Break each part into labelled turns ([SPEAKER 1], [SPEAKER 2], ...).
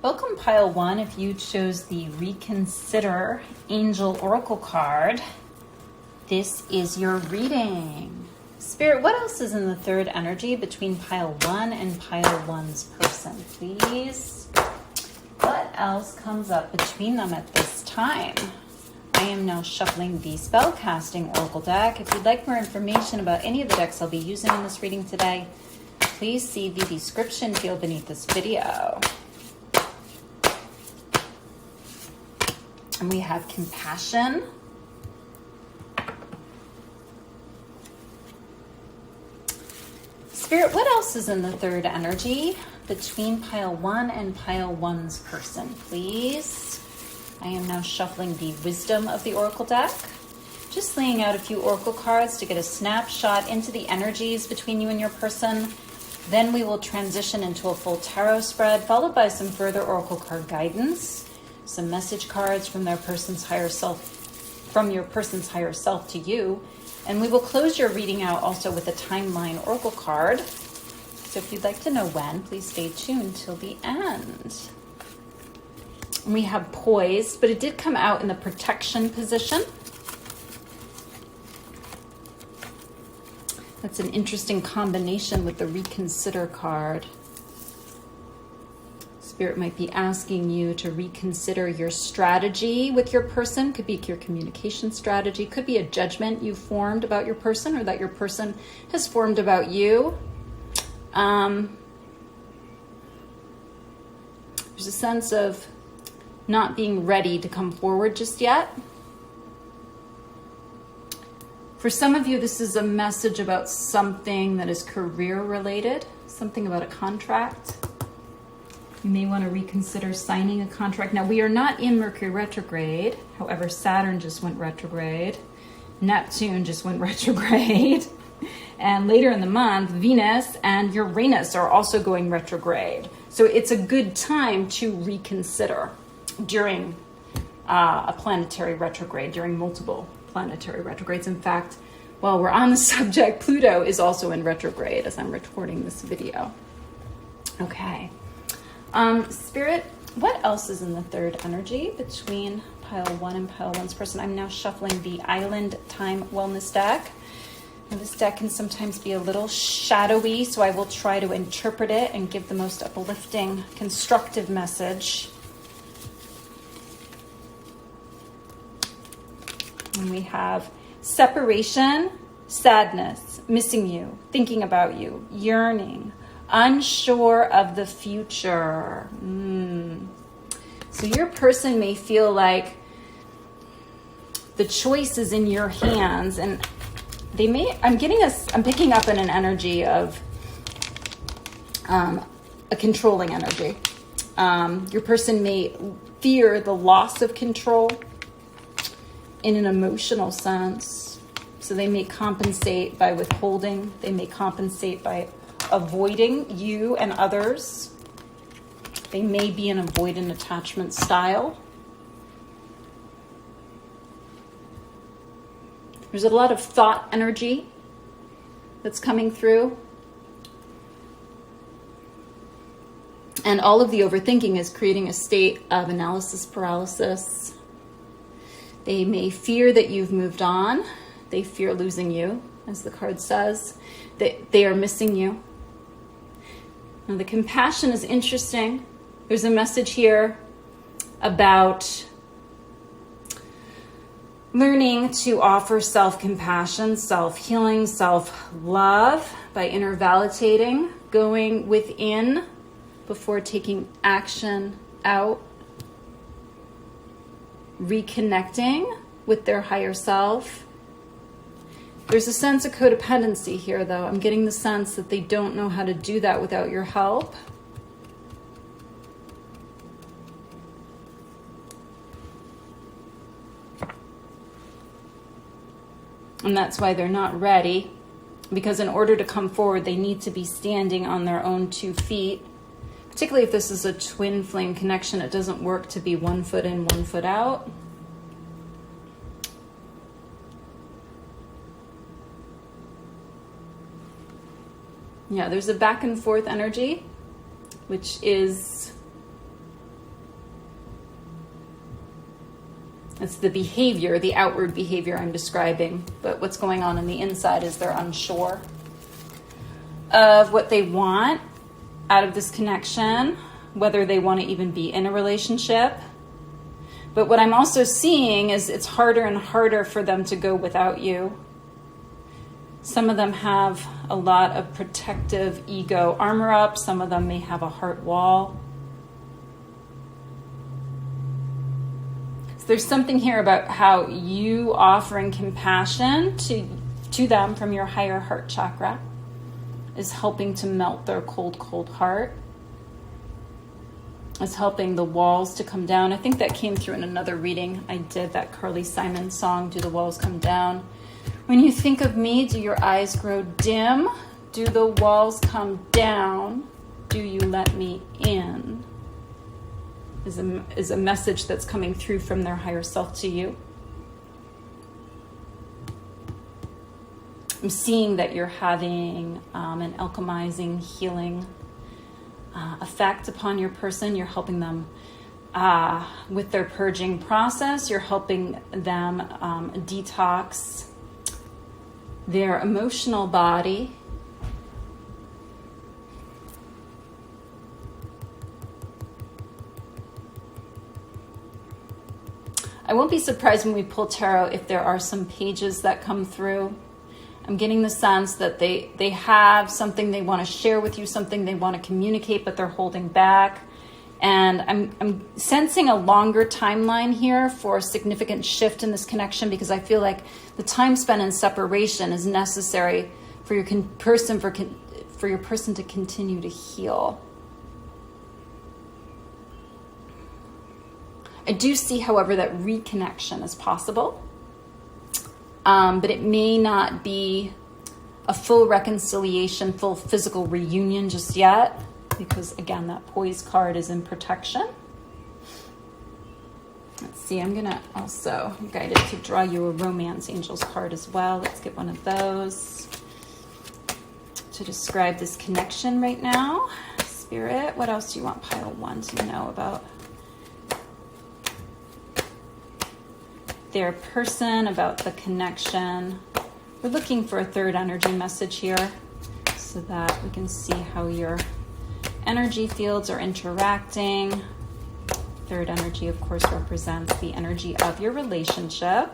[SPEAKER 1] Welcome, Pile 1. If you chose the Reconsider Angel Oracle card, this is your reading. Spirit, what else is in the third energy between Pile 1 and Pile 1's person, please? What else comes up between them at this time? I am now shuffling the Spellcasting Oracle deck. If you'd like more information about any of the decks I'll be using in this reading today, please see the description field beneath this video. And we have compassion. Spirit, what else is in the third energy between Pile 1 and Pile 1's person, please? I am now shuffling the Wisdom of the Oracle deck. Just laying out a few Oracle cards to get a snapshot into the energies between you and your person. Then we will transition into a full tarot spread, followed by some further Oracle card guidance. Some message cards from their person's higher self, from your person's higher self to you. And we will close your reading out also with a timeline oracle card. So if you'd like to know when, please stay tuned till the end. And we have Poised, but it did come out in the protection position. That's an interesting combination with the Reconsider card. Spirit might be asking you to reconsider your strategy with your person. Could be your communication strategy. Could be a judgment you formed about your person or that your person has formed about you. There's a sense of not being ready to come forward just yet. For some of you, this is a message about something that is career related, something about a contract. You may want to reconsider signing a contract. Now, we are not in Mercury retrograde. However, Saturn just went retrograde. Neptune just went retrograde. And later in the month, Venus and Uranus are also going retrograde. So it's a good time to reconsider during a planetary retrograde, during multiple planetary retrogrades. In fact, while we're on the subject, Pluto is also in retrograde as I'm recording this video. Okay. Spirit, what else is in the third energy between Pile 1 and Pile 1's person? I'm now shuffling the Island Time Wellness deck. Now, this deck can sometimes be a little shadowy, so I will try to interpret it and give the most uplifting, constructive message. And we have separation, sadness, missing you, thinking about you, yearning, unsure of the future. So your person may feel like the choice is in your hands, and they may, I'm picking up in an energy of a controlling energy. Your person may fear the loss of control in an emotional sense. So they may compensate by withholding. They may compensate by avoiding you and others. They may be an avoidant attachment style. There's a lot of thought energy that's coming through. And all of the overthinking is creating a state of analysis paralysis. They may fear that you've moved on. They fear losing you, as the card says. They are missing you. Now, the compassion is interesting. There's a message here about learning to offer self-compassion, self-healing, self-love by inner validating, going within before taking action out, reconnecting with their higher self. There's a sense of codependency here, though. I'm getting the sense that they don't know how to do that without your help. And that's why they're not ready, because in order to come forward, they need to be standing on their own 2 feet. Particularly if this is a twin flame connection, it doesn't work to be 1 foot in, 1 foot out. Yeah, there's a back and forth energy, which is It's the behavior, the outward behavior I'm describing, but what's going on the inside is they're unsure of what they want out of this connection, whether they want to even be in a relationship. But what I'm also seeing is it's harder and harder for them to go without you. Some of them have a lot of protective ego armor up. Some of them may have a heart wall. So there's something here about how you offering compassion to them from your higher heart chakra is helping to melt their cold, cold heart. It's helping the walls to come down. I think that came through in another reading I did, that Carly Simon song, Do the Walls Come Down? When you think of me, do your eyes grow dim? Do the walls come down? Do you let me in? Is a message that's coming through from their higher self to you. I'm seeing that you're having an alchemizing, healing effect upon your person. You're helping them with their purging process. You're helping them detox their emotional body. I won't be surprised when we pull tarot if there are some pages that come through. I'm getting the sense that they have something they want to share with you, something they want to communicate, but they're holding back. And I'm sensing a longer timeline here for a significant shift in this connection, because I feel like the time spent in separation is necessary for your person to continue to heal. I do see, however, that reconnection is possible. But it may not be a full reconciliation, full physical reunion just yet, because again, that poise card is in protection. Let's see, I'm gonna also guide it to draw you a romance angels card as well. Let's get one of those to describe this connection right now. Spirit, what else do you want pile 1 to know about their person, about the connection? We're looking for a third energy message here so that we can see how your energy fields are interacting. Third energy, of course, represents the energy of your relationship.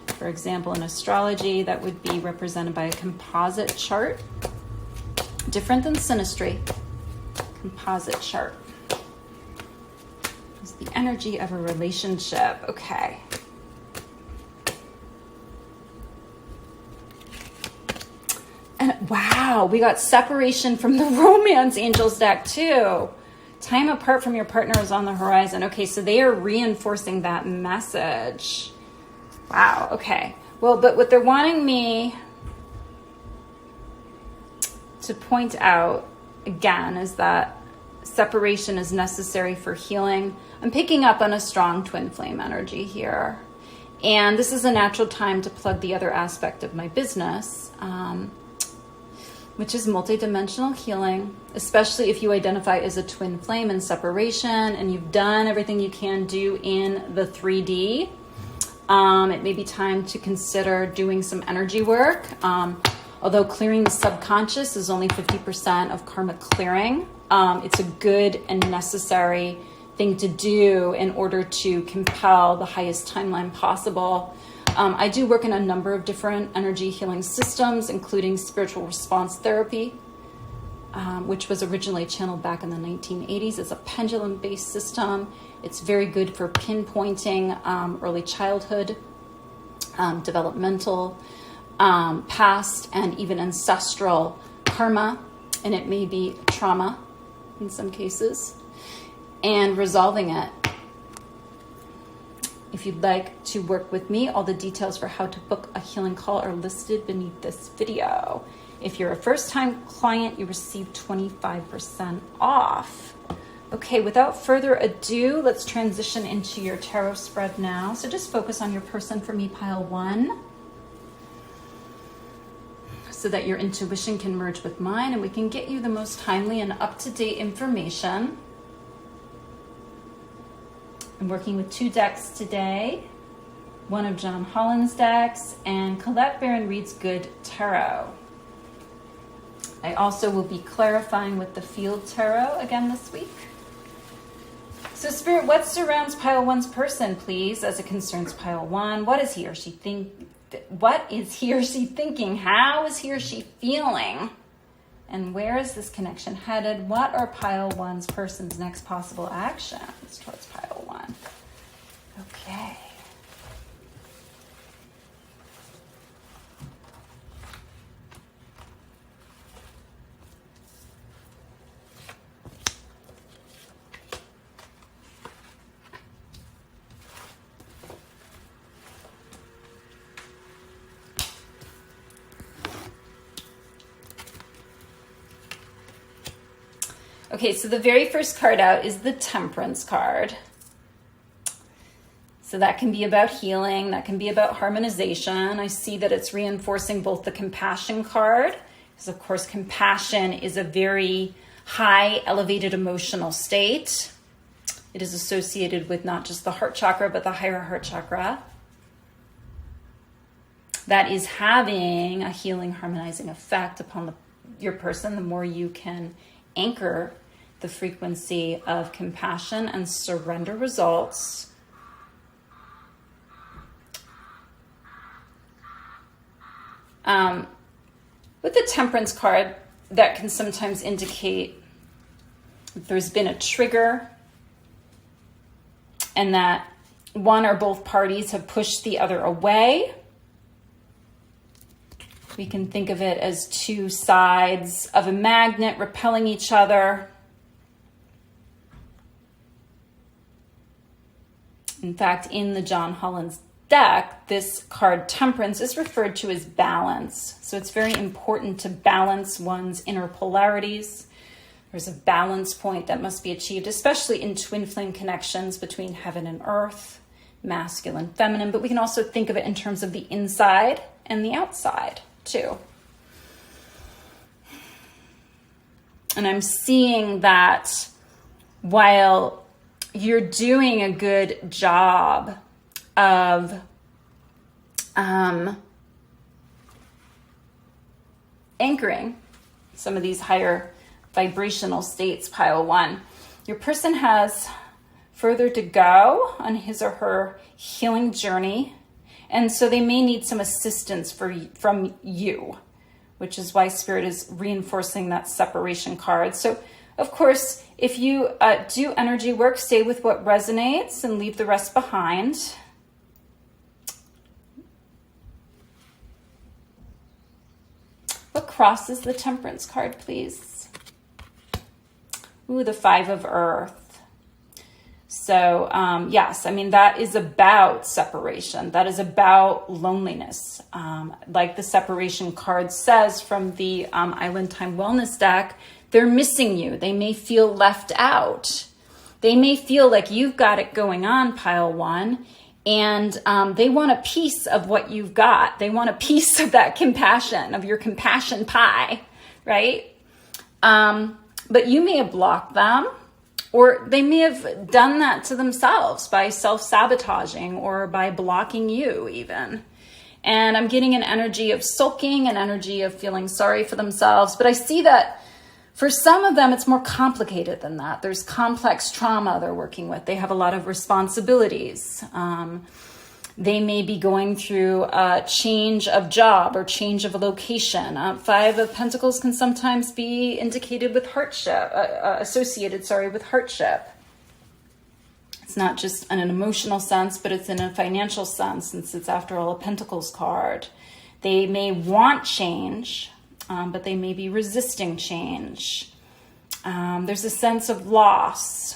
[SPEAKER 1] For example, in astrology, that would be represented by a composite chart. Different than synastry. Composite chart. It's the energy of a relationship. Okay. And wow, we got separation from the romance angels deck too. Time apart from your partner is on the horizon. Okay, so they are reinforcing that message. Wow, okay. Well, but what they're wanting me to point out again is that separation is necessary for healing. I'm picking up on a strong twin flame energy here. And this is a natural time to plug the other aspect of my business, which is multidimensional healing, especially if you identify as a twin flame in separation and you've done everything you can do in the 3D. It may be time to consider doing some energy work. Although clearing the subconscious is only 50% of karmic clearing, it's a good and necessary thing to do in order to compel the highest timeline possible. I do work in a number of different energy healing systems, including spiritual response therapy, which was originally channeled back in the 1980s. It's a pendulum-based system. It's very good for pinpointing early childhood, developmental, past, and even ancestral karma, and it may be trauma in some cases, and resolving it. If you'd like to work with me, all the details for how to book a healing call are listed beneath this video. If you're a first-time client, you receive 25% off. Okay, without further ado, let's transition into your tarot spread now. So just focus on your person for me, pile 1, so that your intuition can merge with mine and we can get you the most timely and up-to-date information. I'm working with 2 decks today. one of John Holland's decks, and Colette Barron reads Good Tarot. I also will be clarifying with the Field Tarot again this week. So Spirit, what surrounds pile 1's person, please, as it concerns pile 1? What is he or she thinking? How is he or she feeling? And where is this connection headed? What are pile 1's person's next possible actions towards pile 1? Okay. Okay, so the very first card out is the Temperance card. So that can be about healing, that can be about harmonization. I see that it's reinforcing both the Compassion card, because of course compassion is a very high, elevated emotional state. It is associated with not just the heart chakra, but the higher heart chakra. That is having a healing, harmonizing effect upon your person. The more you can anchor the frequency of compassion and surrender results, with the Temperance card, that can sometimes indicate that there's been a trigger and that one or both parties have pushed the other away. We can think of it as two sides of a magnet repelling each other. In fact, in the John Holland's deck, this card Temperance is referred to as balance. So it's very important to balance one's inner polarities. There's a balance point that must be achieved, especially in twin flame connections between heaven and earth, masculine, feminine. But we can also think of it in terms of the inside and the outside too. And I'm seeing that while you're doing a good job of anchoring some of these higher vibrational states, pile 1, your person has further to go on his or her healing journey. And so they may need some assistance from you, which is why Spirit is reinforcing that separation card. So, of course, if you do energy work, stay with what resonates and leave the rest behind. What crosses the Temperance card, please? Ooh, the 5 of Earth. So, yes, I mean, that is about separation. That is about loneliness. Like the separation card says from the Island Time Wellness deck, they're missing you. They may feel left out. They may feel like you've got it going on, pile 1, and they want a piece of what you've got. They want a piece of that compassion, of your compassion pie, right? But you may have blocked them, or they may have done that to themselves by self-sabotaging or by blocking you even. And I'm getting an energy of sulking, an energy of feeling sorry for themselves. But I see that for some of them, it's more complicated than that. There's complex trauma they're working with. They have a lot of responsibilities. They may be going through a change of job or change of a location. 5 of Pentacles can sometimes be indicated with hardship, associated with hardship. It's not just in an emotional sense, but it's in a financial sense, since it's, after all, a Pentacles card. They may want change, but they may be resisting change. There's a sense of loss.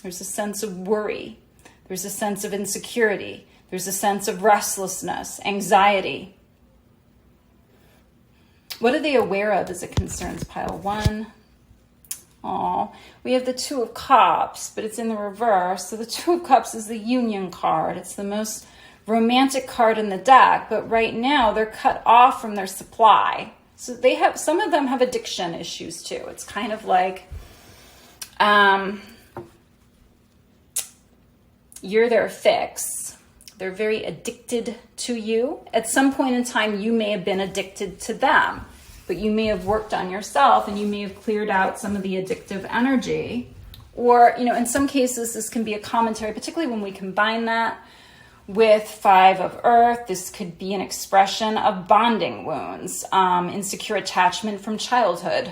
[SPEAKER 1] There's a sense of worry. There's a sense of insecurity. There's a sense of restlessness, anxiety. What are they aware of as it concerns pile 1? Oh, we have the 2 of Cups, but it's in the reverse. So the 2 of Cups is the Union card. It's the most romantic card in the deck, but right now they're cut off from their supply. So they have, some of them have addiction issues too. It's kind of like you're their fix They're very addicted to you. At some point in time, you may have been addicted to them, but you may have worked on yourself and you may have cleared out some of the addictive energy. Or, in some cases, this can be a commentary, particularly when we combine that with 5 of Earth. This could be an expression of bonding wounds, insecure attachment from childhood.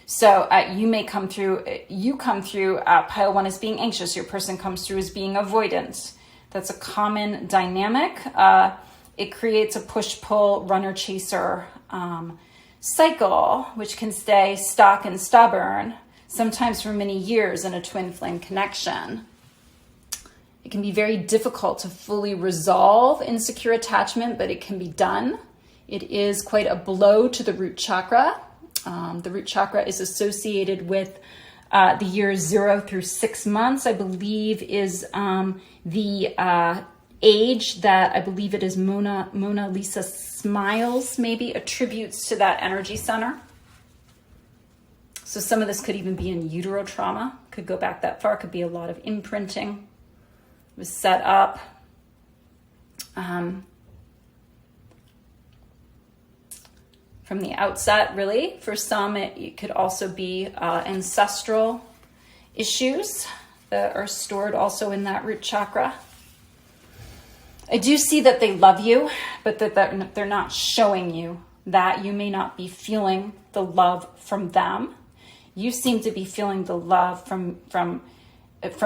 [SPEAKER 1] So you come through pile 1 as being anxious. Your person comes through as being avoidant. That's a common dynamic. It creates a push-pull, runner-chaser cycle, which can stay stuck and stubborn, sometimes for many years in a twin flame connection. It can be very difficult to fully resolve insecure attachment, but it can be done. It is quite a blow to the root chakra. The root chakra is associated with the years 0 through 6 months, I believe, is the age that I believe it is Mona Lisa Smiles maybe attributes to that energy center. So some of this could even be in utero trauma, could go back that far, could be a lot of imprinting. It was set up. From the outset, really. For some, it could also be ancestral issues that are stored also in that root chakra. I do see that they love you, but that they're not showing you that. You may not be feeling the love from them. You seem to be feeling the love from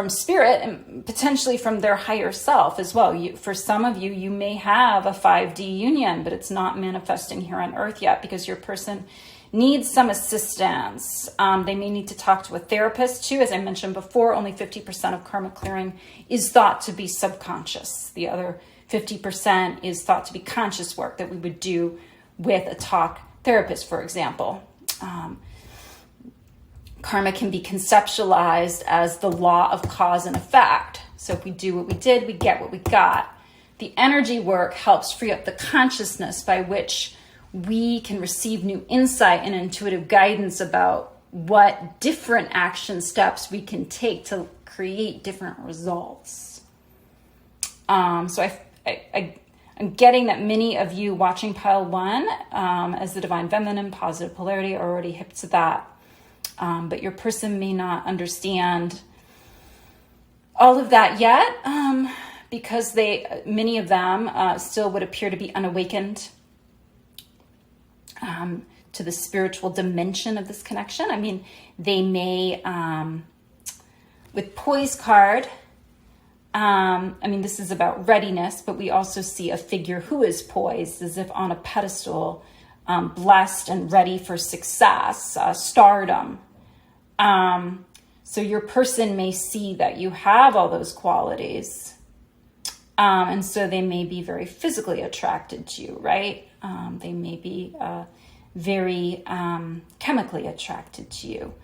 [SPEAKER 1] spirit and potentially from their higher self as well. For some of you, you may have a 5D union, but it's not manifesting here on Earth yet because your person needs some assistance. They may need to talk to a therapist too. As I mentioned before, only 50% of karma clearing is thought to be subconscious. The other 50% is thought to be conscious work that we would do with a talk therapist, for example. Karma can be conceptualized as the law of cause and effect. So if we do what we did, we get what we got. The energy work helps free up the consciousness by which we can receive new insight and intuitive guidance about what different action steps we can take to create different results. So I'm getting that many of you watching pile 1 as the divine feminine, positive polarity, are already hip to that. But your person may not understand all of that yet because many of them still would appear to be unawakened to the spiritual dimension of this connection. I mean, they may, with Poise card, this is about readiness, but we also see a figure who is poised as if on a pedestal, blessed and ready for success, stardom. So your person may see that you have all those qualities. And so they may be very physically attracted to you, right? They may be very chemically attracted to you,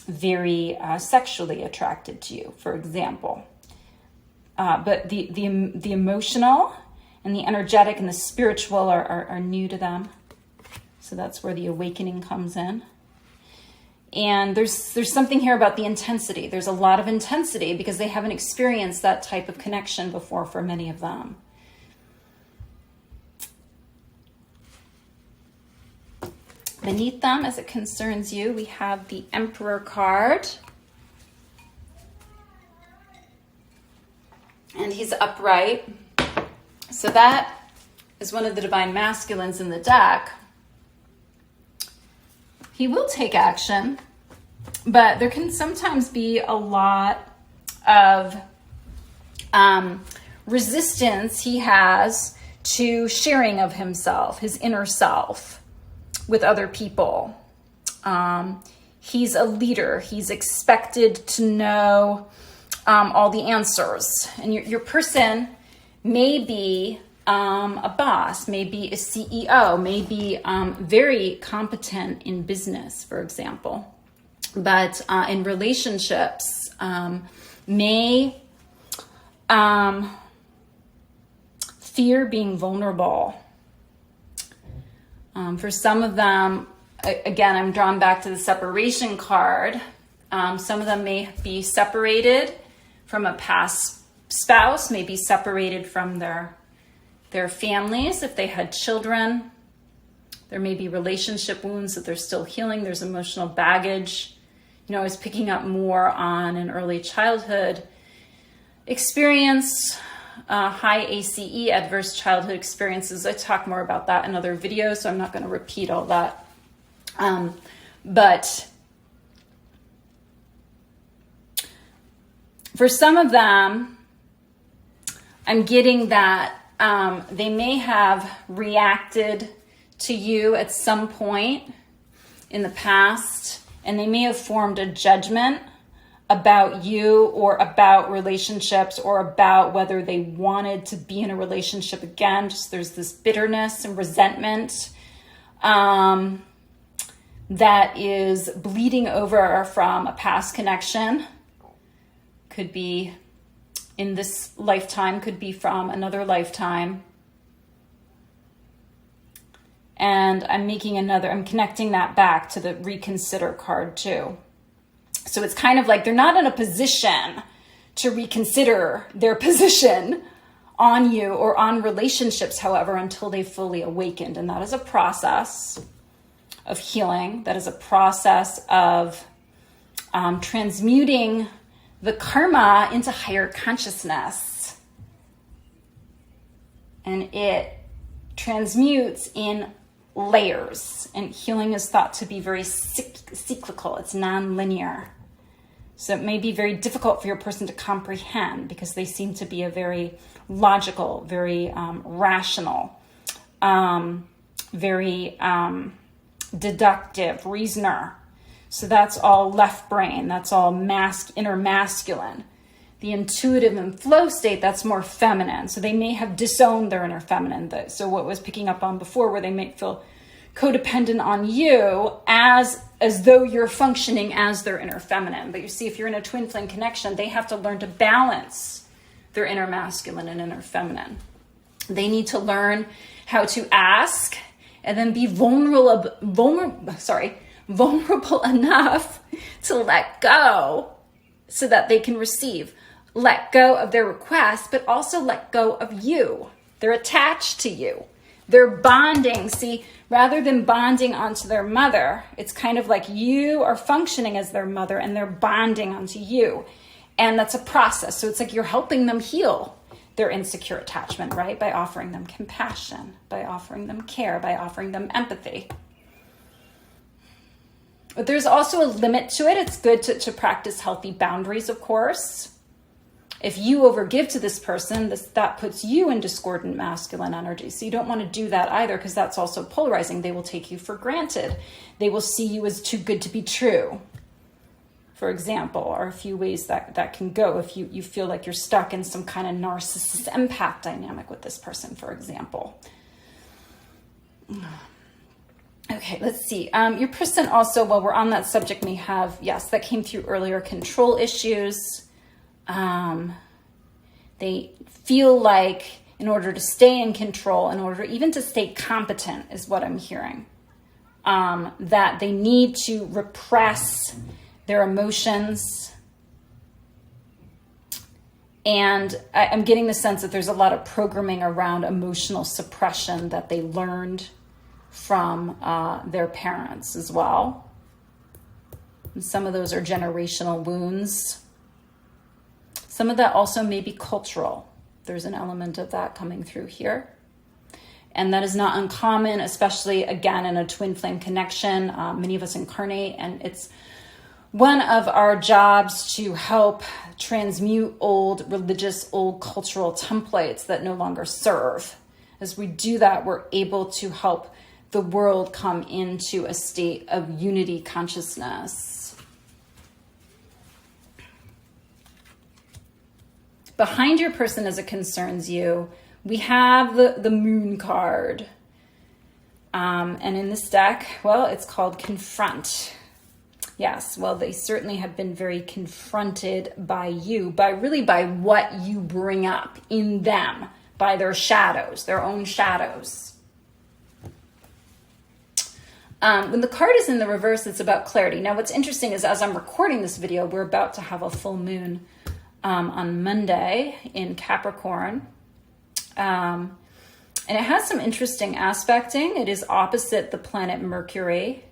[SPEAKER 1] very sexually attracted to you, for example. But the emotional and the energetic and the spiritual are new to them. So that's where the awakening comes in. And there's something here about the intensity. There's a lot of intensity because they haven't experienced that type of connection before for many of them. Beneath them, as it concerns you, we have the Emperor card. And he's upright. So that is one of the divine masculines in the deck. He will take action, but there can sometimes be a lot of resistance he has to sharing of himself, his inner self, with other people. He's a leader. He's expected to know all the answers. And your person may be a boss, maybe a CEO, maybe very competent in business, for example. But in relationships, may fear being vulnerable. For some of them, again, I'm drawn back to the separation card. Some of them may be separated from a past spouse may be separated from their families if they had children. There may be relationship wounds that they're still healing. There's emotional baggage. I was picking up more on an early childhood experience, high ACE, adverse childhood experiences. I talk more about that in other videos, so I'm not going to repeat all that. But for some of them, I'm getting that they may have reacted to you at some point in the past, and they may have formed a judgment about you or about relationships or about whether they wanted to be in a relationship again. Just there's this bitterness and resentment that is bleeding over from a past connection. Could be in this lifetime, could be from another lifetime. And I'm connecting that back to the Reconsider card too. So it's kind of like they're not in a position to reconsider their position on you or on relationships, however, until they've fully awakened. And that is a process of healing. That is a process of transmuting the karma into higher consciousness. And it transmutes in layers, and healing is thought to be very cyclical. It's non-linear. So it may be very difficult for your person to comprehend because they seem to be a very logical, very rational, very deductive reasoner. So that's all left brain. That's all inner masculine. The intuitive and flow state, that's more feminine. So they may have disowned their inner feminine. So what was picking up on before, where they may feel codependent on you as though you're functioning as their inner feminine. But you see, if you're in a twin flame connection, they have to learn to balance their inner masculine and inner feminine. They need to learn how to ask and then be vulnerable enough to let go so that they can receive. Let go of their request, but also let go of you. They're attached to you. They're bonding. See, rather than bonding onto their mother, it's kind of like you are functioning as their mother and they're bonding onto you. And that's a process. So it's like you're helping them heal their insecure attachment, right? By offering them compassion, by offering them care, by offering them empathy. But there's also a limit to it. It's good to practice healthy boundaries, of course. If you overgive to this person, that puts you in discordant masculine energy. So you don't want to do that either, because that's also polarizing. They will take you for granted. They will see you as too good to be true, for example, are a few ways that can go if you feel like you're stuck in some kind of narcissist empath dynamic with this person, for example. Okay, let's see. Your person also, while we're on that subject, may have, yes, that came through earlier, control issues. They feel like in order to stay in control, in order even to stay competent is what I'm hearing, that they need to repress their emotions. And I'm getting the sense that there's a lot of programming around emotional suppression that they learned from their parents as well. And some of those are generational wounds. Some of that also may be cultural. There's an element of that coming through here. And that is not uncommon, especially, again, in a twin flame connection. Many of us incarnate, and it's one of our jobs to help transmute old religious, old cultural templates that no longer serve. As we do that, we're able to help the world come into a state of unity consciousness. Behind your person as it concerns you, we have the moon card. And in this deck, well, it's called Confront. Yes, well, they certainly have been very confronted by you, by what you bring up in them, by their shadows, their own shadows. When the card is in the reverse, it's about clarity. Now, what's interesting is as I'm recording this video, we're about to have a full moon on Monday in Capricorn. And it has some interesting aspecting. It is opposite the planet Mercury,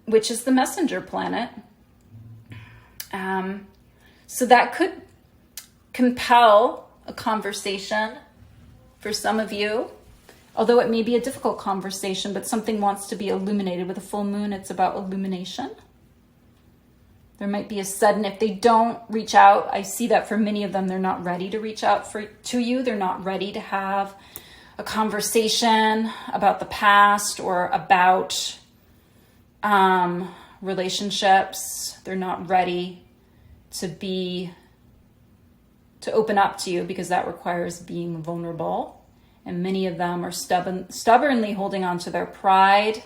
[SPEAKER 1] which is the messenger planet. So that could compel a conversation for some of you, although it may be a difficult conversation, but something wants to be illuminated. With a full moon, it's about illumination. There might be a sudden, if they don't reach out, I see that for many of them, they're not ready to reach out to you. They're not ready to have a conversation about the past or about relationships. They're not ready to open up to you, because that requires being vulnerable. And many of them are stubbornly holding on to their pride,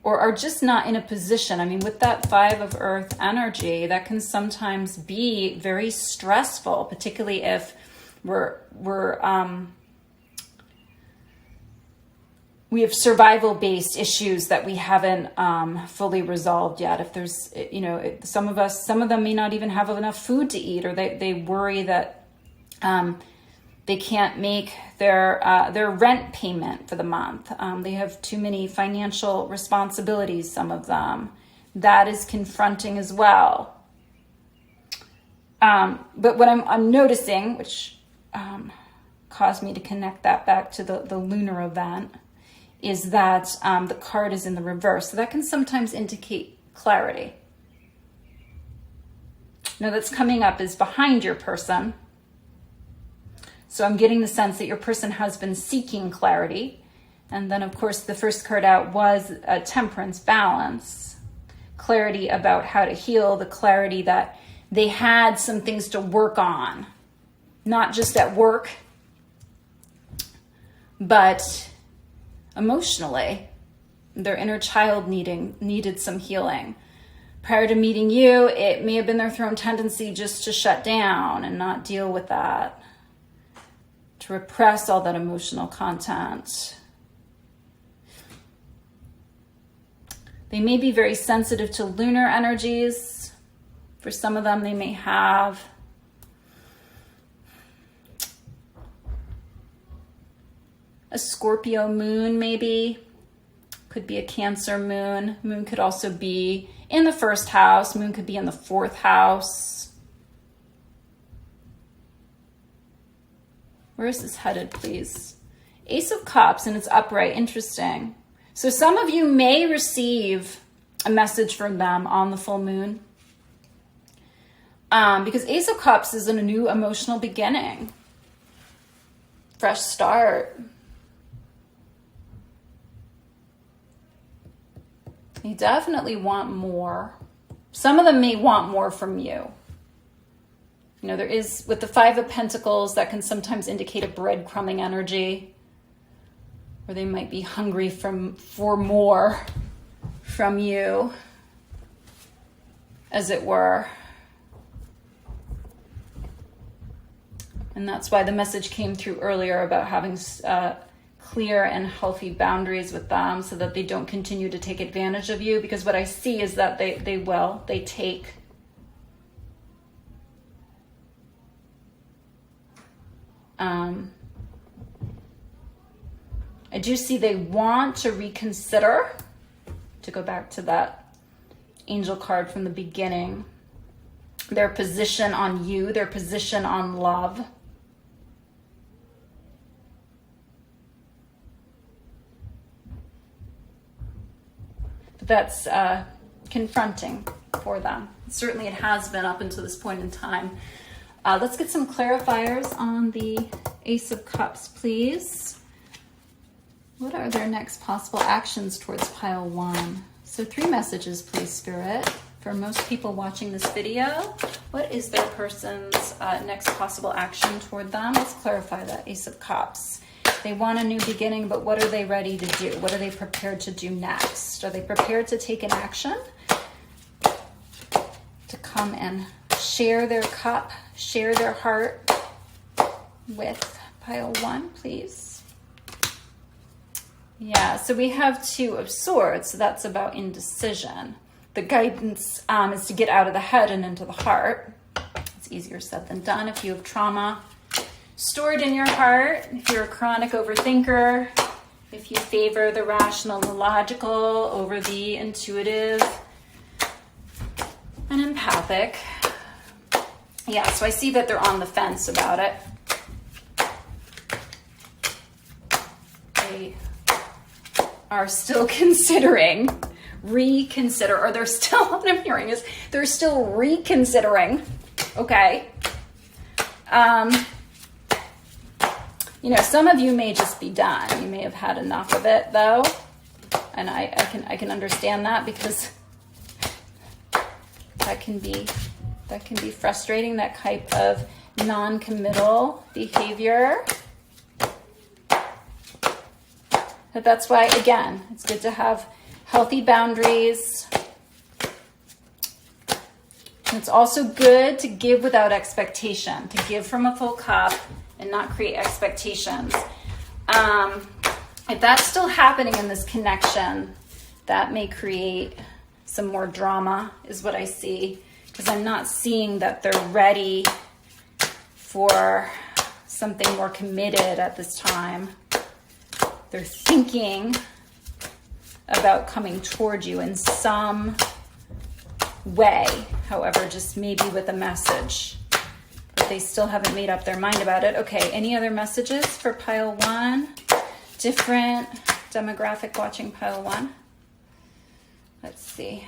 [SPEAKER 1] or are just not in a position. I mean, with that 5 of Earth energy, that can sometimes be very stressful, particularly if we have survival-based issues that we haven't fully resolved yet. If there's, some of them may not even have enough food to eat, or they worry that they can't make their rent payment for the month. They have too many financial responsibilities, some of them. That is confronting as well. But what I'm noticing, which caused me to connect that back to the lunar event, is that the card is in the reverse. So that can sometimes indicate clarity. Now, that's coming up is behind your person. So I'm getting the sense that your person has been seeking clarity. And then, of course, the first card out was a temperance, balance. Clarity about how to heal, the clarity that they had some things to work on. Not just at work, but emotionally. Their inner child needed some healing. Prior to meeting you, it may have been their throne tendency just to shut down and not deal with that, to repress all that emotional content. They may be very sensitive to lunar energies. For some of them, they may have a Scorpio moon, maybe. Could be a Cancer moon. Moon could also be in the 1st house. Moon could be in the 4th house. Where is this headed, please? Ace of Cups, and it's upright. Interesting. So some of you may receive a message from them on the full moon. Because Ace of Cups is in a new emotional beginning. Fresh start. They definitely want more. Some of them may want more from you. There is, with the 5 of Pentacles, that can sometimes indicate a breadcrumbing energy, where they might be hungry for more from you, as it were. And that's why the message came through earlier about having clear and healthy boundaries with them, so that they don't continue to take advantage of you. Because what I see is that they take. I do see they want to reconsider, to go back to that angel card from the beginning, their position on you, their position on love. But that's confronting for them. Certainly it has been up until this point in time. Let's get some clarifiers on the Ace of Cups, please. What are their next possible actions towards pile 1? So 3 messages, please, Spirit. For most people watching this video, what is their person's next possible action toward them? Let's clarify that Ace of Cups. They want a new beginning, but what are they ready to do? What are they prepared to do next? Are they prepared to take an action? To come and share their cup, share their heart with pile 1, please. Yeah, so we have 2 of Swords, so that's about indecision. the guidance is to get out of the head and into the heart. It's easier said than done if you have trauma stored in your heart, if you're a chronic overthinker, if you favor the rational and the logical over the intuitive and empathic. Yeah, so I see that they're on the fence about it. They are still reconsider, or they're still, what I'm hearing is they're still reconsidering. Okay. You know, some of you may just be done. You may have had enough of it, though. And I can understand that, because that can be frustrating, that type of non-committal behavior. But that's why, again, it's good to have healthy boundaries. And it's also good to give without expectation, to give from a full cup and not create expectations. If that's still happening in this connection, that may create some more drama, is what I see, because I'm not seeing that they're ready for something more committed at this time. They're thinking about coming toward you in some way, however, just maybe with a message. But they still haven't made up their mind about it. Okay, any other messages for pile 1? Different demographic watching pile 1. Let's see.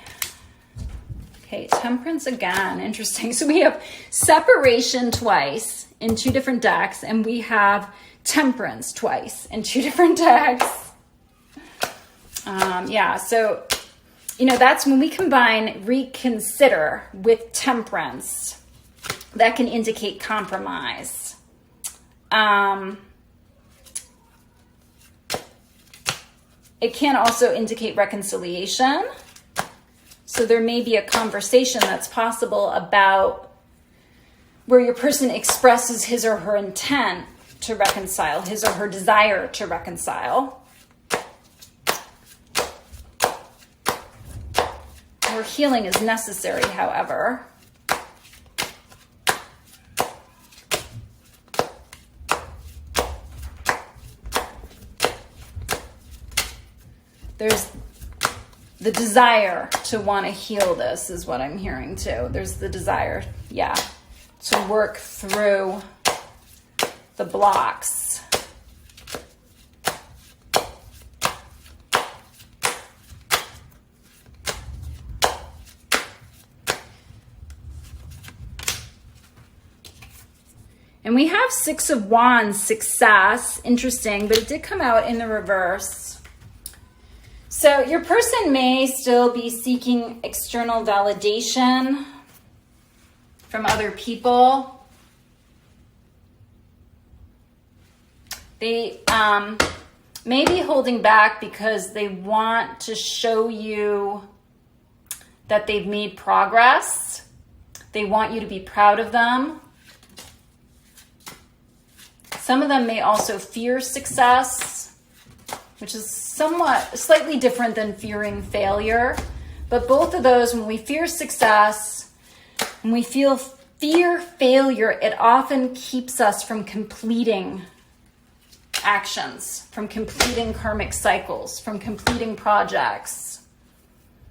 [SPEAKER 1] Okay, temperance again. Interesting. So we have separation twice in 2 different decks, and we have temperance twice in 2 different decks. Yeah, so, you know, that's when we combine reconsider with temperance. That can indicate compromise. It can also indicate reconciliation. So there may be a conversation that's possible about where your person expresses his or her intent to reconcile, his or her desire to reconcile. Where healing is necessary, however. There's the desire to want to heal this, is what I'm hearing too. There's the desire, yeah, to work through the blocks. And we have 6 of Wands, success. Interesting, but it did come out in the reverse. So your person may still be seeking external validation from other people. They may be holding back because they want to show you that they've made progress. They want you to be proud of them. Some of them may also fear success, which is slightly different than fearing failure. But both of those, when we fear success, when we fear failure, it often keeps us from completing actions, from completing karmic cycles, from completing projects.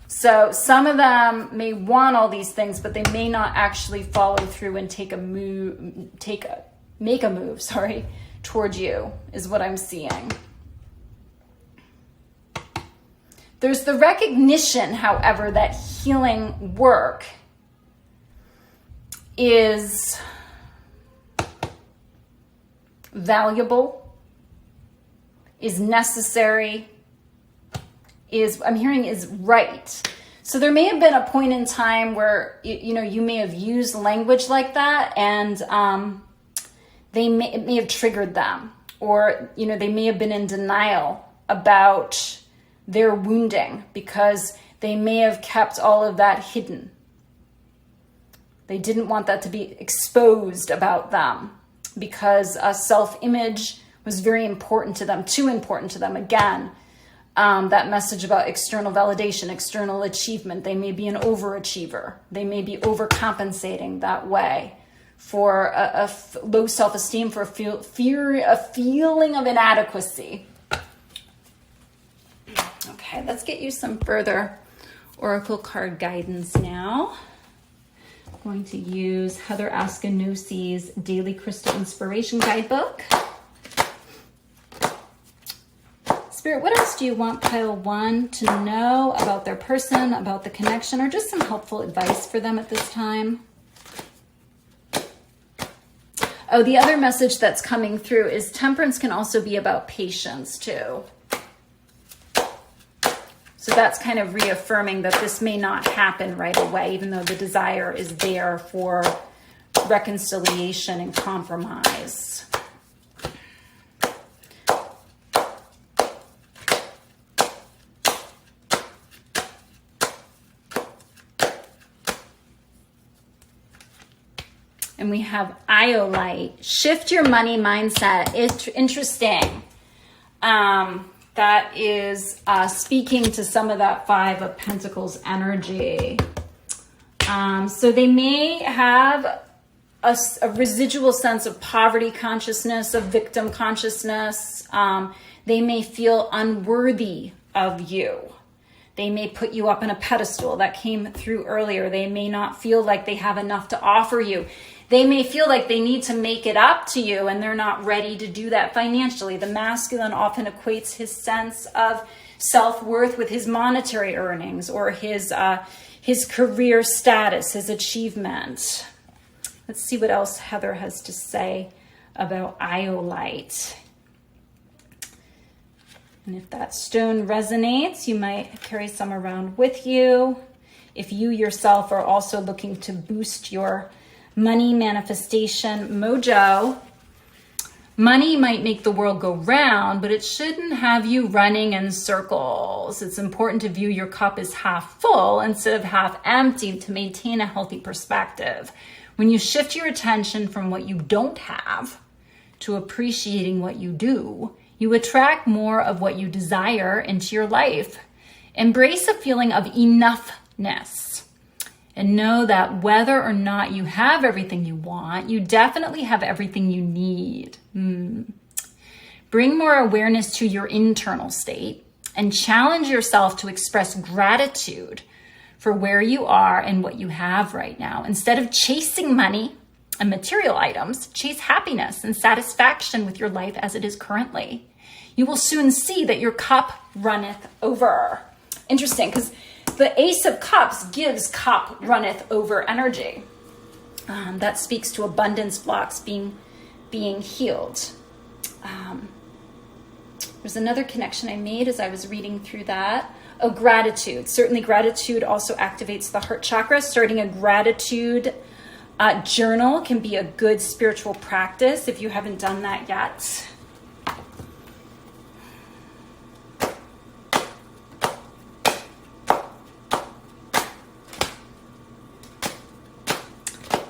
[SPEAKER 1] So some of them may want all these things, but they may not actually follow through and make a move towards you, is what I'm seeing. There's the recognition, however, that healing work is valuable, is necessary, I'm hearing is right. So there may have been a point in time where, you may have used language like that, and it may have triggered them, or, they may have been in denial about their wounding because they may have kept all of that hidden. They didn't want that to be exposed about them because self-image was very important to them, too important to them. Again, that message about external validation, external achievement. They may be an overachiever. They may be overcompensating that way for a low self-esteem, for a feeling of inadequacy. Okay, let's get you some further oracle card guidance now. I'm going to use Heather Askanosi's Daily Crystal Inspiration Guidebook. Spirit, what else do you want pile 1 to know about their person, about the connection, or just some helpful advice for them at this time? Oh, the other message that's coming through is temperance can also be about patience too. So that's kind of reaffirming that this may not happen right away, even though the desire is there for reconciliation and compromise. And we have Iolite. Shift your money mindset. It's interesting. That is speaking to some of that 5 of Pentacles energy. So they may have a residual sense of poverty consciousness, of victim consciousness. They may feel unworthy of you. They may put you up on a pedestal. That came through earlier. They may not feel like they have enough to offer you. They may feel like they need to make it up to you and they're not ready to do that financially. The masculine often equates his sense of self-worth with his monetary earnings or his career status, his achievement. Let's see what else Heather has to say about Iolite. And if that stone resonates, you might carry some around with you. If you yourself are also looking to boost your money manifestation mojo, money might make the world go round, but it shouldn't have you running in circles. It's important to view your cup as half full instead of half empty to maintain a healthy perspective. When you shift your attention from what you don't have to appreciating what you do, you attract more of what you desire into your life. Embrace a feeling of enoughness. And know that whether or not you have everything you want, you definitely have everything you need. Bring more awareness to your internal state and challenge yourself to express gratitude for where you are and what you have right now. Instead of chasing money and material items, chase happiness and satisfaction with your life as it is currently. You will soon see that your cup runneth over. Interesting, because the Ace of Cups gives cup runneth over energy. That speaks to abundance blocks being healed. There's another connection I made as I was reading through that. Oh, gratitude. Certainly gratitude also activates the heart chakra. Starting a gratitude journal can be a good spiritual practice if you haven't done that yet.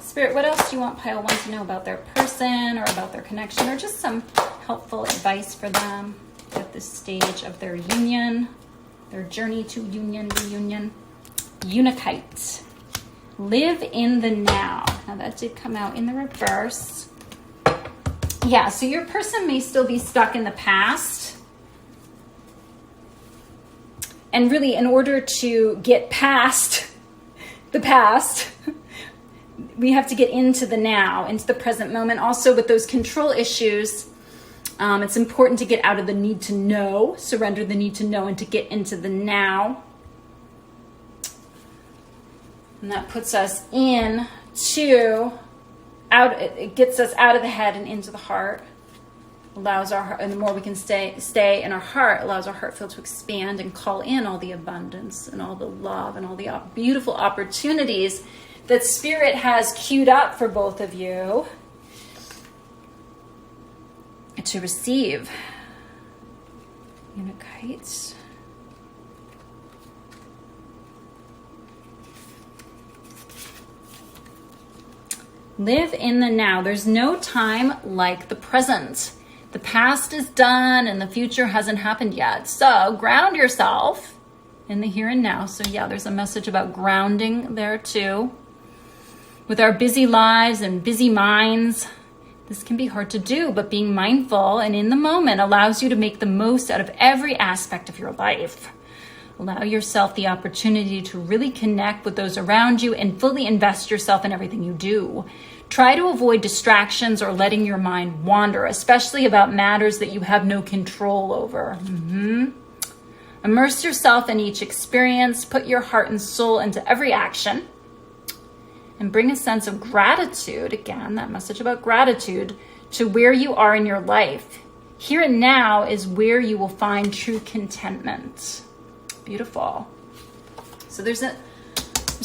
[SPEAKER 1] Spirit, what else do you want pile 1 to know about their person or about their connection, or just some helpful advice for them at this stage of their union, their journey to union, reunion? Unikite. Live in the now. Now that did come out in the reverse. Yeah, so your person may still be stuck in the past. And really, in order to get past the past, we have to get into the now, into the present moment. Also with those control issues, it's important to get out of the need to know, surrender the need to know, and to get into the now. And that puts us it gets us out of the head and into the heart. Allows our heart, and the more we can stay in our heart, allows our heart field to expand and call in all the abundance and all the love and all the beautiful opportunities that Spirit has queued up for both of you to receive. Unikites. Live in the now. There's no time like the present. The past is done and the future hasn't happened yet. So ground yourself in the here and now. So yeah, there's a message about grounding there too. With our busy lives and busy minds, this can be hard to do, but being mindful and in the moment allows you to make the most out of every aspect of your life. Allow yourself the opportunity to really connect with those around you and fully invest yourself in everything you do. Try to avoid distractions or letting your mind wander, especially about matters that you have no control over. Immerse yourself in each experience, put your heart and soul into every action, and bring a sense of gratitude, again, that message about gratitude, to where you are in your life. Here and now is where you will find true contentment. Beautiful. So there's a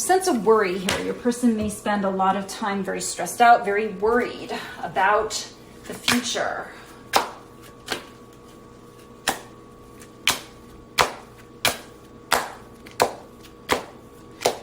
[SPEAKER 1] sense of worry here. Your person may spend a lot of time very stressed out, very worried about the future.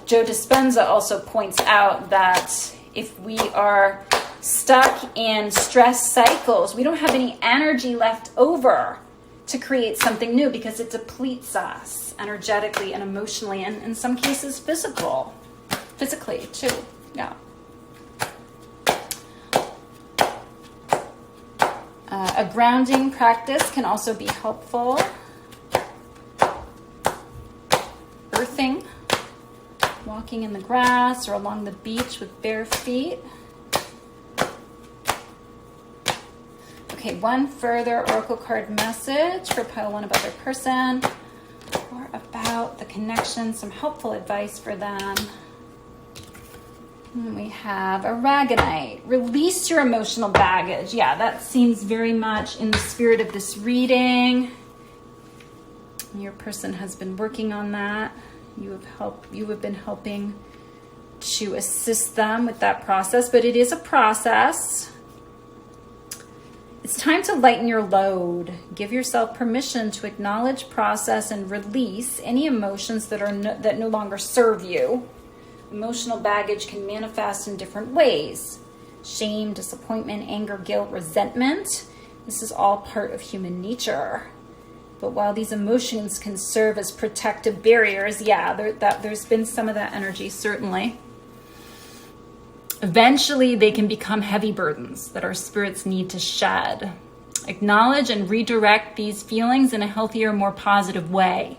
[SPEAKER 1] Joe Dispenza also points out that if we are stuck in stress cycles, we don't have any energy left over to create something new because it depletes us energetically and emotionally, and in some cases physically too. Yeah. A grounding practice can also be helpful. Earthing. Walking in the grass or along the beach with bare feet. Okay, one further oracle card message for pile 1 about their person or about the connection, some helpful advice for them. And we have Aragonite. Release your emotional baggage. Yeah, that seems very much in the spirit of this reading. Your person has been working on that. You have been helping to assist them with that process, but it is a process. It's time to lighten your load. Give yourself permission to acknowledge, process, and release any emotions that no longer serve you. Emotional baggage can manifest in different ways. Shame, disappointment, anger, guilt, resentment. This is all part of human nature. But while these emotions can serve as protective barriers, yeah, there's been some of that energy, certainly. Eventually, they can become heavy burdens that our spirits need to shed. Acknowledge and redirect these feelings in a healthier, more positive way.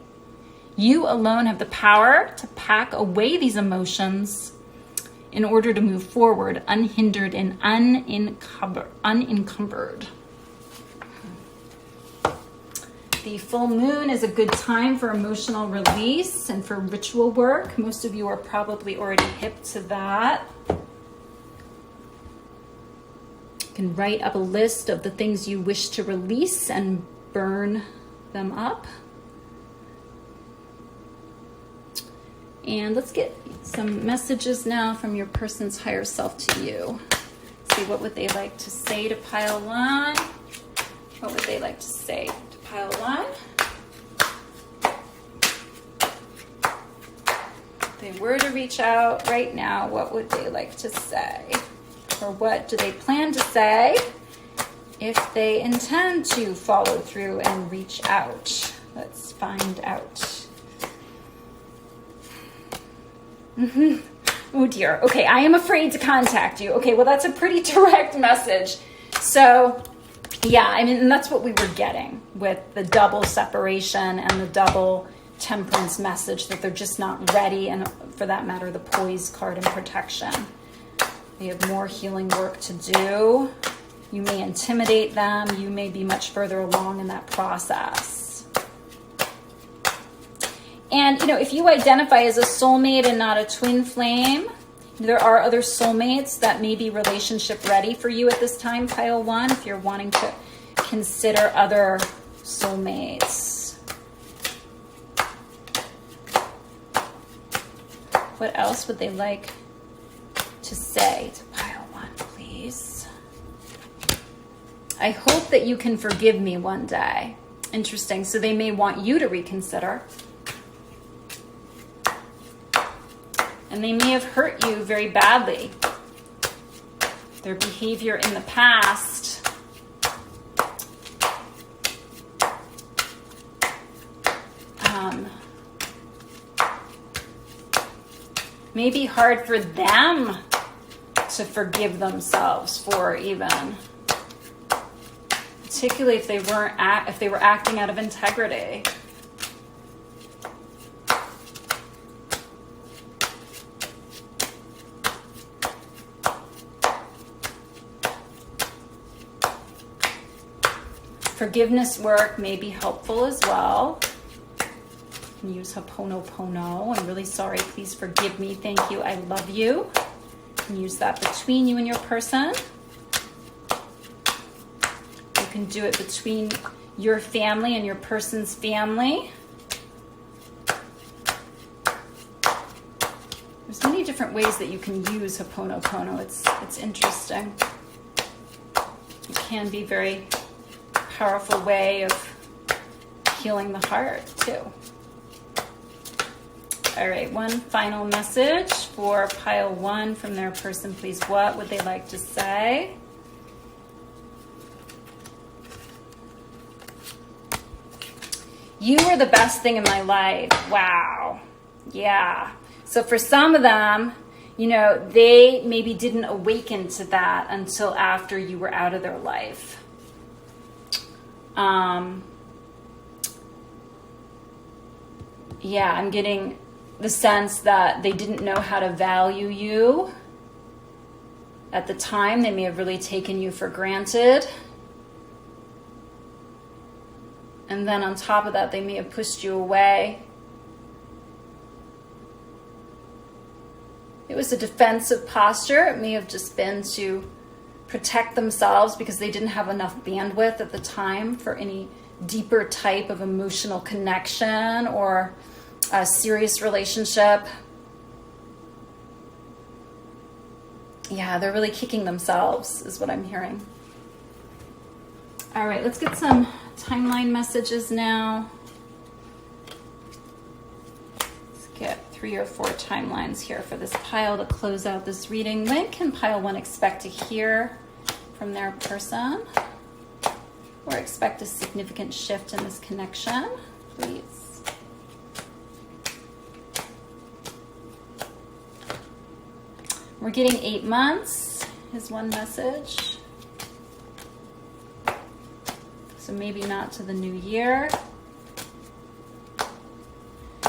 [SPEAKER 1] You alone have the power to pack away these emotions in order to move forward, unhindered and unencumbered. The full moon is a good time for emotional release and for ritual work. Most of you are probably already hip to that. You can write up a list of the things you wish to release and burn them up. And let's get some messages now from your person's higher self to you. See, what would they like to say to pile 1? What would they like to say to pile 1? If they were to reach out right now, what would they like to say? Or what do they plan to say if they intend to follow through and reach out? Let's find out. Oh dear. Okay, I am afraid to contact you. Okay, well, that's a pretty direct message. So, yeah, I mean, and that's what we were getting with the double separation and the double temperance message, that they're just not ready, and for that matter, the poise card and protection. They have more healing work to do. You may intimidate them. You may be much further along in that process. And, you know, if you identify as a soulmate and not a twin flame, there are other soulmates that may be relationship ready for you at this time, pile 1, if you're wanting to consider other soulmates. What else would they like to say to pile 1, please? I hope that you can forgive me one day. Interesting. So they may want you to reconsider. And they may have hurt you very badly. Their behavior in the past May be hard for them to forgive themselves for, even, particularly if they were acting out of integrity. Forgiveness work may be helpful as well. You can use Ho'oponopono. I'm really sorry. Please forgive me. Thank you. I love you. You can use that between you and your person. You can do it between your family and your person's family. There's many different ways that you can use Ho'oponopono. It's interesting. It can be very powerful way of healing the heart too. All right, one final message for pile 1 from their person, please. What would they like to say? You are the best thing in my life. Wow. Yeah. So for some of them, you know, they maybe didn't awaken to that until after you were out of their life. Yeah, I'm getting the sense that they didn't know how to value you at the time. They may have really taken you for granted. And then on top of that, they may have pushed you away. It was a defensive posture. It may have just been to protect themselves because they didn't have enough bandwidth at the time for any deeper type of emotional connection or a serious relationship. Yeah, they're really kicking themselves is what I'm hearing. All right, let's get some timeline messages now. Let's get 3 or 4 timelines here for this pile to close out this reading. When can pile 1 expect to hear from their person or expect a significant shift in this connection, please? We're getting 8 months is one message. So maybe not to the new year.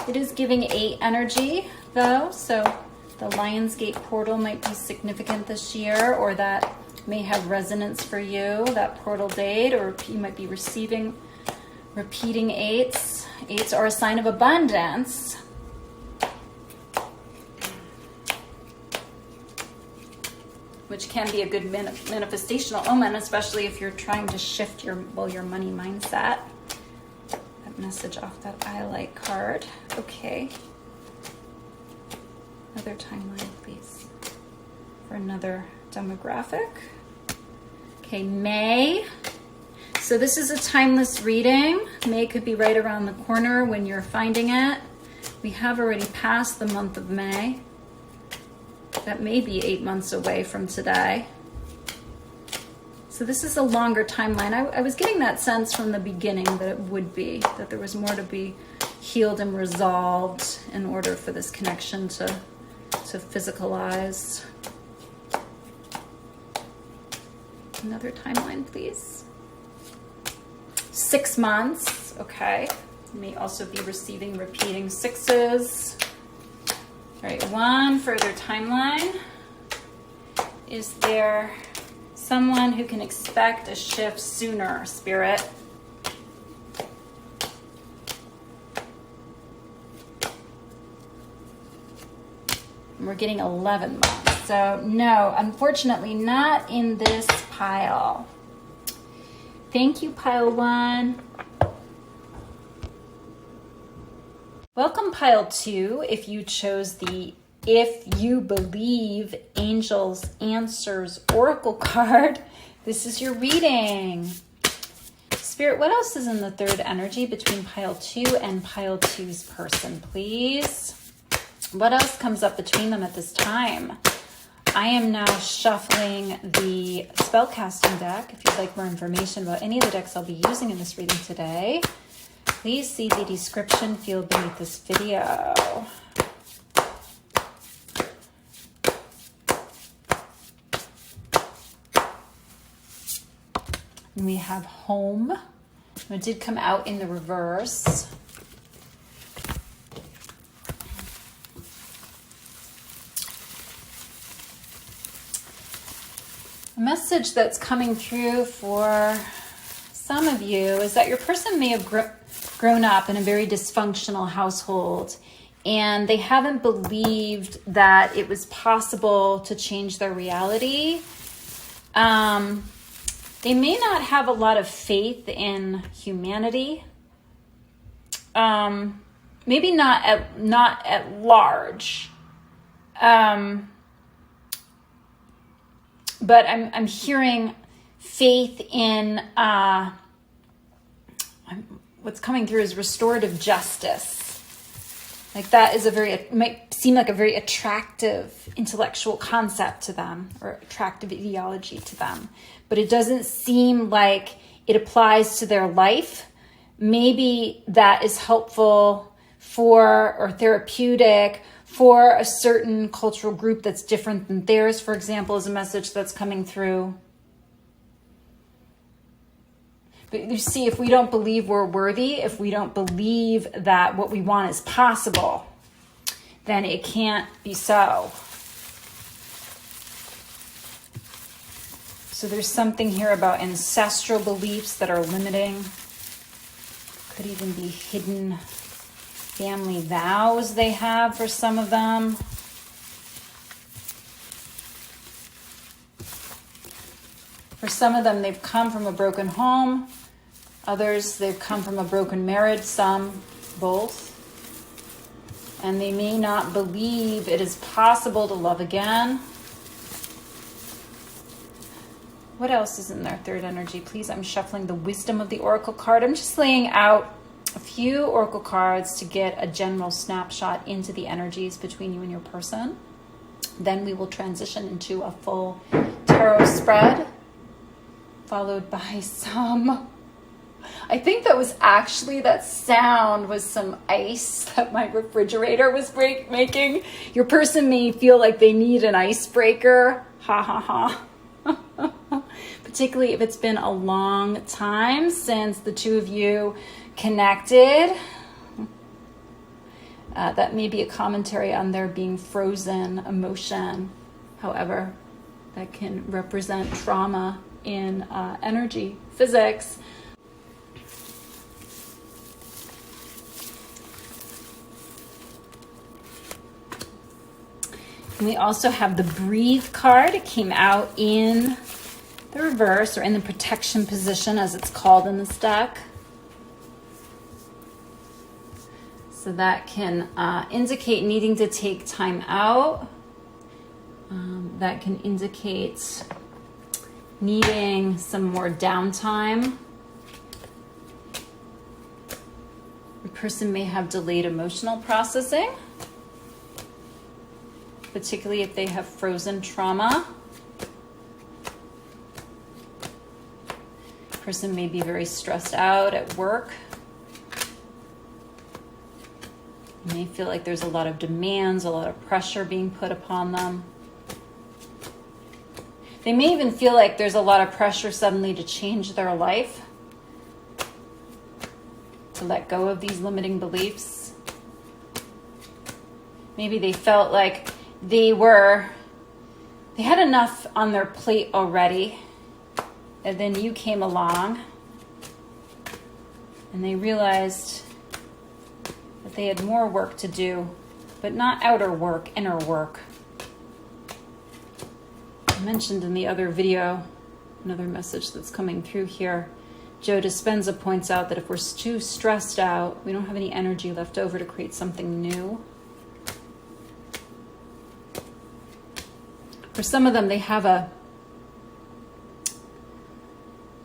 [SPEAKER 1] It is giving 8 energy though, so the Lionsgate portal might be significant this year, or that may have resonance for you, that portal date, or you might be receiving repeating 8s. 8s are a sign of abundance. Which can be a good manifestational omen, especially if you're trying to shift your money mindset. That message off that I like card. Okay. Another timeline, please, for another demographic. Okay, May. So this is a timeless reading. May could be right around the corner when you're finding it. We have already passed the month of May. That may be 8 months away from today. So this is a longer timeline. I was getting that sense from the beginning that it would be, that there was more to be healed and resolved in order for this connection to physicalize. Another timeline, please. 6 months, okay. You may also be receiving repeating 6s. All right, one further timeline. Is there someone who can expect a shift sooner, Spirit? And we're getting 11 months. So no, unfortunately not in this pile. Thank you, pile 1. Welcome, pile 2. If you chose the If You Believe Angels Answers Oracle card, this is your reading. Spirit, what else is in the third energy between pile 2 and pile 2's person, please? What else comes up between them at this time? I am now shuffling the spellcasting deck. If you'd like more information about any of the decks I'll be using in this reading today, please see the description field beneath this video. And we have home. It did come out in the reverse. A message that's coming through for some of you is that your person may have grown up in a very dysfunctional household, and they haven't believed that it was possible to change their reality. They may not have a lot of faith in humanity. Maybe not at large. But I'm hearing faith in what's coming through is restorative justice. Like that is it might seem like a very attractive intellectual concept to them, or attractive ideology to them, but it doesn't seem like it applies to their life. Maybe that is helpful for, or therapeutic for, a certain cultural group that's different than theirs, for example, is a message that's coming through. But you see, if we don't believe we're worthy, if we don't believe that what we want is possible, then it can't be so. So there's something here about ancestral beliefs that are limiting. Could even be hidden family vows they have for some of them. For some of them, they've come from a broken home. Others, they've come from a broken marriage. Some, both. And they may not believe it is possible to love again. What else is in their third energy? Please, I'm shuffling the wisdom of the oracle card. I'm just laying out a few oracle cards to get a general snapshot into the energies between you and your person. Then we will transition into a full tarot spread, followed by some, I think that sound was some ice that my refrigerator was making. Your person may feel like they need an icebreaker. Ha ha ha. Particularly if it's been a long time since the two of you connected. That may be a commentary on their being frozen emotion. However, that can represent trauma in energy physics. And we also have the breathe card. It came out in the reverse, or in the protection position as it's called in this deck. So that can indicate needing to take time out. That can indicate needing some more downtime. The person may have delayed emotional processing, particularly if they have frozen trauma. The person may be very stressed out at work. You may feel like there's a lot of demands, a lot of pressure being put upon them. They may even feel like there's a lot of pressure suddenly to change their life, to let go of these limiting beliefs. Maybe they felt like they had enough on their plate already, and then you came along and they realized that they had more work to do, but not outer work, inner work. I mentioned in the other video, another message that's coming through here, Joe Dispenza points out that if we're too stressed out, we don't have any energy left over to create something new. For some of them, they have a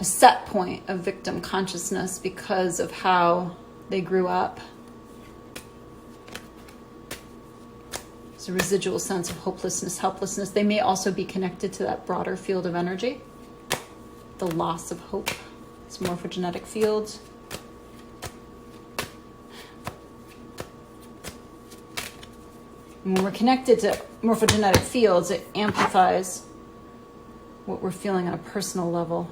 [SPEAKER 1] set point of victim consciousness because of how they grew up. There's a residual sense of hopelessness, helplessness. They may also be connected to that broader field of energy, the loss of hope. It's morphogenetic fields. And when we're connected to morphogenetic fields, it amplifies what we're feeling on a personal level.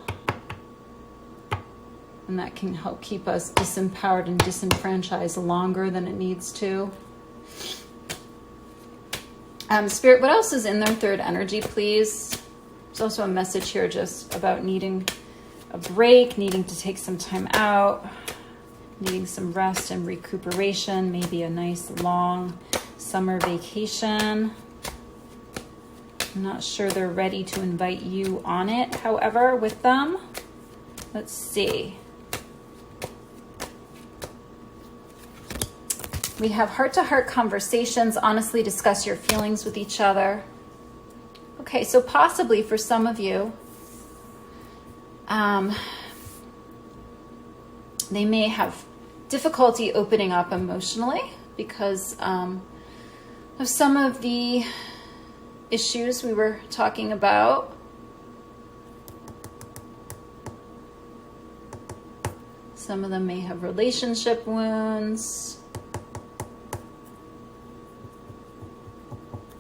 [SPEAKER 1] And that can help keep us disempowered and disenfranchised longer than it needs to. Spirit, what else is in their third energy, please? There's also a message here just about needing a break, needing to take some time out, needing some rest and recuperation, maybe a nice long summer vacation. I'm not sure they're ready to invite you on it, however, with them. Let's see. We have heart-to-heart conversations, honestly discuss your feelings with each other. Okay, so possibly for some of you, they may have difficulty opening up emotionally because of some of the issues we were talking about. Some of them may have relationship wounds.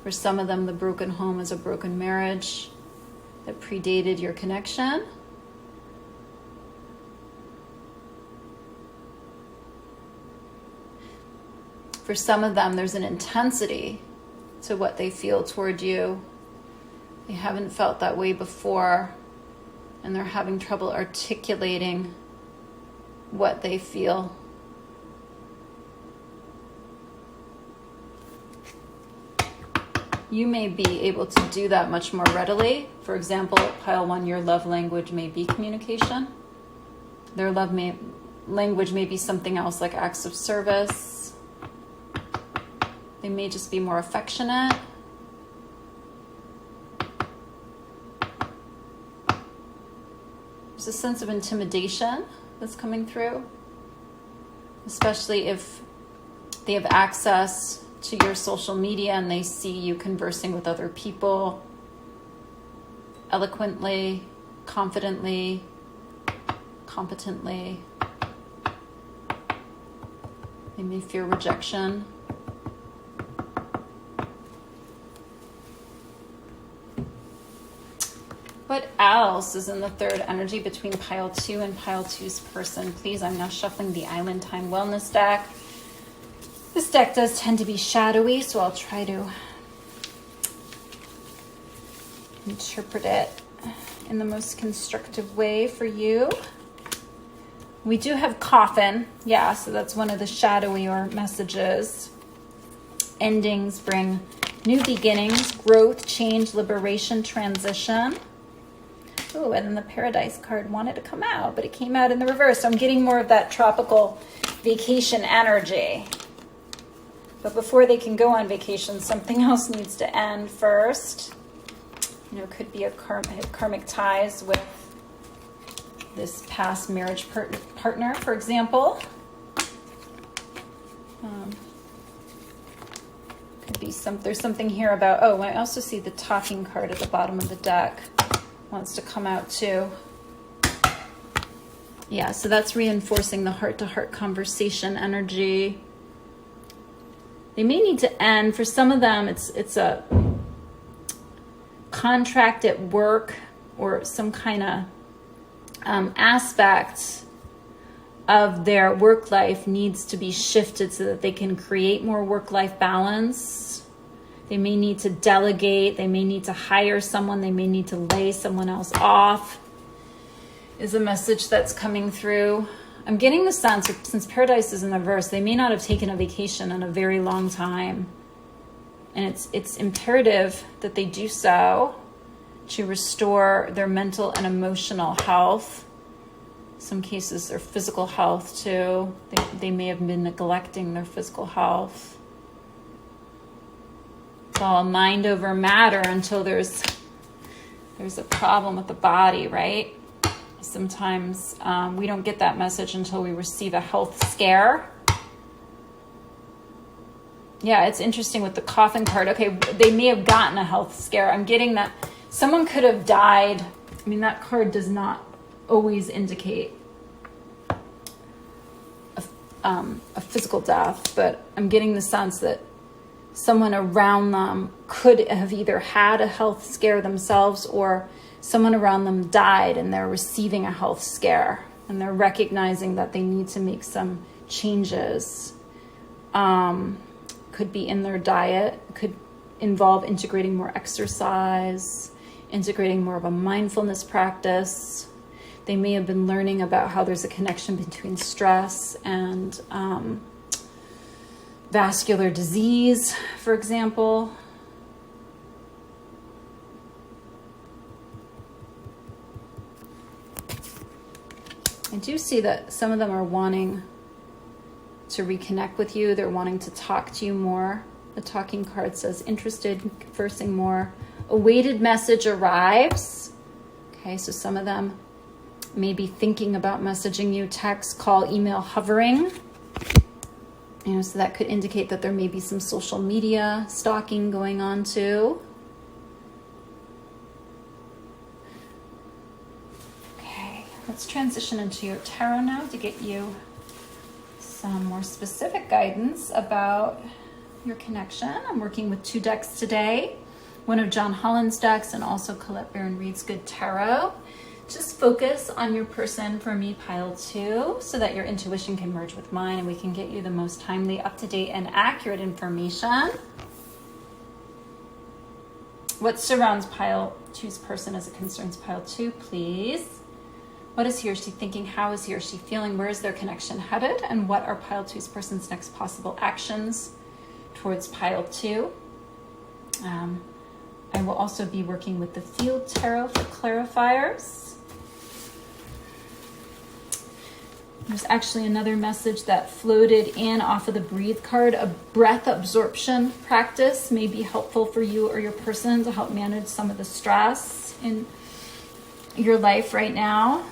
[SPEAKER 1] For some of them, the broken home is a broken marriage that predated your connection. For some of them, there's an intensity to what they feel toward you. They haven't felt that way before, and they're having trouble articulating what they feel. You may be able to do that much more readily. For example, pile 1, your love language may be communication. Their language may be something else like acts of service. They may just be more affectionate. There's a sense of intimidation that's coming through, especially if they have access to your social media and they see you conversing with other people eloquently, confidently, competently. They may fear rejection. What else is in the third energy between pile 2 and pile 2's person? Please, I'm now shuffling the Island Time Wellness deck. This deck does tend to be shadowy, so I'll try to interpret it in the most constructive way for you. We do have coffin. Yeah, so that's one of the shadowy or messages. Endings bring new beginnings, growth, change, liberation, transition. Oh, and then the Paradise card wanted to come out, but it came out in the reverse. So I'm getting more of that tropical vacation energy. But before they can go on vacation, something else needs to end first. You know, could be a karmic ties with this past marriage partner, for example. Could be there's something here about, oh, I also see the talking card at the bottom of the deck. Wants to come out too. Yeah, so that's reinforcing the heart-to-heart conversation energy. They may need to end. For some of them, it's a contract at work or some kind of aspect of their work life needs to be shifted so that they can create more work-life balance. They may need to delegate. They may need to hire someone. They may need to lay someone else off, is a message that's coming through. I'm getting the sense that since Paradise is in the reverse, they may not have taken a vacation in a very long time. And it's imperative that they do so to restore their mental and emotional health. Some cases, their physical health too. They may have been neglecting their physical health. It's all mind over matter until there's a problem with the body, right? Sometimes we don't get that message until we receive a health scare. Yeah, it's interesting with the coffin card. Okay, they may have gotten a health scare. I'm getting that someone could have died. I mean, that card does not always indicate a physical death, but I'm getting the sense that someone around them could have either had a health scare themselves or someone around them died and they're receiving a health scare. and they're recognizing that they need to make some changes. Could be in their diet, could involve integrating more exercise, integrating more of a mindfulness practice. They may have been learning about how there's a connection between stress and vascular disease, for example. I do see that some of them are wanting to reconnect with you. They're wanting to talk to you more. The talking card says interested in conversing more. A weighted message arrives. Okay, so some of them may be thinking about messaging you, text, call, email, hovering. So that could indicate that there may be some social media stalking going on too. Okay, let's transition into your tarot now to get you some more specific guidance about your connection. I'm working with 2 decks today, one of John Holland's decks and also Colette Baron Reid's Good Tarot. Just focus on your person for me, pile 2, so that your intuition can merge with mine and we can get you the most timely, up-to-date, and accurate information. What surrounds pile 2's person as it concerns pile 2, please? What is he or she thinking? How is he or she feeling? Where is their connection headed? And what are pile 2's person's next possible actions towards pile 2? I will also be working with the Field Tarot for clarifiers. There's actually another message that floated in off of the Breathe card. A breath absorption practice may be helpful for you or your person to help manage some of the stress in your life right now.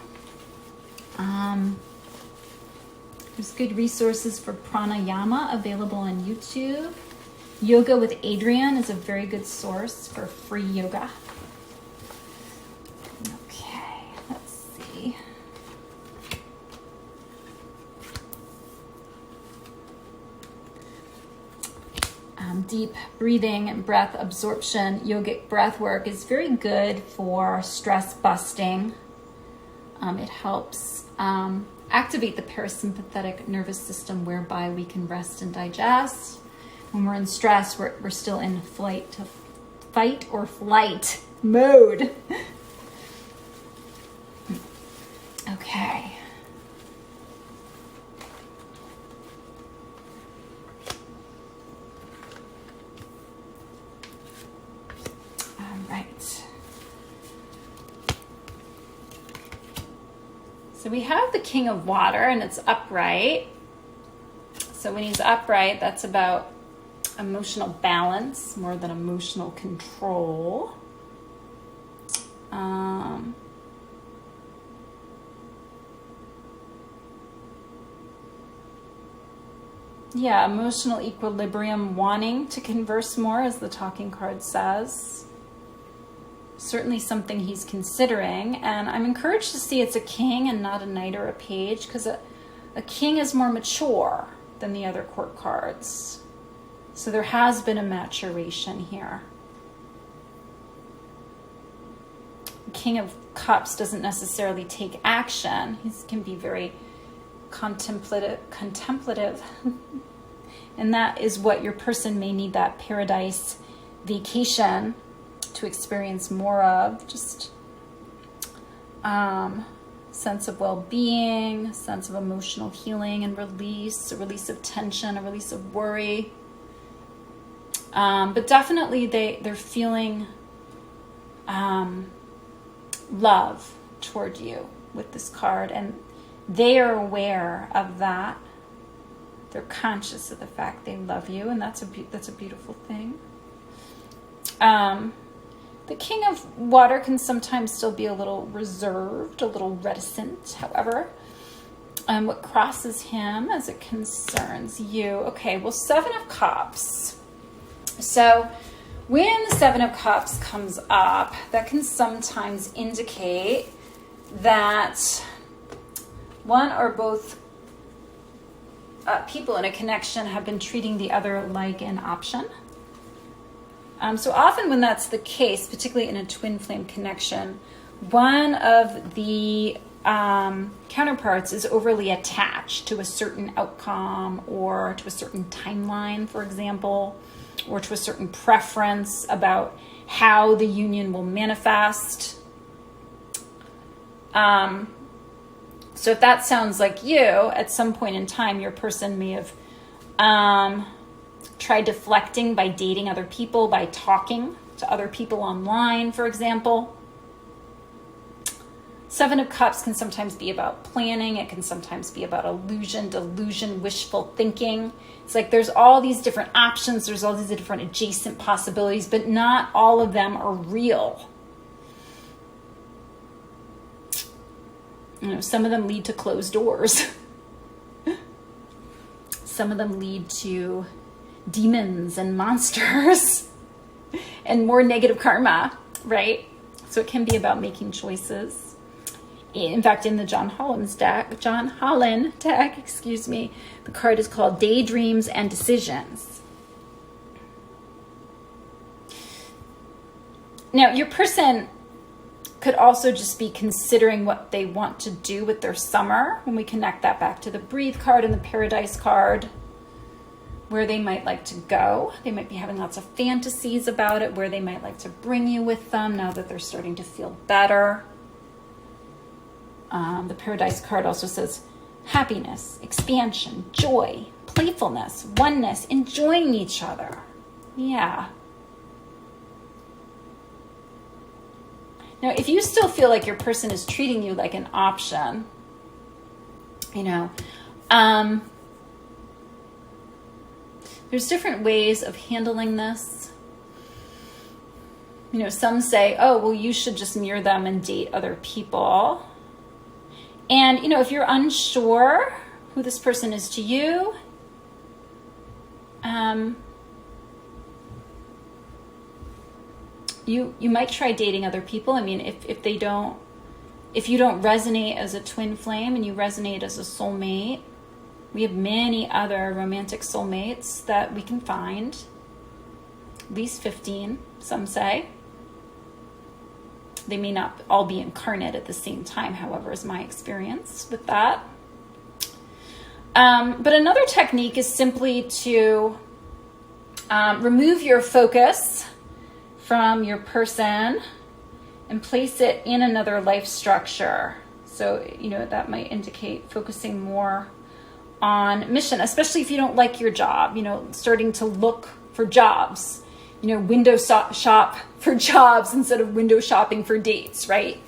[SPEAKER 1] There's good resources for pranayama available on YouTube. Yoga with Adrienne is a very good source for free yoga. Okay, let's see. Deep breathing and breath absorption, yogic breath work is very good for stress busting. It helps activate the parasympathetic nervous system, whereby we can rest and digest. When we're in stress, we're still in fight or flight mode. Okay. All right. So we have the King of Water, and it's upright. So when he's upright, that's about emotional balance more than emotional control. Yeah, emotional equilibrium, wanting to converse more, as the talking card says. Certainly something he's considering, and I'm encouraged to see it's a king and not a knight or a page, because a king is more mature than the other court cards. So there has been a maturation here. The King of Cups doesn't necessarily take action. He can be very contemplative. And that is what your person may need, that paradise vacation to experience more of. Just sense of well-being, sense of emotional healing and release, a release of tension, a release of worry. But definitely they're feeling love toward you with this card, and they are aware of that. They're conscious of the fact they love you, and that's a beautiful thing. The King of Water can sometimes still be a little reserved, a little reticent, however. What crosses him as it concerns you? Okay, well, 7 of Cups. So when the 7 of Cups comes up, that can sometimes indicate that one or both people in a connection have been treating the other like an option. So often when that's the case, particularly in a twin flame connection, one of the counterparts is overly attached to a certain outcome or to a certain timeline, for example, or to a certain preference about how the union will manifest. So if that sounds like you, at some point in time, your person may have tried deflecting by dating other people, by talking to other people online, for example. Seven of Cups can sometimes be about planning. It can sometimes be about illusion, delusion, wishful thinking. It's like there's all these different options. There's all these different adjacent possibilities, but not all of them are real. You know, some of them lead to closed doors. Some of them lead to demons and monsters and more negative karma, right? So it can be about making choices. In fact, in the John Holland deck, the card is called Daydreams and Decisions. Now, your person could also just be considering what they want to do with their summer when we connect that back to the Breathe card and the Paradise card, where they might like to go. They might be having lots of fantasies about it, where they might like to bring you with them now that they're starting to feel better. The Paradise card also says happiness, expansion, joy, playfulness, oneness, enjoying each other. Yeah. Now, if you still feel like your person is treating you like an option, you know, there's different ways of handling this. You know, some say, oh, well, you should just mirror them and date other people. And, you know, if you're unsure who this person is to you, you might try dating other people. I mean, if you don't resonate as a twin flame and you resonate as a soulmate, we have many other romantic soulmates that we can find. At least 15, some say. They may not all be incarnate at the same time, however, is my experience with that. But another technique is simply to remove your focus from your person and place it in another life structure. So, you know, that might indicate focusing more on mission, especially if you don't like your job, you know, starting to look for jobs, you know, window shop for jobs instead of window shopping for dates, right?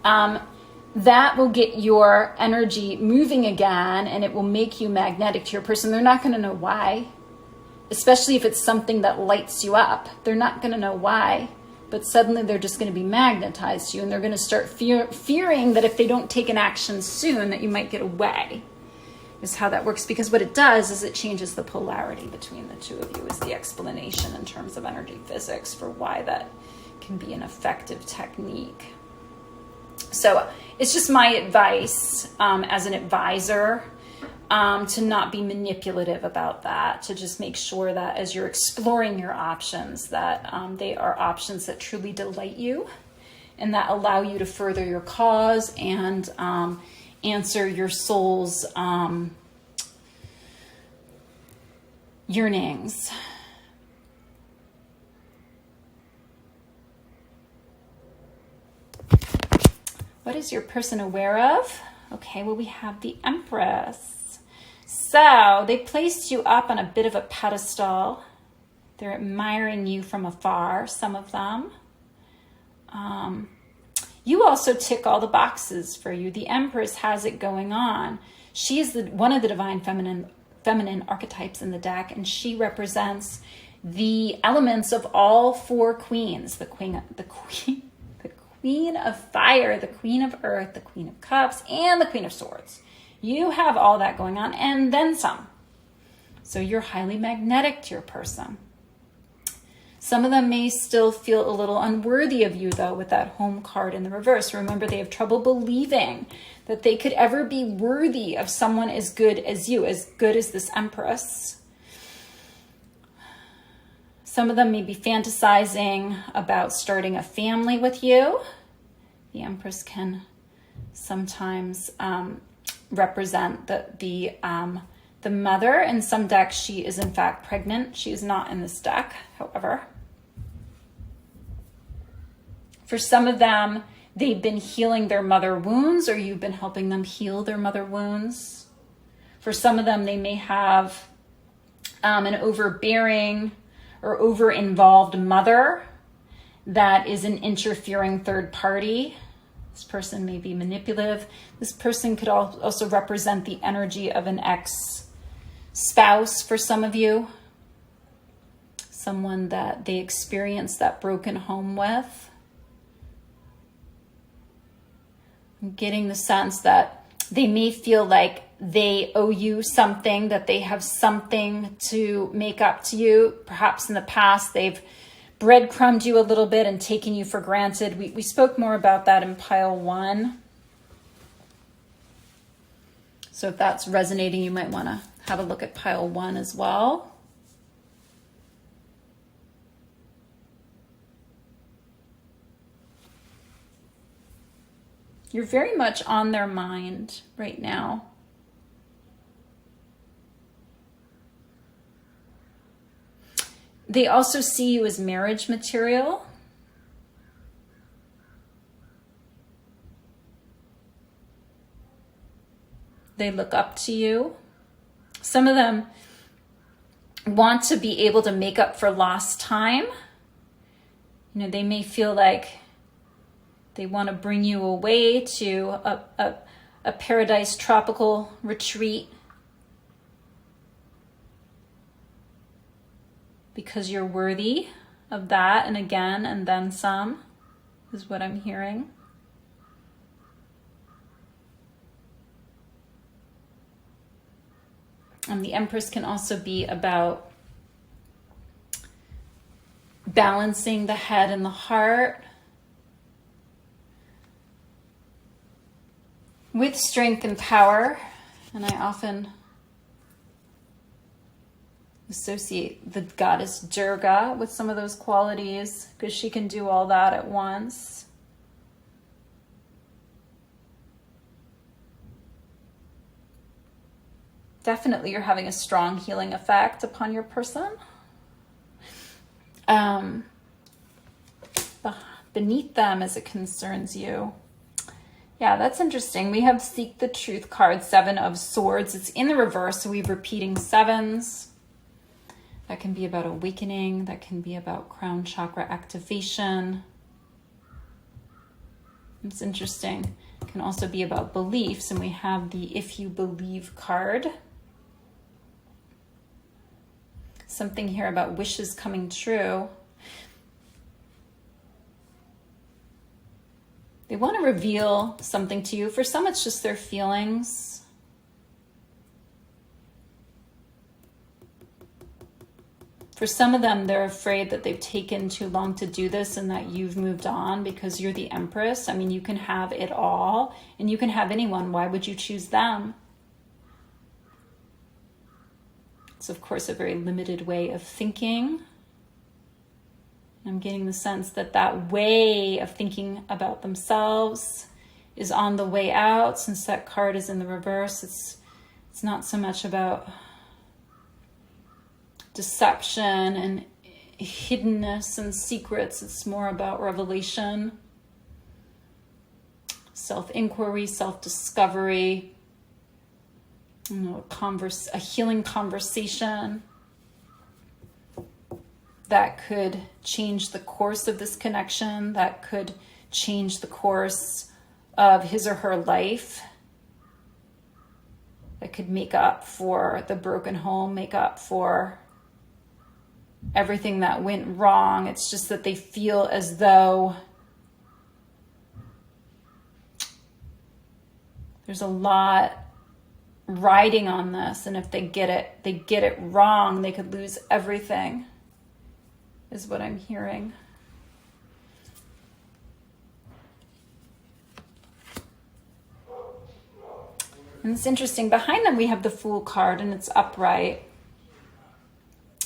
[SPEAKER 1] That will get your energy moving again, and it will make you magnetic to your person. They're not going to know why, especially if it's something that lights you up. They're not going to know why, but suddenly they're just going to be magnetized to you, and they're going to start fearing that if they don't take an action soon, that you might get away. Is how that works, because what it does is it changes the polarity between the two of you, is the explanation in terms of energy physics for why that can be an effective technique. So it's just my advice as an advisor to not be manipulative about that, to just make sure that as you're exploring your options, that they are options that truly delight you and that allow you to further your cause and answer your soul's yearnings. What is your person aware of? Okay, well, we have the Empress. So they placed you up on a bit of a pedestal. They're admiring you from afar, some of them. You also tick all the boxes for you. The Empress has it going on. She is one of the divine feminine archetypes in the deck, and she represents the elements of all four queens: the queen of fire, the queen of earth, the queen of cups, and the queen of swords. You have all that going on, and then some. So you're highly magnetic to your person. Some of them may still feel a little unworthy of you, though, with that home card in the reverse. Remember, they have trouble believing that they could ever be worthy of someone as good as you, as good as this Empress. Some of them may be fantasizing about starting a family with you. The Empress can sometimes represent the mother. In some decks, she is in fact pregnant. She is not in this deck, however. For some of them, they've been healing their mother wounds, or you've been helping them heal their mother wounds. For some of them, they may have an overbearing or over-involved mother that is an interfering third party. This person may be manipulative. This person could also represent the energy of an ex-spouse for some of you. Someone that they experienced that broken home with. I'm getting the sense that they may feel like they owe you something, that they have something to make up to you. Perhaps in the past they've breadcrumbed you a little bit and taken you for granted. We spoke more about that in pile 1. So if that's resonating, you might want to have a look at pile 1 as well. You're very much on their mind right now. They also see you as marriage material. They look up to you. Some of them want to be able to make up for lost time. You know, they may feel like they want to bring you away to a paradise tropical retreat because you're worthy of that, and again, and then some, is what I'm hearing. And the Empress can also be about balancing the head and the heart. With strength and power, and I often associate the goddess Durga with some of those qualities because she can do all that at once. Definitely you're having a strong healing effect upon your person. Beneath them as it concerns you. Yeah, that's interesting. We have Seek the Truth card, 7 of Swords. It's in the reverse, so we're repeating 7s. That can be about awakening. That can be about crown chakra activation. It's interesting. It can also be about beliefs, and we have the If You Believe card. Something here about wishes coming true. They want to reveal something to you. For some, it's just their feelings. For some of them, they're afraid that they've taken too long to do this and that you've moved on because you're the Empress. I mean, you can have it all and you can have anyone. Why would you choose them? It's, of course, a very limited way of thinking. I'm getting the sense that that way of thinking about themselves is on the way out. Since that card is in the reverse, it's not so much about deception and hiddenness and secrets. It's more about revelation, self-inquiry, self-discovery, a healing conversation that could change the course of this connection, that could change the course of his or her life, that could make up for the broken home, make up for everything that went wrong. It's just that they feel as though there's a lot riding on this, and if they get it wrong, they could lose everything. Is what I'm hearing. And it's interesting. Behind them, we have the Fool card, and it's upright.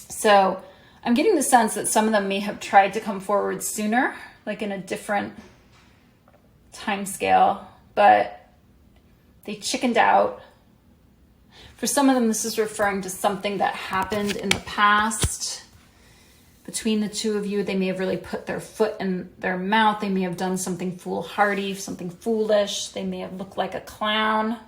[SPEAKER 1] So I'm getting the sense that some of them may have tried to come forward sooner, like in a different time scale. but they chickened out. For some of them, this is referring to something that happened in the past. Between the two of you, they may have really put their foot in their mouth. They may have done something foolhardy, something foolish. They may have looked like a clown.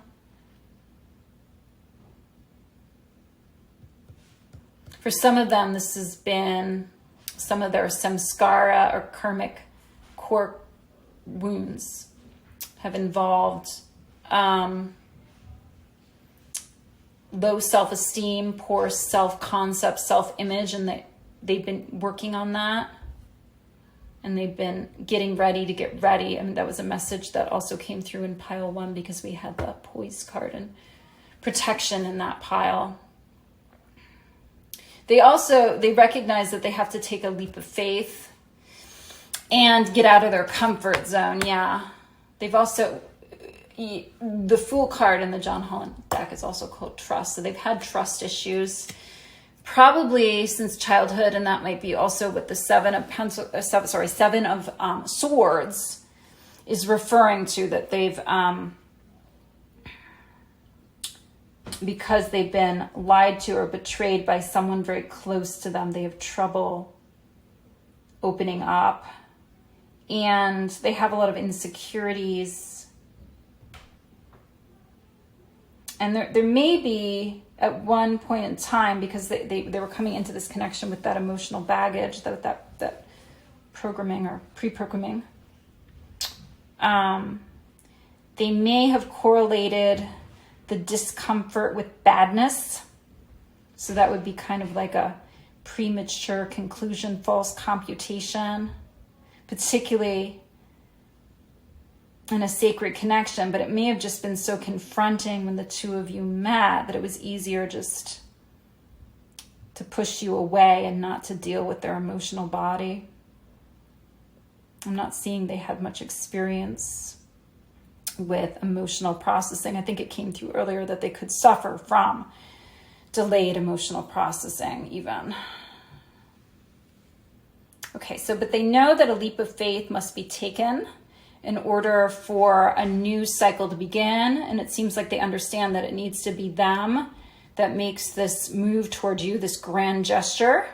[SPEAKER 1] For some of them, this has been some of their samskara or karmic core wounds have involved low self-esteem, poor self-concept, self-image, and they've been working on that, and they've been getting ready to get ready. I mean, that was a message that also came through in pile 1 because we had the poise card and protection in that pile. They recognize that they have to take a leap of faith and get out of their comfort zone. Yeah. They've also, the Fool card in the John Holland deck is also called trust. So they've had trust issues probably since childhood. And that might be also with the Seven of Swords is referring to that they've, because they've been lied to or betrayed by someone very close to them, they have trouble opening up, and they have a lot of insecurities. And there may be at one point in time, because they were coming into this connection with that emotional baggage, that programming or pre-programming, they may have correlated the discomfort with badness. So that would be kind of like a premature conclusion, false computation, particularly in a sacred connection. But it may have just been so confronting when the two of you met that it was easier just to push you away and not to deal with their emotional body. I'm not seeing they had much experience with emotional processing. I think it came through earlier that they could suffer from delayed emotional processing even. Okay, but they know that a leap of faith must be taken in order for a new cycle to begin. And it seems like they understand that it needs to be them that makes this move toward you, this grand gesture.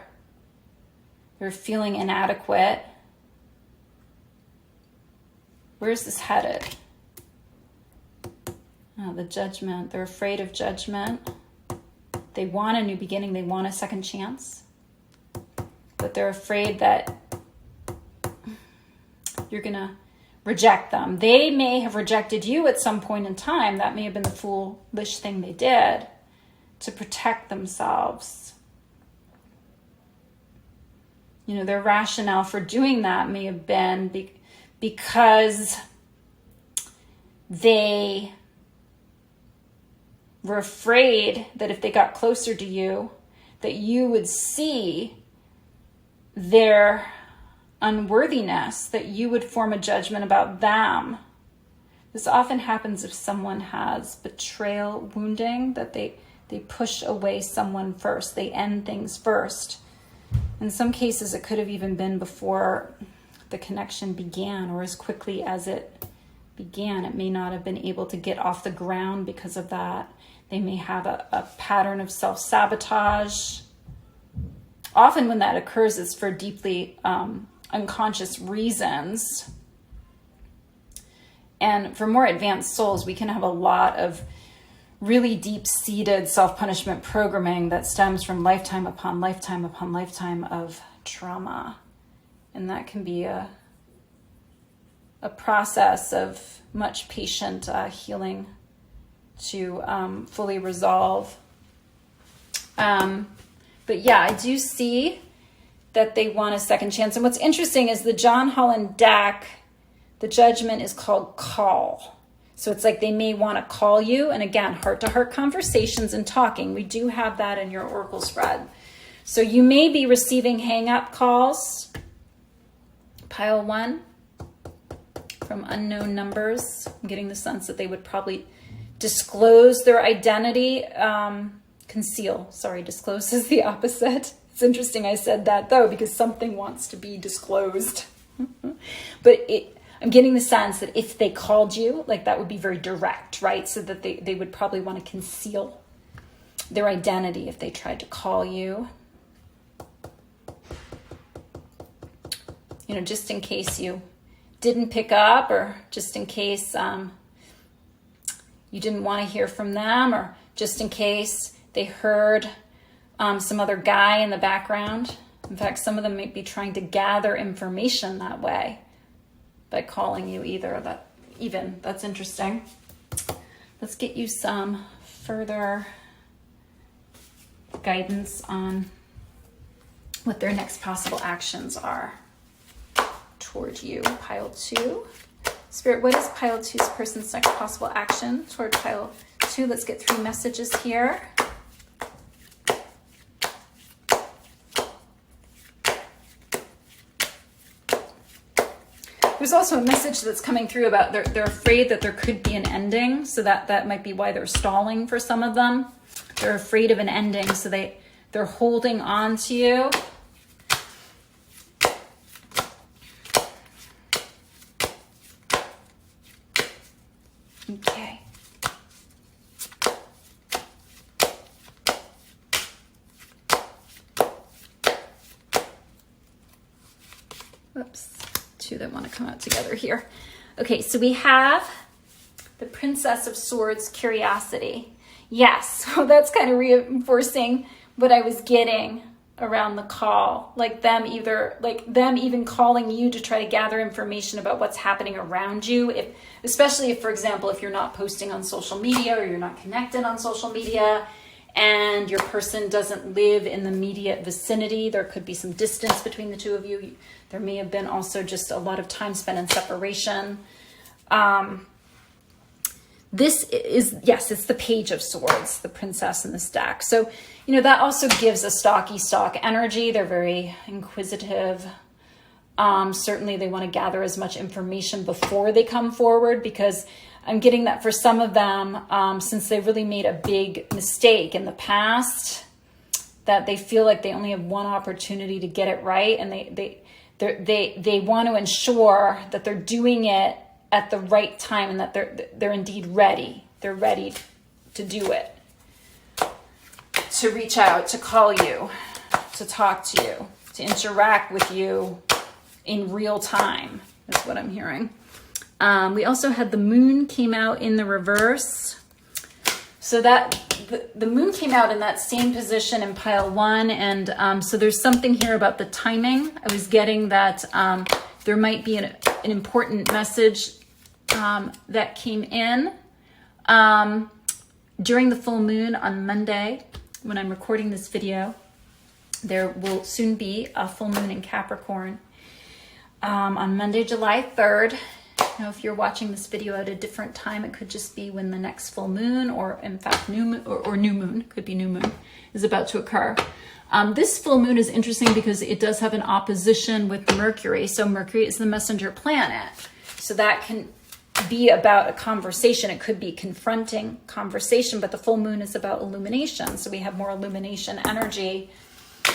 [SPEAKER 1] They're feeling inadequate. Where's this headed? Oh, the Judgment. They're afraid of judgment. They want a new beginning. They want a second chance. But they're afraid that you're going to reject them. They may have rejected you at some point in time. That may have been the foolish thing they did to protect themselves. You know, their rationale for doing that may have been because they were afraid that if they got closer to you, that you would see their unworthiness, that you would form a judgment about them. This often happens if someone has betrayal wounding, that they push away someone first. They end things first. In some cases, it could have even been before the connection began, or as quickly as it began. It may not have been able to get off the ground because of that. They may have a pattern of self-sabotage. Often when that occurs, it's for deeply unconscious reasons. And for more advanced souls, we can have a lot of really deep-seated self-punishment programming that stems from lifetime upon lifetime upon lifetime of trauma. And that can be a process of much patient healing to fully resolve. But yeah, I do see that they want a second chance. And what's interesting is the John Holland deck, the Judgment is called call. So it's like they may want to call you. And again, heart-to-heart conversations and talking. We do have that in your Oracle spread. So you may be receiving hang-up calls. Pile 1 from unknown numbers. I'm getting the sense that they would probably disclose their identity. Disclose is the opposite. It's interesting I said that though, because something wants to be disclosed. But I'm getting the sense that if they called you, like that would be very direct, right? So that they would probably want to conceal their identity if they tried to call you. You know, just in case you didn't pick up, or just in case you didn't want to hear from them, or just in case they heard some other guy in the background. In fact, some of them might be trying to gather information that way by calling you either. That's interesting. Let's get you some further guidance on what their next possible actions are toward you. Pile 2. Spirit, what is pile 2's person's next possible action toward pile 2? Let's get 3 messages here. There's also a message that's coming through about they're afraid that there could be an ending, so that might be why they're stalling for some of them. They're afraid of an ending, so they're holding on to you. Okay. Whoops. 2 that want to come out together here. Okay, so we have the Princess of Swords, curiosity. Yes, so that's kind of reinforcing what I was getting around the call. Like them even calling you to try to gather information about what's happening around you. Especially if, for example, if you're not posting on social media or you're not connected on social media and your person doesn't live in the immediate vicinity, there could be some distance between the two of you. There may have been also just a lot of time spent in separation. This is, yes, it's the Page of Swords, the princess in this deck. So, you know, that also gives a stalky stalk energy. They're very inquisitive. Certainly they want to gather as much information before they come forward, because I'm getting that for some of them, since they really made a big mistake in the past, that they feel like they only have one opportunity to get it right. And they want to ensure that they're doing it at the right time and that they're indeed ready. They're ready to do it, to reach out, to call you, to talk to you, to interact with you in real time. That's what I'm hearing. We also had the moon came out in the reverse. So that the moon came out in that same position in pile 1. And so there's something here about the timing. I was getting that there might be an important message that came in during the full moon on Monday. When I'm recording this video, there will soon be a full moon in Capricorn on Monday, July 3rd. Now, if you're watching this video at a different time, it could just be when the next full moon, or in fact new moon, or new moon, could be new moon, is about to occur. This full moon is interesting because it does have an opposition with Mercury. So Mercury is the messenger planet. So that can be about a conversation. It could be confronting conversation, but the full moon is about illumination. So we have more illumination energy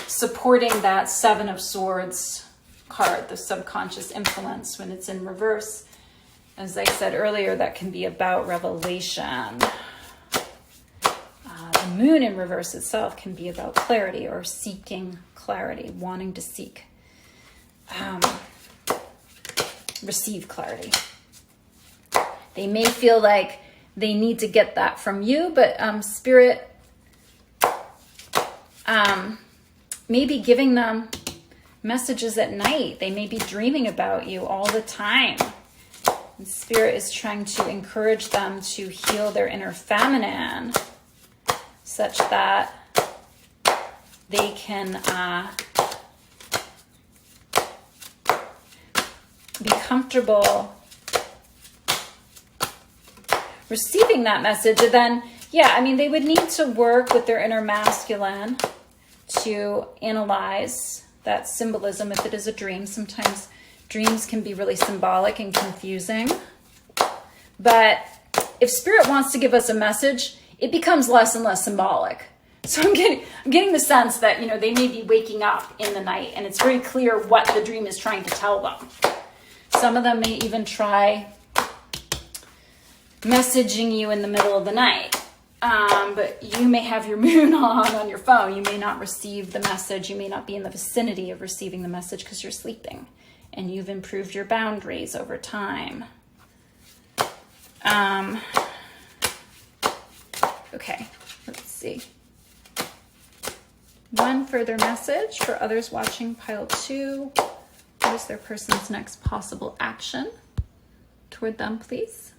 [SPEAKER 1] supporting that 7 of Swords card, the subconscious influence, when it's in reverse. As I said earlier, that can be about revelation. The moon in reverse itself can be about clarity, or seeking clarity, wanting to seek, receive clarity. They may feel like they need to get that from you, but Spirit may be giving them messages at night. They may be dreaming about you all the time. And Spirit is trying to encourage them to heal their inner feminine, such that they can be comfortable receiving that message. And then, yeah, I mean, they would need to work with their inner masculine to analyze that symbolism if it is a dream. Sometimes dreams can be really symbolic and confusing. But if Spirit wants to give us a message, it becomes less and less symbolic. So I'm getting the sense that, you know, they may be waking up in the night and it's very clear what the dream is trying to tell them. Some of them may even try messaging you in the middle of the night. But you may have your moon on your phone. You may not receive the message. You may not be in the vicinity of receiving the message because you're sleeping and you've improved your boundaries over time. Okay, let's see. One further message for others watching pile 2. What is their person's next possible action toward them, please?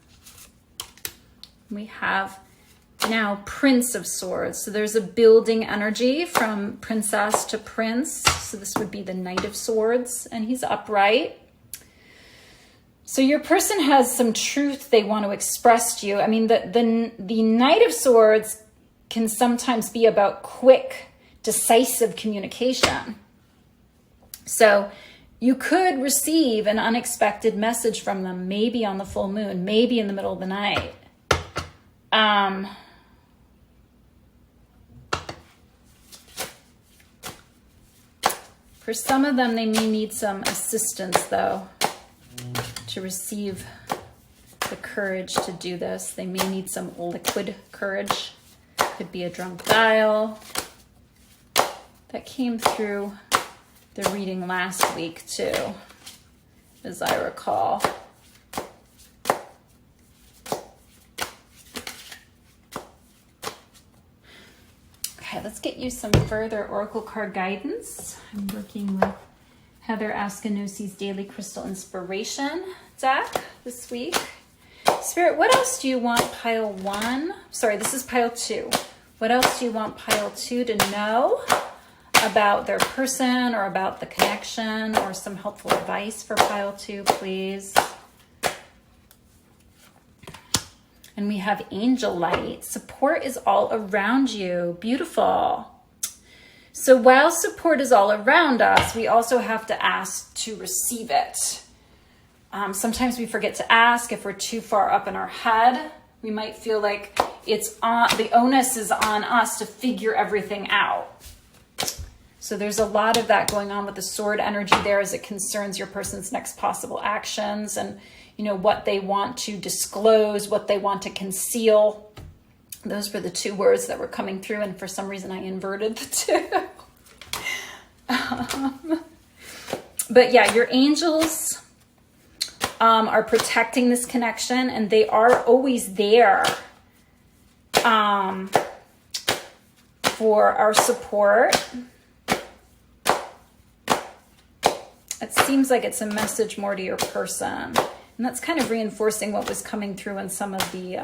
[SPEAKER 1] We have now Prince of Swords. So there's a building energy from princess to prince. So this would be the Knight of Swords, and he's upright. So your person has some truth they want to express to you. I mean, the Knight of Swords can sometimes be about quick, decisive communication. So you could receive an unexpected message from them, maybe on the full moon, maybe in the middle of the night. For some of them, they may need some assistance, though, to receive the courage to do this. They may need some liquid courage. Could be a drunk dial. That came through the reading last week, too, as I recall. Okay, let's get you some further oracle card guidance. I'm working with Heather Askanosi's Daily Crystal Inspiration deck this week. Spirit, what else do you want pile 1? Sorry, this is pile 2. What else do you want pile 2 to know about their person or about the connection, or some helpful advice for pile 2, please? And we have angel light. Support is all around you. Beautiful. So while support is all around us, we also have to ask to receive it. Sometimes we forget to ask if we're too far up in our head. We might feel like the onus is on us to figure everything out. So there's a lot of that going on with the sword energy there as it concerns your person's next possible actions and, you know, what they want to disclose, what they want to conceal. Those were the 2 words that were coming through, and for some reason I inverted the 2. But yeah, your angels are protecting this connection, and they are always there for our support. It seems like it's a message more to your person. And that's kind of reinforcing what was coming through in some of the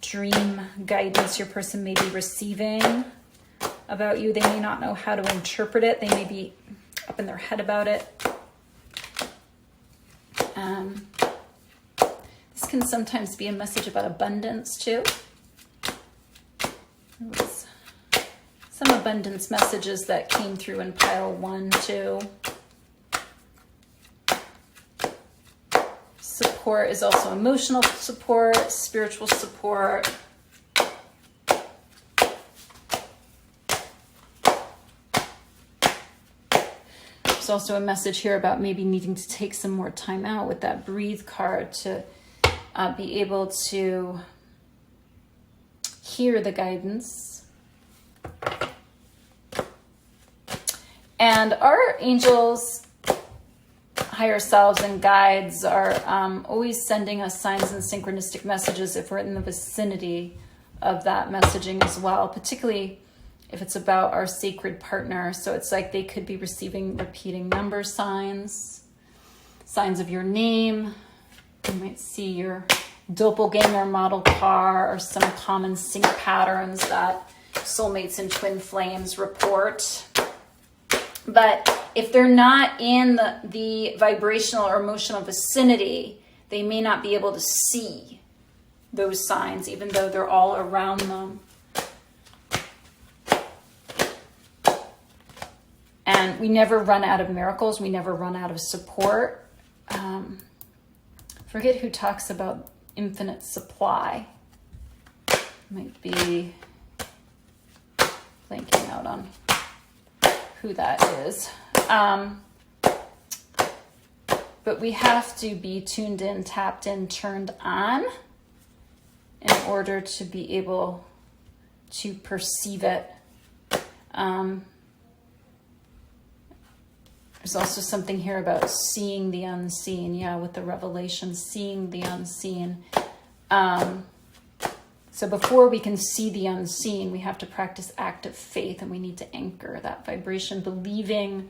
[SPEAKER 1] dream guidance your person may be receiving about you. They may not know how to interpret it. They may be up in their head about it. This can sometimes be a message about abundance too. There was some abundance messages that came through in pile 1 too. Support is also emotional support, spiritual support. There's also a message here about maybe needing to take some more time out with that breathe card to be able to hear the guidance. And our angels, higher selves, and guides are always sending us signs and synchronistic messages if we're in the vicinity of that messaging as well, particularly if it's about our sacred partner. So it's like they could be receiving repeating number signs, signs of your name. You might see your doppelganger model car or some common sync patterns that soulmates and twin flames report. But if they're not in the vibrational or emotional vicinity, they may not be able to see those signs, even though they're all around them. And we never run out of miracles. We never run out of support. Forget who talks about infinite supply. Might be blanking out on who that is. but we have to be tuned in, tapped in, turned on in order to be able to perceive it. There's also something here about seeing the unseen. Yeah, with the revelation, seeing the unseen. So before we can see the unseen, we have to practice active faith, and we need to anchor that vibration, believing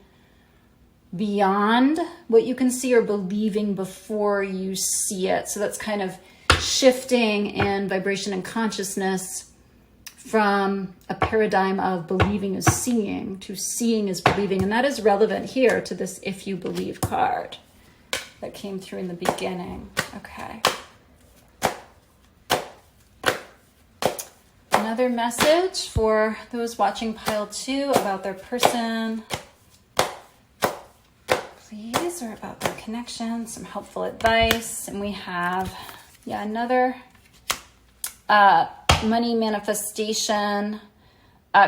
[SPEAKER 1] beyond what you can see or believing before you see it. So that's kind of shifting in vibration and consciousness from a paradigm of believing is seeing to seeing is believing. And that is relevant here to this if you believe card that came through in the beginning. Okay. Another message for those watching pile 2 about their person, please, or about their connection, some helpful advice. And we have, another money manifestation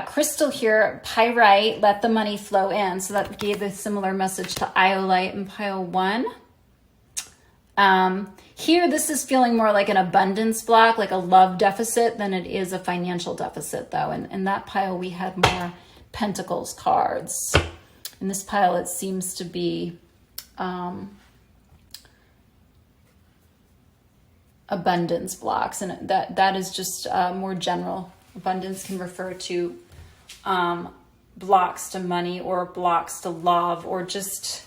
[SPEAKER 1] crystal here, pyrite, let the money flow in. So that gave a similar message to iolite in pile 1. Here, this is feeling more like an abundance block, like a love deficit than it is a financial deficit, though. And in that pile, we had more pentacles cards. In this pile, it seems to be abundance blocks, and that is just more general. Abundance can refer to blocks to money or blocks to love, or just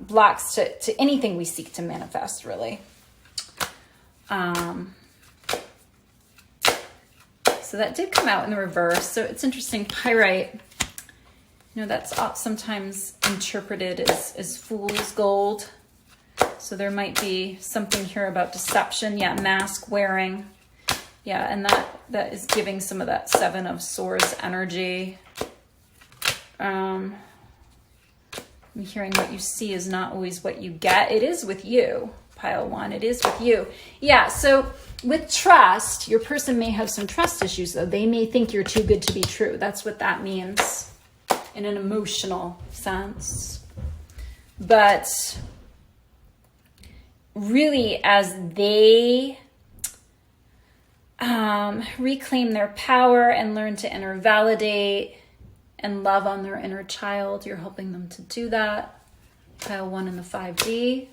[SPEAKER 1] blocks to anything we seek to manifest, really. So that did come out in the reverse. So it's interesting. Pyrite, that's sometimes interpreted as fool's gold. So there might be something here about deception. Yeah, mask wearing. Yeah, and that is giving some of that 7 of Swords energy. I'm hearing what you see is not always what you get. It is with you, pile 1. It is with you. Yeah, so with trust, your person may have some trust issues, though. They may think you're too good to be true. That's what that means in an emotional sense. But really, as they reclaim their power and learn to inner validate and love on their inner child, you're helping them to do that. Pile 1 in the 5D.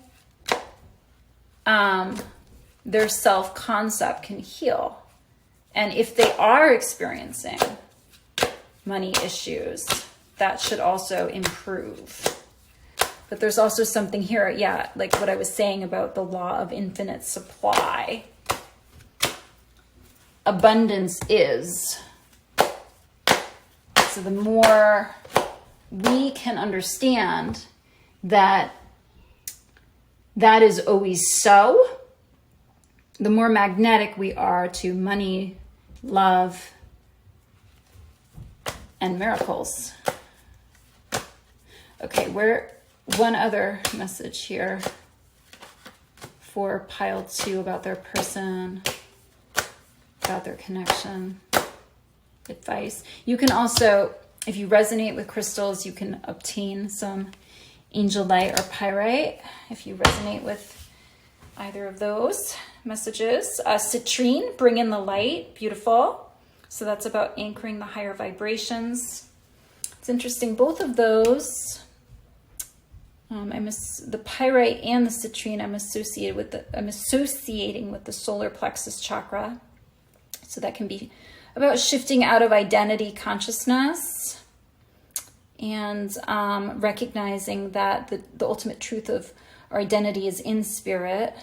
[SPEAKER 1] Their self-concept can heal. And if they are experiencing money issues, that should also improve. But there's also something here, like what I was saying about the law of infinite supply. Abundance is. So the more we can understand that that is always so, the more magnetic we are to money, love, and miracles. Okay, one other message here for pile 2 about their person, about their connection, advice. You can also, if you resonate with crystals, you can obtain some angel light or pyrite if you resonate with either of those messages. Citrine, bring in the light, beautiful. So that's about anchoring the higher vibrations. It's interesting, both of those, the pyrite and the citrine, I'm associating with the solar plexus chakra. So that can be about shifting out of identity consciousness and recognizing that the ultimate truth of our identity is in spirit.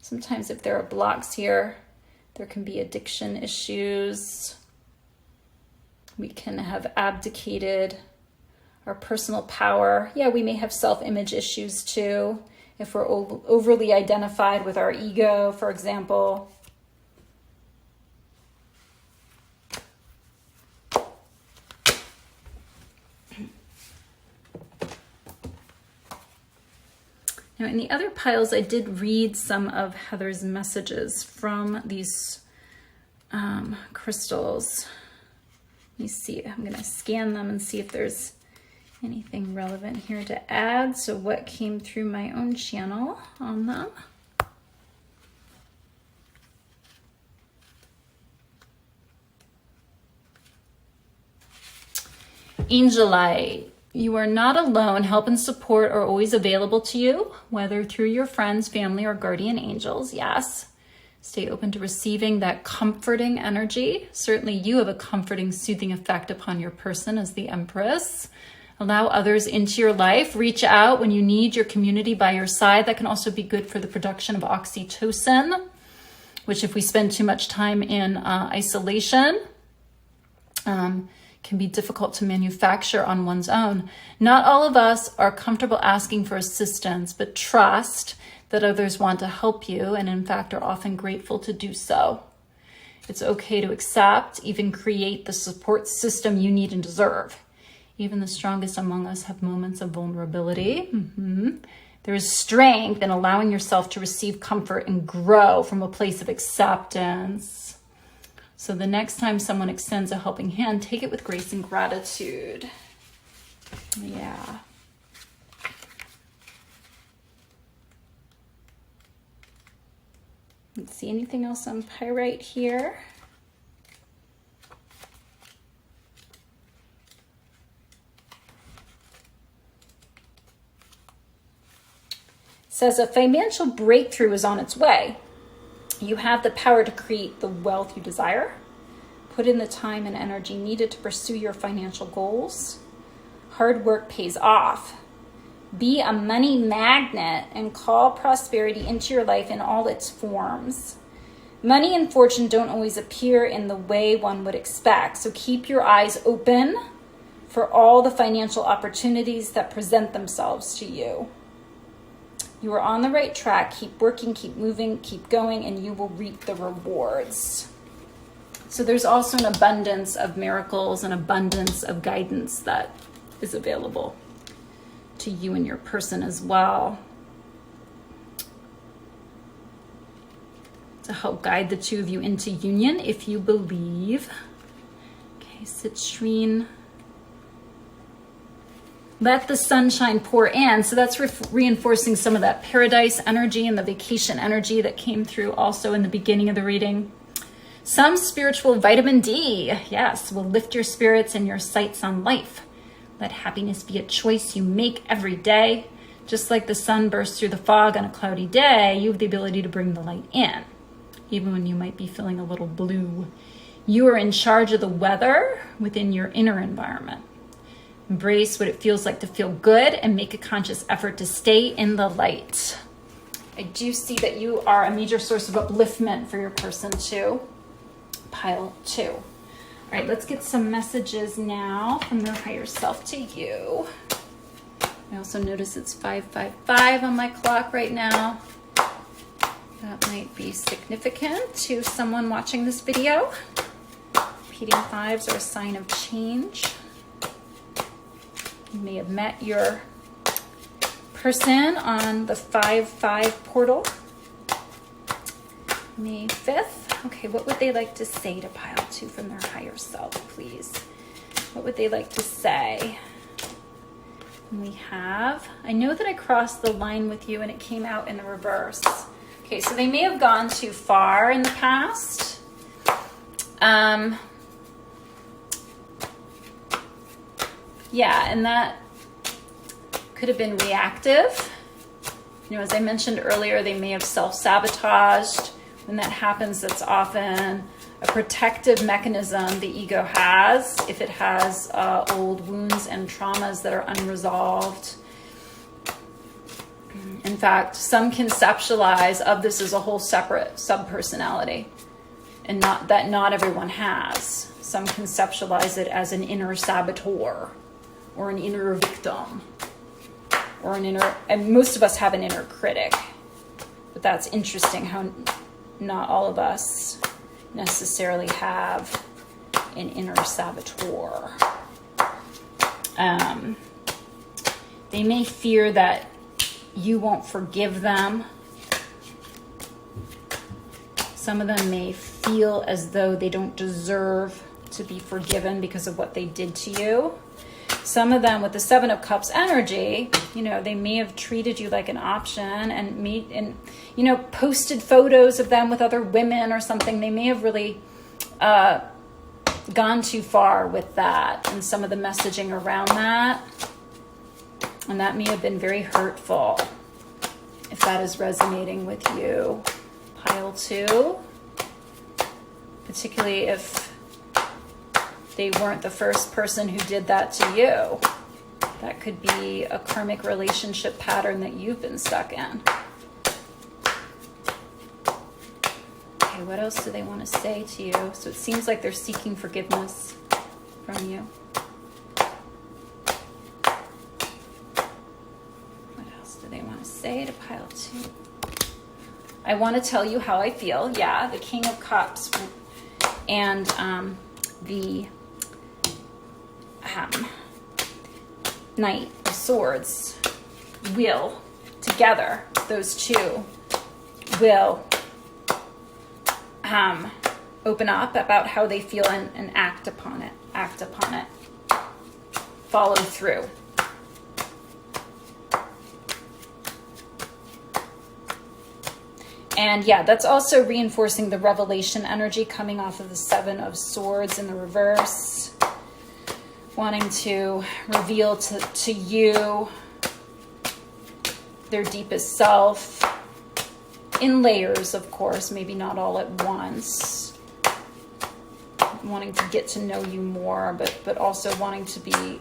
[SPEAKER 1] Sometimes if there are blocks here, there can be addiction issues. We can have abdicated our personal power. Yeah, we may have self-image issues too. If we're overly identified with our ego, for example. Now, in the other piles, I did read some of Heather's messages from these crystals. Let me see. I'm going to scan them and see if there's anything relevant here to add. So what came through my own channel on them? Angelite. You are not alone. Help and support are always available to you, whether through your friends, family, or guardian angels. Yes. Stay open to receiving that comforting energy. Certainly you have a comforting, soothing effect upon your person as the Empress. Allow others into your life. Reach out when you need your community by your side. That can also be good for the production of oxytocin, which if we spend too much time in isolation, can be difficult to manufacture on one's own. Not all of us are comfortable asking for assistance, but trust that others want to help you and in fact are often grateful to do so. It's okay to accept, even create the support system you need and deserve. Even the strongest among us have moments of vulnerability. There is strength in allowing yourself to receive comfort and grow from a place of acceptance. So the next time someone extends a helping hand, take it with grace and gratitude. Yeah. Let's see, anything else on pyrite here? It says a financial breakthrough is on its way. You have the power to create the wealth you desire. Put in the time and energy needed to pursue your financial goals. Hard work pays off. Be a money magnet and call prosperity into your life in all its forms. Money and fortune don't always appear in the way one would expect, so keep your eyes open for all the financial opportunities that present themselves to you. You are on the right track. Keep working, keep moving, keep going, and you will reap the rewards. So there's also an abundance of miracles, an abundance of guidance that is available to you and your person as well, to help guide the two of you into union if you believe. Okay, citrine. Let the sunshine pour in. So that's reinforcing some of that paradise energy and the vacation energy that came through also in the beginning of the reading. Some spiritual vitamin D, yes, will lift your spirits and your sights on life. Let happiness be a choice you make every day. Just like the sun bursts through the fog on a cloudy day, you have the ability to bring the light in, even when you might be feeling a little blue. You are in charge of the weather within your inner environment. Embrace what it feels like to feel good and make a conscious effort to stay in the light. I do see that you are a major source of upliftment for your person too. Pile 2. All right, let's get some messages now from their higher self to you. I also notice it's 5:55 on my clock right now. That might be significant to someone watching this video. Repeating 5s are a sign of change. You may have met your person on the 5/5 portal. May 5th. Okay, what would they like to say to pile 2 from their higher self, please? What would they like to say? And we have, I know that I crossed the line with you and it came out in the reverse. Okay, so they may have gone too far in the past. Yeah, and that could have been reactive. You know, as I mentioned earlier, they may have self-sabotaged. When that happens, that's often a protective mechanism the ego has if it has old wounds and traumas that are unresolved. In fact, some conceptualize of this as a whole separate sub-personality, and not everyone has. Some conceptualize it as an inner saboteur or an inner victim or an inner, and most of us have an inner critic. But that's interesting how not all of us necessarily have an inner saboteur. They may fear that you won't forgive them. Some of them may feel as though they don't deserve to be forgiven because of what they did to you. Some of them with the Seven of Cups energy, you know, they may have treated you like an option and you know, posted photos of them with other women or something. They may have really gone too far with that and some of the messaging around that. And that may have been very hurtful if that is resonating with you. Pile 2, particularly if they weren't the first person who did that to you. That could be a karmic relationship pattern that you've been stuck in. Okay, what else do they want to say to you? So it seems like they're seeking forgiveness from you. What else do they want to say to pile 2? I want to tell you how I feel. Yeah, the King of Cups and the Knight of Swords will, together, those two will open up about how they feel and act upon it. Follow through. And yeah, that's also reinforcing the revelation energy coming off of the Seven of Swords in the reverse. Wanting to reveal to you their deepest self in layers, of course, maybe not all at once. Wanting to get to know you more, but also wanting to be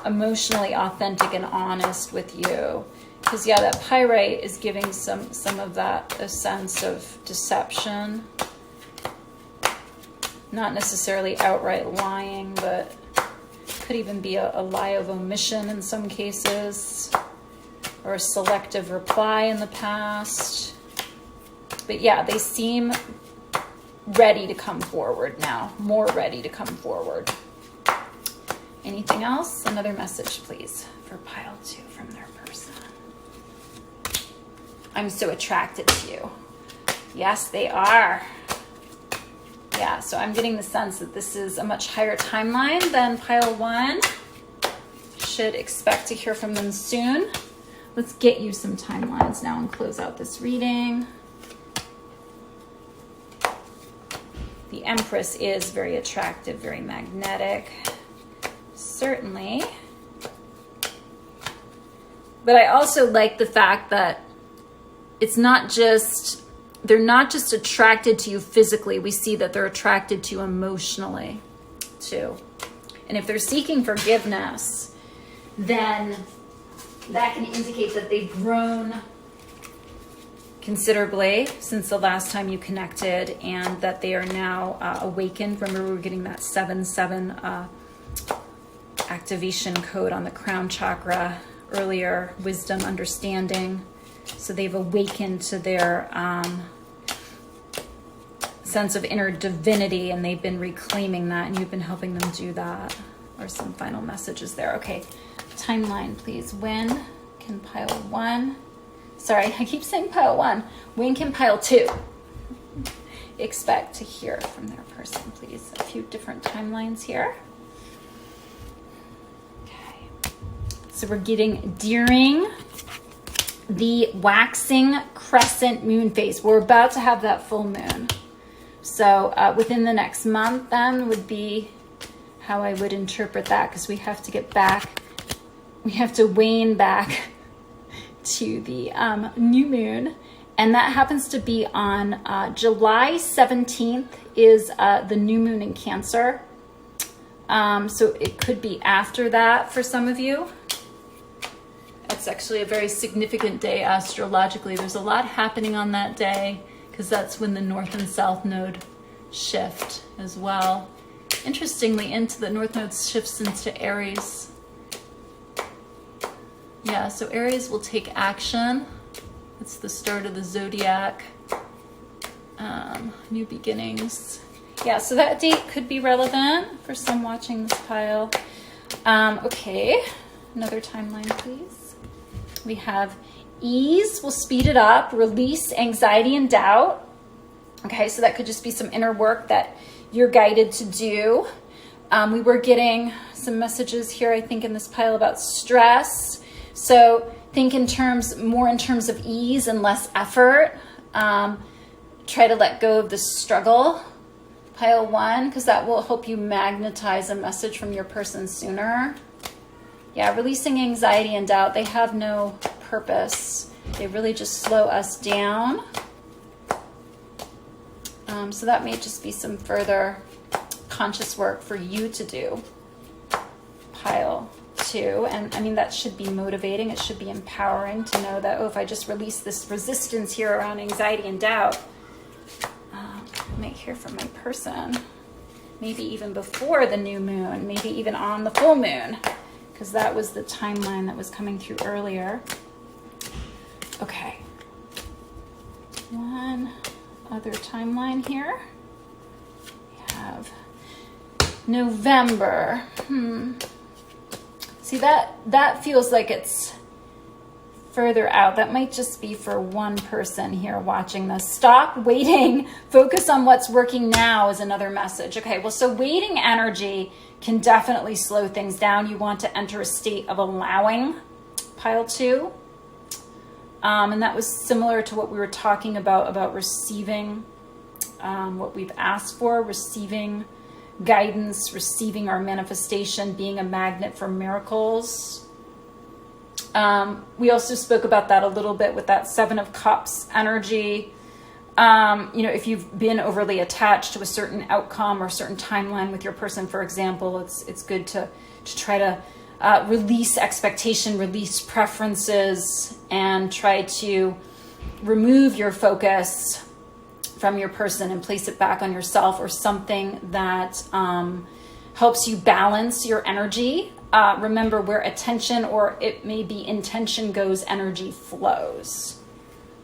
[SPEAKER 1] emotionally authentic and honest with you. Because yeah, that pyrite is giving some of that a sense of deception. Not necessarily outright lying, but could even be a lie of omission in some cases, or a selective reply in the past. But yeah, they seem ready to come forward now, more ready to come forward. Anything else? Another message, please, for pile 2 from their person. I'm so attracted to you. Yes, they are. Yeah, so I'm getting the sense that this is a much higher timeline than pile 1. Should expect to hear from them soon. Let's get you some timelines now and close out this reading. The Empress is very attractive, very magnetic. Certainly. But I also like the fact that it's not just... they're not just attracted to you physically. We see that they're attracted to you emotionally, too. And if they're seeking forgiveness, then that can indicate that they've grown considerably since the last time you connected, and that they are now awakened. Remember, we were getting that 7-7 activation code on the crown chakra earlier. Wisdom, understanding. So they've awakened to their sense of inner divinity, and they've been reclaiming that, and you've been helping them do that. Or some final messages there. Okay, timeline, please. When can pile 1... Sorry, I keep saying pile 1. When can pile 2 expect to hear from their person, please? A few different timelines here. Okay. So we're getting during the waxing crescent moon phase. We're about to have that full moon. So within the next month then would be how I would interpret that, because we have to get back, we have to wane back to the new moon. And that happens to be on July 17th is the new moon in Cancer. So it could be after that for some of you. It's actually a very significant day astrologically. There's a lot happening on that day because that's when the North and South Node shift as well. Interestingly, into the North Node shifts into Aries. Yeah, so Aries will take action. It's the start of the zodiac. New beginnings. Yeah, so that date could be relevant for some watching this pile. Okay, another timeline, please. We have ease will speed it up, release anxiety and doubt. Okay, so that could just be some inner work that you're guided to do. We were getting some messages here, I think, in this pile about stress. So think more in terms of ease and less effort. Try to let go of the struggle, pile 1, because that will help you magnetize a message from your person sooner. Yeah, releasing anxiety and doubt. They have no purpose. They really just slow us down. So that may just be some further conscious work for you to do. Pile 2. And I mean, that should be motivating. It should be empowering to know that, oh, if I just release this resistance here around anxiety and doubt, I might hear from my person. Maybe even before the new moon, maybe even on the full moon, because that was the timeline that was coming through earlier. Okay. One other timeline here. We have November. See, that feels like it's further out. That might just be for one person here watching this. Stop waiting. Focus on what's working now is another message. Okay, well, so waiting energy can definitely slow things down. You want to enter a state of allowing, pile 2. And that was similar to what we were talking about receiving what we've asked for, receiving guidance, receiving our manifestation, being a magnet for miracles. We also spoke about that a little bit with that 7 of Cups energy. If you've been overly attached to a certain outcome or a certain timeline with your person, for example, it's good to try to release expectation, release preferences, and try to remove your focus from your person and place it back on yourself or something that helps you balance your energy. Remember, where attention or it may be intention goes, energy flows.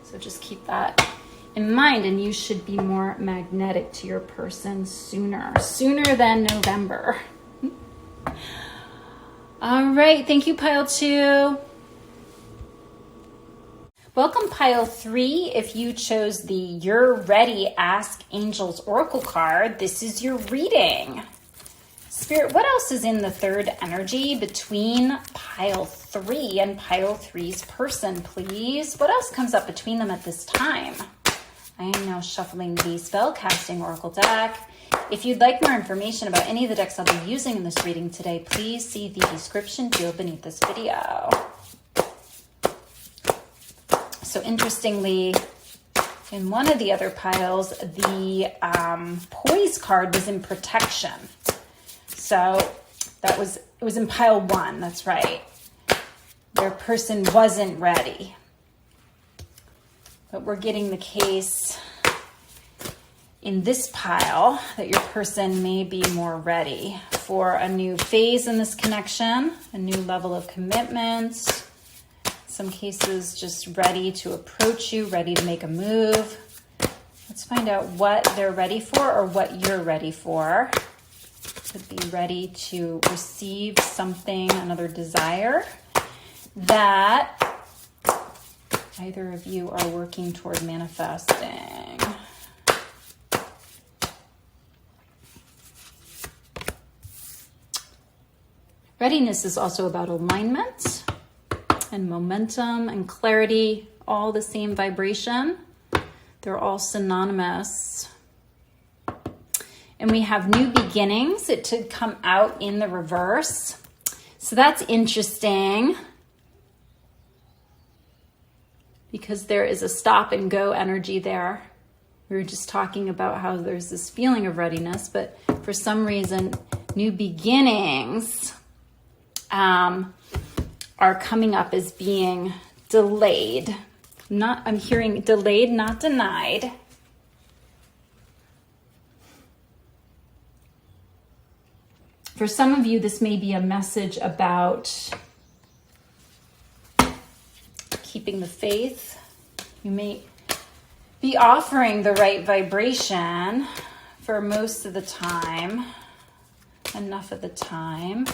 [SPEAKER 1] So just keep that in mind, and you should be more magnetic to your person sooner than November. All right, thank you, pile 2. Welcome, pile 3. If you chose the You're Ready Ask Angels Oracle card, this is your reading. Spirit, what else is in the third energy between pile 3 and pile 3's person, please? What else comes up between them at this time? I am now shuffling the Spellcasting Oracle deck. If you'd like more information about any of the decks I'll be using in this reading today, please see the description field beneath this video. So interestingly, in one of the other piles, the Poise card was in protection. So it was in pile 1, that's right. Their person wasn't ready. But we're getting the case in this pile that your person may be more ready for a new phase in this connection, a new level of commitment. Some cases just ready to approach you, ready to make a move. Let's find out what they're ready for or what you're ready for. Could be ready to receive something, another desire that either of you are working toward manifesting. Readiness is also about alignment and momentum and clarity, all the same vibration. They're all synonymous. And we have new beginnings. It could come out in the reverse. So that's interesting because there is a stop and go energy there. We were just talking about how there's this feeling of readiness, but for some reason, new beginnings are coming up as being delayed. I'm hearing delayed, not denied. For some of you, this may be a message about keeping the faith. You may be offering the right vibration for most of the time, enough of the time,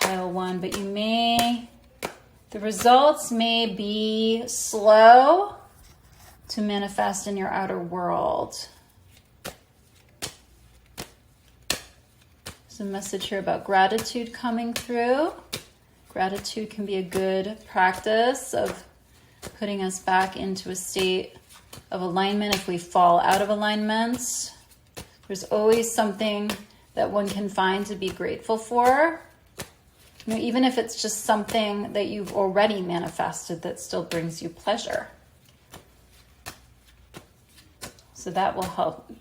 [SPEAKER 1] pile 1, but the results may be slow to manifest in your outer world. There's a message here about gratitude coming through. Gratitude can be a good practice of putting us back into a state of alignment if we fall out of alignment. There's always something that one can find to be grateful for. You know, even if it's just something that you've already manifested that still brings you pleasure. So that will help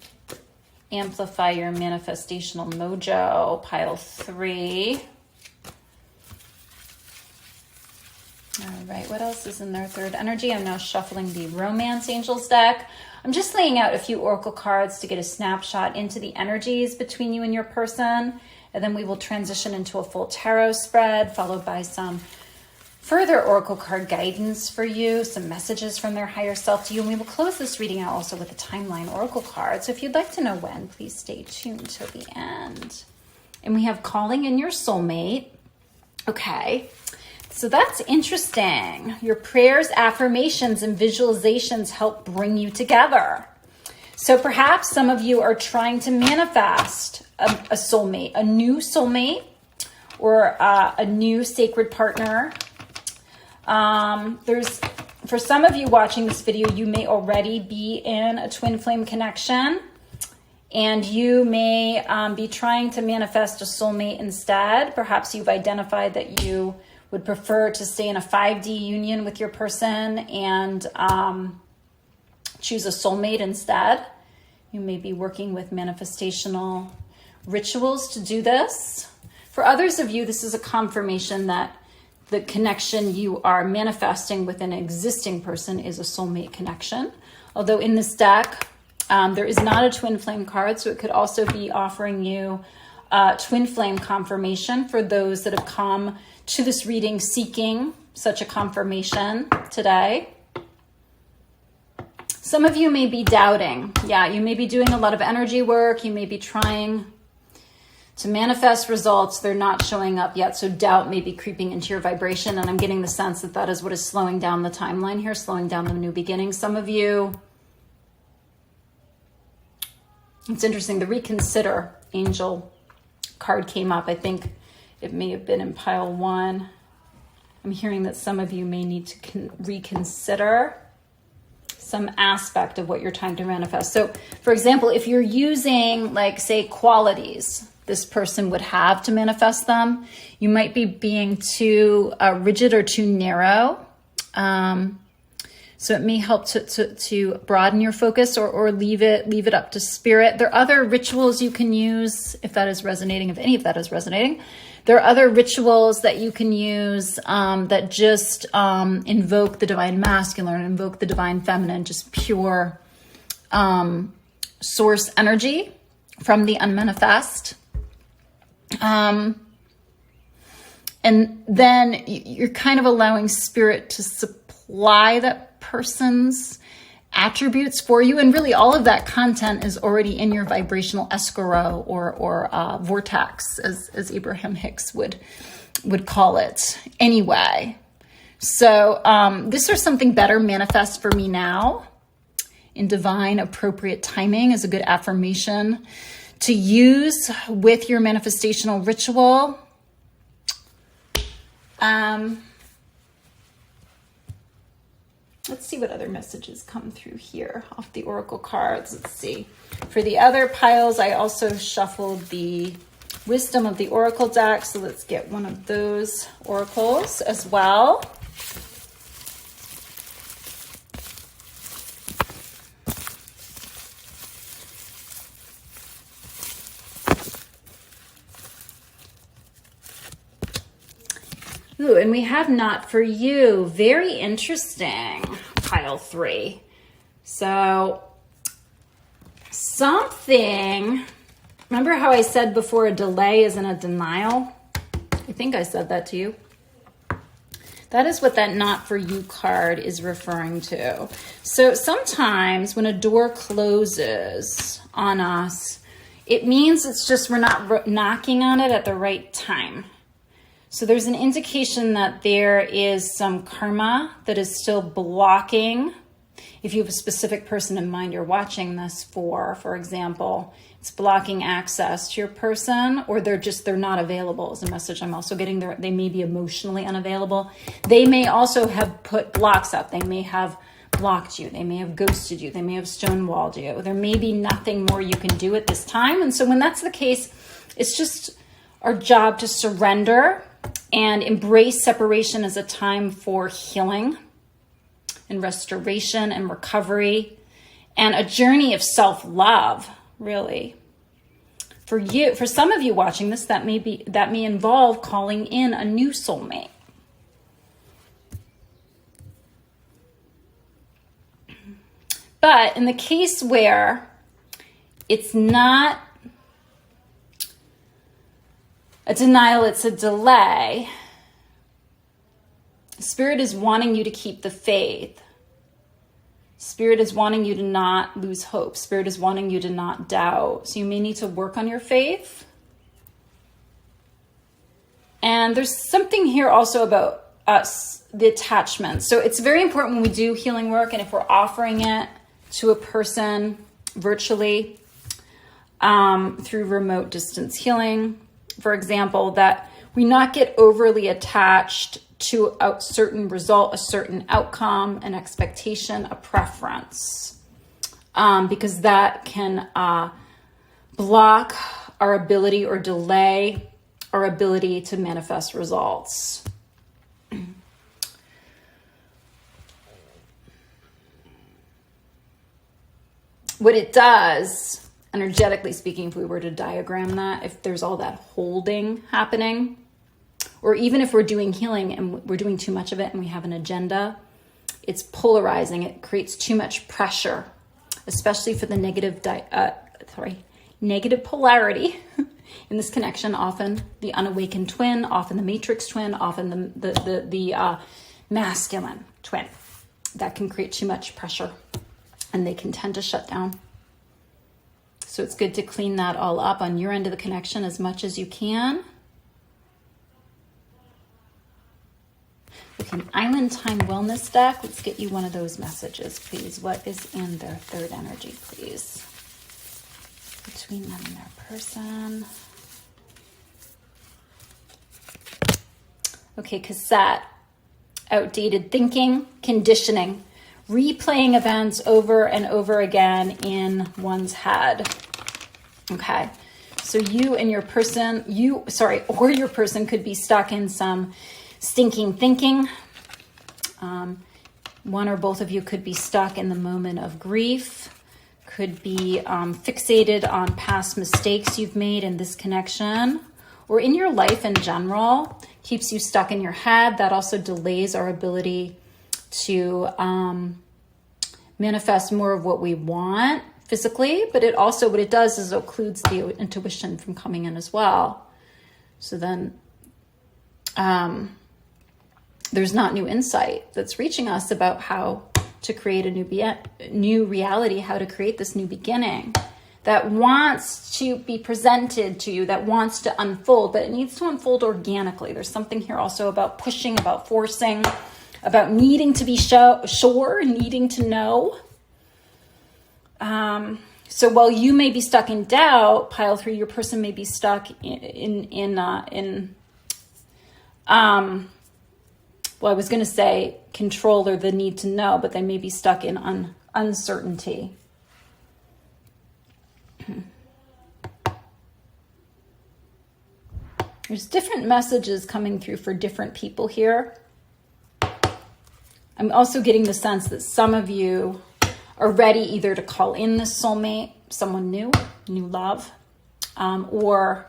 [SPEAKER 1] amplify your manifestational mojo, pile 3. All right, what else is in their third energy? I'm now shuffling the Romance Angels deck. I'm just laying out a few oracle cards to get a snapshot into the energies between you and your person. And then we will transition into a full tarot spread, followed by some further oracle card guidance for you, some messages from their higher self to you. And we will close this reading out also with a timeline oracle card. So if you'd like to know when, please stay tuned till the end. And we have calling in your soulmate. Okay. So that's interesting. Your prayers, affirmations, and visualizations help bring you together. So perhaps some of you are trying to manifest a soulmate, a new soulmate, or a new sacred partner. For some of you watching this video, you may already be in a twin flame connection, and you may be trying to manifest a soulmate instead. Perhaps you've identified that you would prefer to stay in a 5D union with your person and choose a soulmate instead. You may be working with manifestational rituals to do this. For others of you, this is a confirmation that the connection you are manifesting with an existing person is a soulmate connection. Although in this deck, there is not a twin flame card, so it could also be offering you twin flame confirmation for those that have come to this reading seeking such a confirmation today. Some of you may be doubting. Yeah, you may be doing a lot of energy work. You may be trying to manifest results. They're not showing up yet. So doubt may be creeping into your vibration. And I'm getting the sense that that is what is slowing down the timeline here, slowing down the new beginning. Some of you, it's interesting, the Reconsider angel card came up. I think it may have been in pile 1. I'm hearing that some of you may need to reconsider some aspect of what you're trying to manifest. So, for example, if you're using, like, say, qualities this person would have to manifest them, you might be being too rigid or too narrow. So it may help to broaden your focus or leave it up to spirit. There are other rituals you can use if that is resonating, if any of that is resonating. There are other rituals that you can use that just invoke the divine masculine, invoke the divine feminine, just pure source energy from the unmanifest. And then you're kind of allowing spirit to supply that person's attributes for you. And really all of that content is already in your vibrational escrow or vortex, as Abraham Hicks would call it anyway. So this or something better manifest for me now in divine appropriate timing is a good affirmation to use with your manifestational ritual. Let's see what other messages come through here off the oracle cards. Let's see. For the other piles, I also shuffled the wisdom of the oracle deck. So let's get one of those oracles as well. Ooh, and we have not for you. Very interesting, pile 3. So something, remember how I said before a delay isn't a denial? I think I said that to you. That is what that not for you card is referring to. So sometimes when a door closes on us, it means it's just we're not knocking on it at the right time. So there's an indication that there is some karma that is still blocking if you have a specific person in mind you're watching this for example, it's blocking access to your person, or they're not available is a message I'm also getting. They may be emotionally unavailable. They may also have put blocks up. They may have blocked you. They may have ghosted you. They may have stonewalled you. There may be nothing more you can do at this time. And so when that's the case, it's just our job to surrender and embrace separation as a time for healing and restoration and recovery and a journey of self-love, really. For some of you watching this, that may involve calling in a new soulmate. But in the case where it's not a denial, it's a delay, Spirit is wanting you to keep the faith. Spirit is wanting you to not lose hope. Spirit is wanting you to not doubt. So you may need to work on your faith. And there's something here also about us, the attachment. So it's very important when we do healing work, and if we're offering it to a person virtually through remote distance healing, for example, that we not get overly attached to a certain result, a certain outcome, an expectation, a preference, because that can block our ability or delay our ability to manifest results. What it does, energetically speaking, if we were to diagram that, if there's all that holding happening, or even if we're doing healing and we're doing too much of it and we have an agenda, it's polarizing. It creates too much pressure, especially for the negative polarity in this connection. Often the unawakened twin, often the matrix twin, often the masculine twin. That can create too much pressure, and they can tend to shut down. So it's good to clean that all up on your end of the connection as much as you can. With an Island Time Wellness deck, let's get you one of those messages, please. What is in their third energy, please? Between them and their person. Okay, cassette. Outdated thinking, conditioning, replaying events over and over again in one's head. Okay, so you and your person, or your person could be stuck in some stinking thinking. One or both of you could be stuck in the moment of grief, could be fixated on past mistakes you've made in this connection, or in your life in general, keeps you stuck in your head. That also delays our ability to manifest more of what we want physically, but it also, what it does is it occludes the intuition from coming in as well. So then there's not new insight that's reaching us about how to create a new reality, how to create this new beginning that wants to be presented to you, that wants to unfold, but it needs to unfold organically. There's something here also about pushing, about forcing, about needing to be sure, needing to know. So while you may be stuck in doubt, pile 3, your person may be stuck well, I was going to say control or the need to know, but they may be stuck in uncertainty. There's different messages coming through for different people here. I'm also getting the sense that some of you are ready either to call in this soulmate, someone new love, or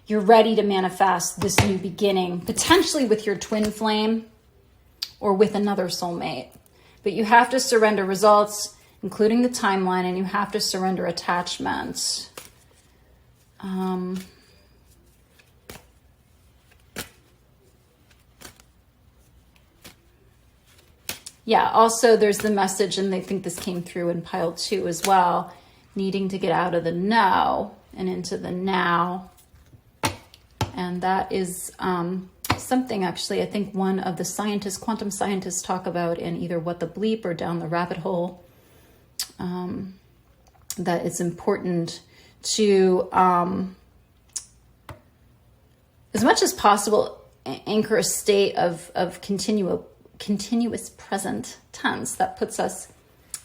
[SPEAKER 1] you're ready to manifest this new beginning, potentially with your twin flame or with another soulmate. But you have to surrender results, including the timeline, and you have to surrender attachment. Yeah, also there's the message, and I think this came through in pile 2 as well, needing to get out of the no and into the now. And that is something actually I think one of the scientists, quantum scientists, talk about in either What the Bleep or Down the Rabbit Hole, that it's important to, as much as possible, anchor a state of continuous present tense that puts us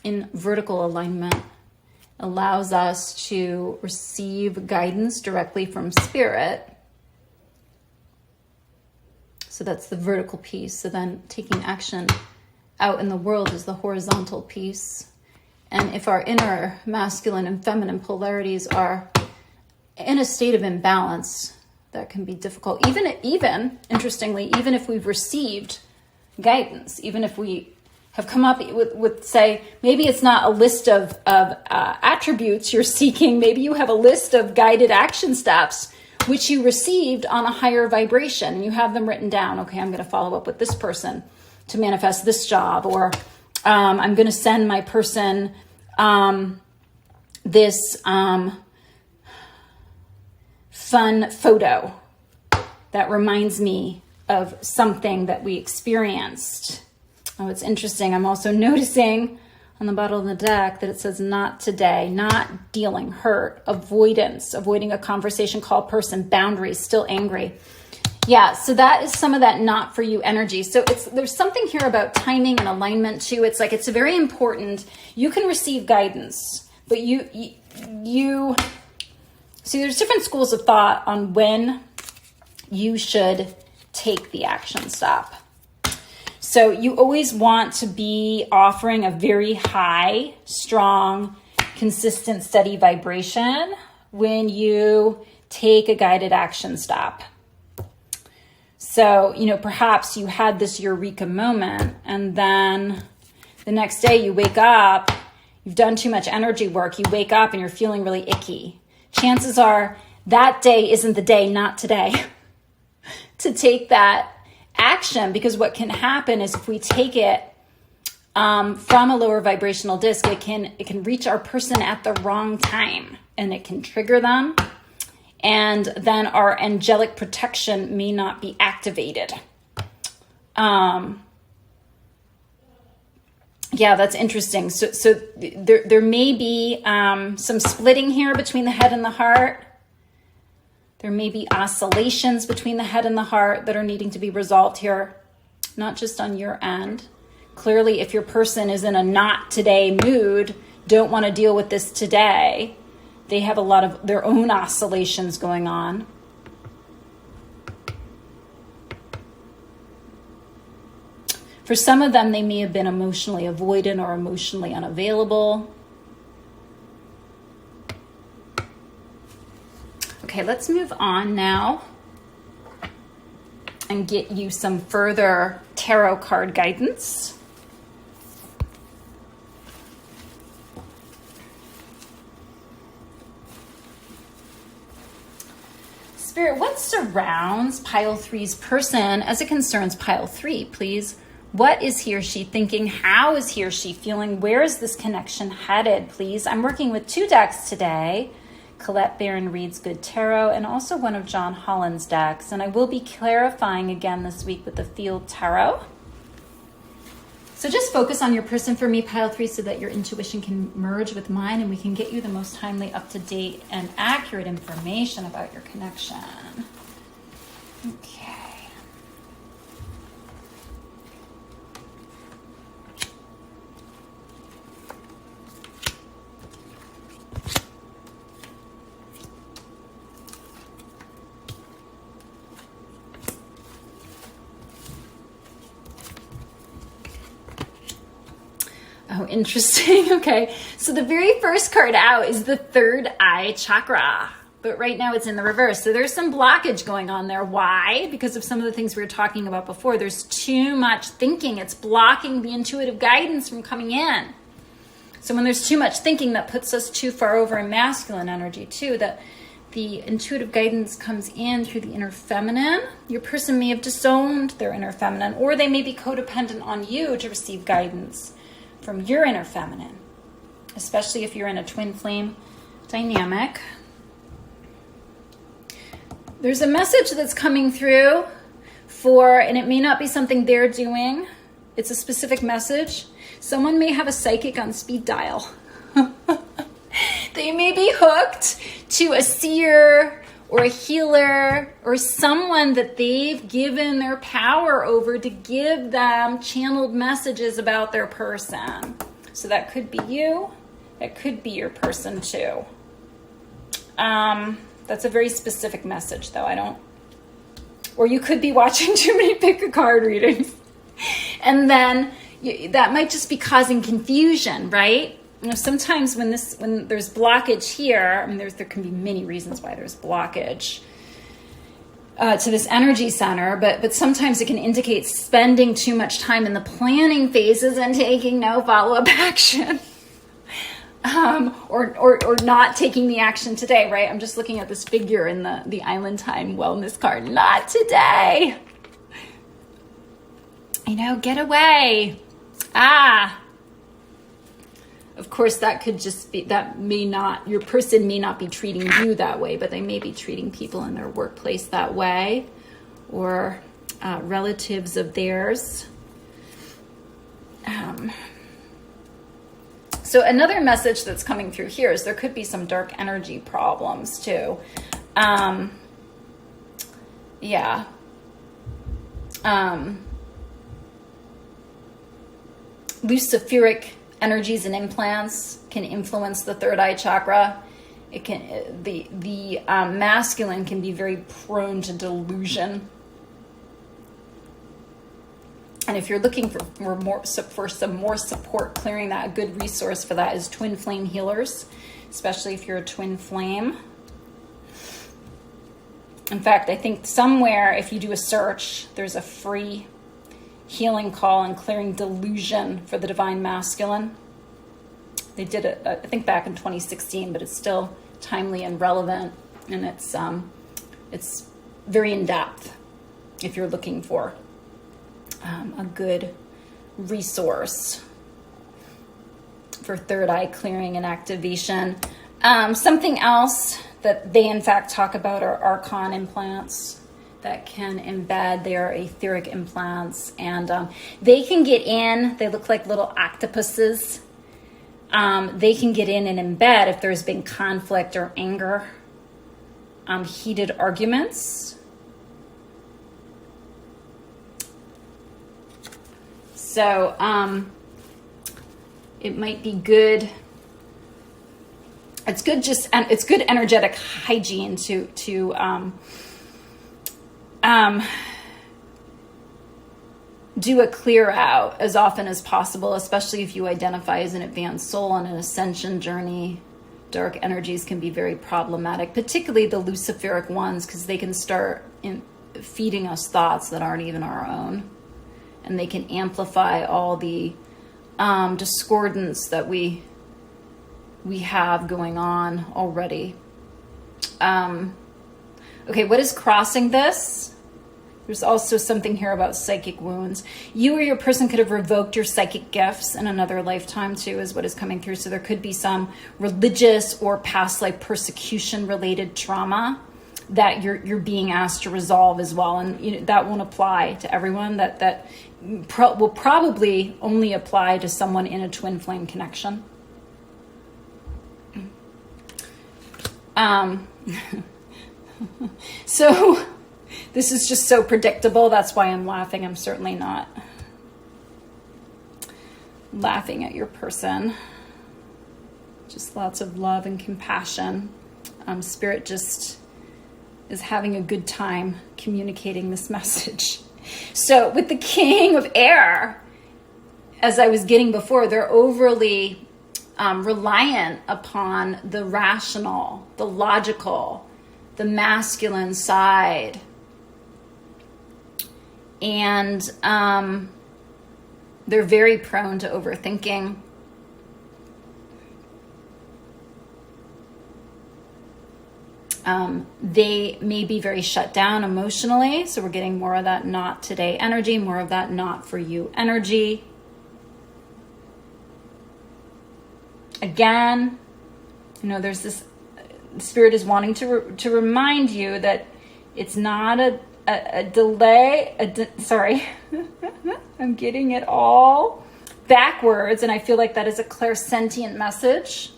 [SPEAKER 1] in vertical alignment, allows us to receive guidance directly from spirit. So that's the vertical piece. So then taking action out in the world is the horizontal piece. And if our inner masculine and feminine polarities are in a state of imbalance, that can be difficult. Even interestingly, even if we've received guidance, even if we have come up with say, maybe it's not a list of attributes you're seeking, maybe you have a list of guided action steps which you received on a higher vibration, and you have them written down. Okay, I'm going to follow up with this person to manifest this job, or I'm going to send my person this fun photo that reminds me of something that we experienced. Oh, it's interesting. I'm also noticing on the bottom of the deck that it says not today, not dealing, hurt, avoidance, avoiding a conversation, call person, boundaries, still angry. Yeah, so that is some of that not for you energy. So there's something here about timing and alignment too. It's like, it's very important. You can receive guidance, but you see, there's different schools of thought on when you should take the action step. So you always want to be offering a very high, strong, consistent, steady vibration when you take a guided action step. So, perhaps you had this eureka moment, and then the next day you wake up, you've done too much energy work, you wake up and you're feeling really icky. Chances are that day isn't the day, not today, to take that action, because what can happen is if we take it from a lower vibrational disc, it can reach our person at the wrong time, and it can trigger them, and then our angelic protection may not be activated. Yeah, that's interesting. So there may be some splitting here between the head and the heart. There may be oscillations between the head and the heart that are needing to be resolved here, not just on your end. Clearly, if your person is in a not today mood, don't want to deal with this today, they have a lot of their own oscillations going on. For some of them, they may have been emotionally avoidant or emotionally unavailable. Okay, let's move on now and get you some further tarot card guidance. Spirit, what surrounds pile 3's person as it concerns pile 3, please? What is he or she thinking? How is he or she feeling? Where is this connection headed, please? I'm working with 2 decks today. Colette Barron Reed's Good Tarot, and also one of John Holland's decks. And I will be clarifying again this week with the Field Tarot. So just focus on your person for me, pile 3, so that your intuition can merge with mine and we can get you the most timely, up-to-date, and accurate information about your connection. Okay. Oh, interesting. Okay. So the very first card out is the third eye chakra, but right now it's in the reverse. So there's some blockage going on there. Why? Because of some of the things we were talking about before. There's too much thinking. It's blocking the intuitive guidance from coming in. So when there's too much thinking, that puts us too far over in masculine energy too, that the intuitive guidance comes in through the inner feminine. Your person may have disowned their inner feminine, or they may be codependent on you to receive guidance from your inner feminine, especially if you're in a twin flame dynamic. There's a message that's coming through for, and it may not be something they're doing, it's a specific message. Someone may have a psychic on speed dial. They may be hooked to a seer or a healer or someone that they've given their power over to give them channeled messages about their person. So that could be you. That could be your person too. That's a very specific message though. Or you could be watching too many pick a card readings. And then that might just be causing confusion, right? You know, sometimes when there's blockage here, I mean, there can be many reasons why there's blockage to this energy center, but sometimes it can indicate spending too much time in the planning phases and taking no follow-up action. Or not taking the action today, right? I'm just looking at this figure in the Island Time Wellness card. Not today. You know, get away. Of course, that could just be, your person may not be treating you that way, but they may be treating people in their workplace that way, or relatives of theirs. So another message that's coming through here is there could be some dark energy problems too. Luciferic energies and implants can influence the third eye chakra. It can the masculine can be very prone to delusion. And if you're looking for some more support clearing that, a good resource for that is twin flame healers, especially if you're a twin flame. In fact, I think somewhere, if you do a search, there's a free healing call on clearing delusion for the divine masculine. They did it, I think, back in 2016, but it's still timely and relevant, and it's very in depth if you're looking for a good resource for third eye clearing and activation. Something else that they in fact talk about are archon implants that can embed. They are etheric implants, and they can get in. They look like little octopuses. They can get in and embed if there's been conflict or anger, heated arguments. So it might be good. It's good it's good energetic hygiene to do a clear out as often as possible, especially if you identify as an advanced soul on an ascension journey. Dark energies can be very problematic, particularly the luciferic ones, because they can start feeding us thoughts that aren't even our own. And they can amplify all the discordance that we have going on already. Okay, what is crossing this? There's also something here about psychic wounds. You or your person could have revoked your psychic gifts in another lifetime too, is what is coming through. So there could be some religious or past life persecution related trauma that you're being asked to resolve as well. And that won't apply to everyone. That will probably only apply to someone in a twin flame connection. So this is just so predictable. That's why I'm laughing. I'm certainly not laughing at your person. Just lots of love and compassion. Spirit just is having a good time communicating this message. So with the King of Air, as I was getting before, they're overly reliant upon the rational, the logical, the masculine side. And they're very prone to overthinking. They may be very shut down emotionally. So we're getting more of that not today energy, more of that not for you energy. Again, there's this, Spirit is wanting to remind you that it's not a delay, sorry, I'm getting it all backwards, and I feel like that is a clairsentient message.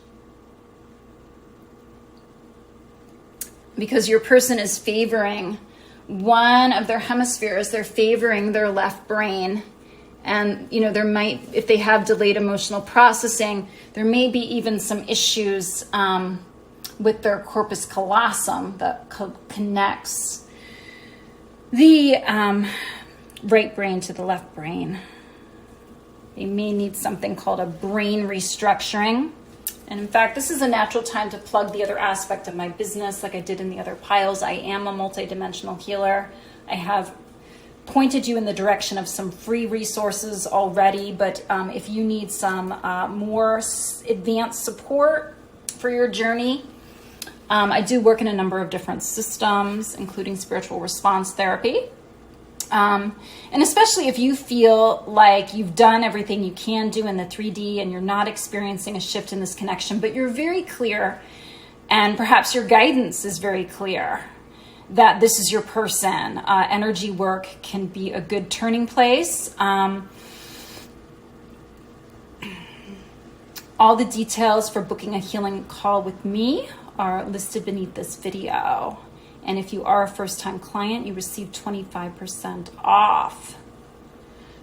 [SPEAKER 1] Because your person is favoring one of their hemispheres, they're favoring their left brain. And, you know, there might, if they have delayed emotional processing, there may be even some issues with their corpus callosum that connects the right brain to the left brain. They may need something called a brain restructuring. And in fact, this is a natural time to plug the other aspect of my business like I did in the other piles. I am a multidimensional healer. I have pointed you in the direction of some free resources already, but if you need some more advanced support for your journey, I do work in a number of different systems, including spiritual response therapy. And especially if you feel like you've done everything you can do in the 3D and you're not experiencing a shift in this connection, but you're very clear, and perhaps your guidance is very clear that this is your person. Energy work can be a good turning place. All the details for booking a healing call with me are listed beneath this video. And if you are a first-time client, you receive 25% off.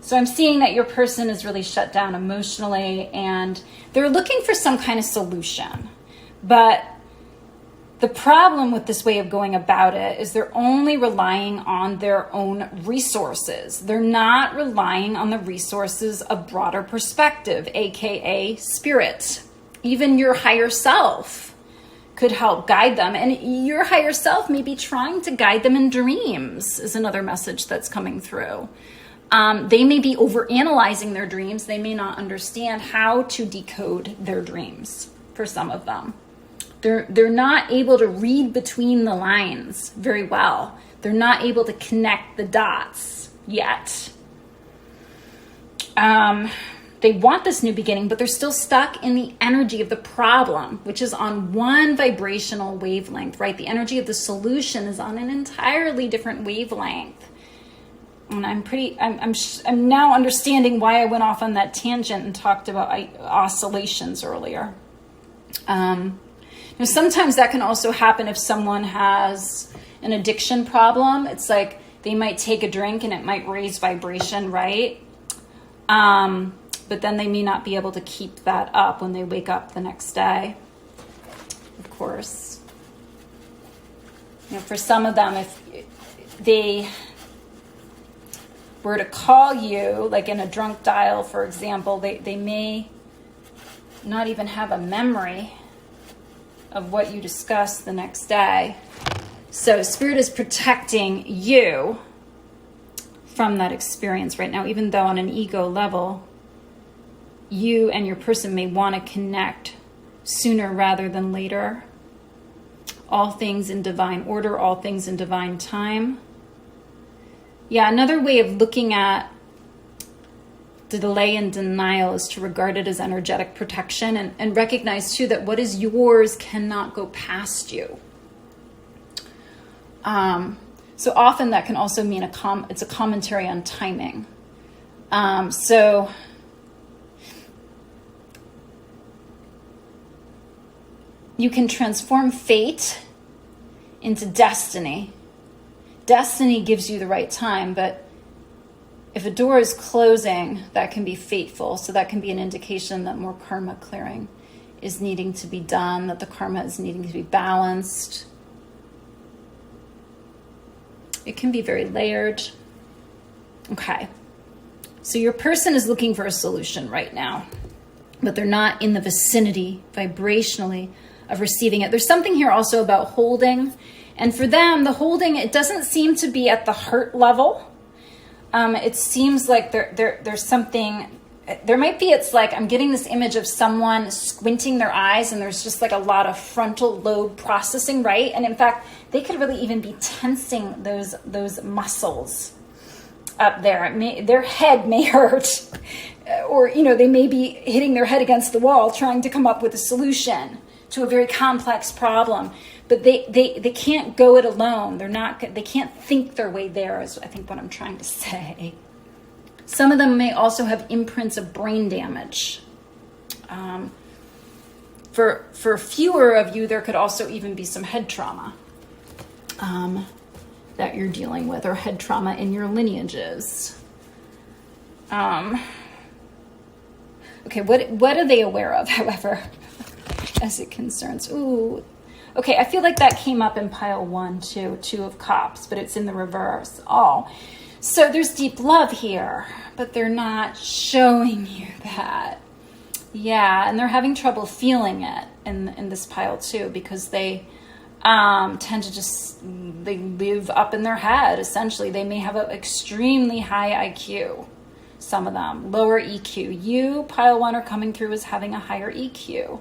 [SPEAKER 1] So I'm seeing that your person is really shut down emotionally and they're looking for some kind of solution. But the problem with this way of going about it is they're only relying on their own resources. They're not relying on the resources of broader perspective, aka spirit. Even your higher self could help guide them. And your higher self may be trying to guide them in dreams, is another message that's coming through. They may be overanalyzing their dreams. They may not understand how to decode their dreams for some of them. They're not able to read between the lines very well. They're not able to connect the dots yet. They want this new beginning, but they're still stuck in the energy of the problem, which is on one vibrational wavelength, right? The energy of the solution is on an entirely different wavelength. And I'm now understanding why I went off on that tangent and talked about oscillations earlier. Sometimes that can also happen if someone has an addiction problem. It's like they might take a drink and it might raise vibration, right? But then they may not be able to keep that up when they wake up the next day, of course. For some of them, if they were to call you, like in a drunk dial, for example, they may not even have a memory of what you discussed the next day. So Spirit is protecting you from that experience right now, even though on an ego level, you and your person may want to connect sooner rather than later. All things in divine order, all things in divine time. Yeah, another way of looking at the delay and denial is to regard it as energetic protection and recognize too that what is yours cannot go past you. So often that can also mean it's a commentary on timing. So you can transform fate into destiny. Destiny gives you the right time, but if a door is closing, that can be fateful. So that can be an indication that more karma clearing is needing to be done, that the karma is needing to be balanced. It can be very layered. Okay. So your person is looking for a solution right now, but they're not in the vicinity vibrationally of receiving it. There's something here also about holding. And for them, the holding, it doesn't seem to be at the heart level. It seems like there's something, there might be, it's like, I'm getting this image of someone squinting their eyes and there's just like a lot of frontal lobe processing, right? And in fact, they could really even be tensing those muscles up there. Their head may hurt or, they may be hitting their head against the wall trying to come up with a solution to a very complex problem. but they can't go it alone. They can't think their way there, is I think what I'm trying to say. Some of them may also have imprints of brain damage. For fewer of you, there could also even be some head trauma that you're dealing with, or head trauma in your lineages. Okay, what are they aware of, however, as it concerns? Ooh, okay, I feel like that came up in pile 1 too, 2 of Cups, but it's in the reverse. Oh, so there's deep love here, but they're not showing you that. Yeah, and they're having trouble feeling it in this pile too, because they tend to they live up in their head, essentially. They may have an extremely high IQ, some of them, lower EQ. You, pile 1, are coming through as having a higher EQ.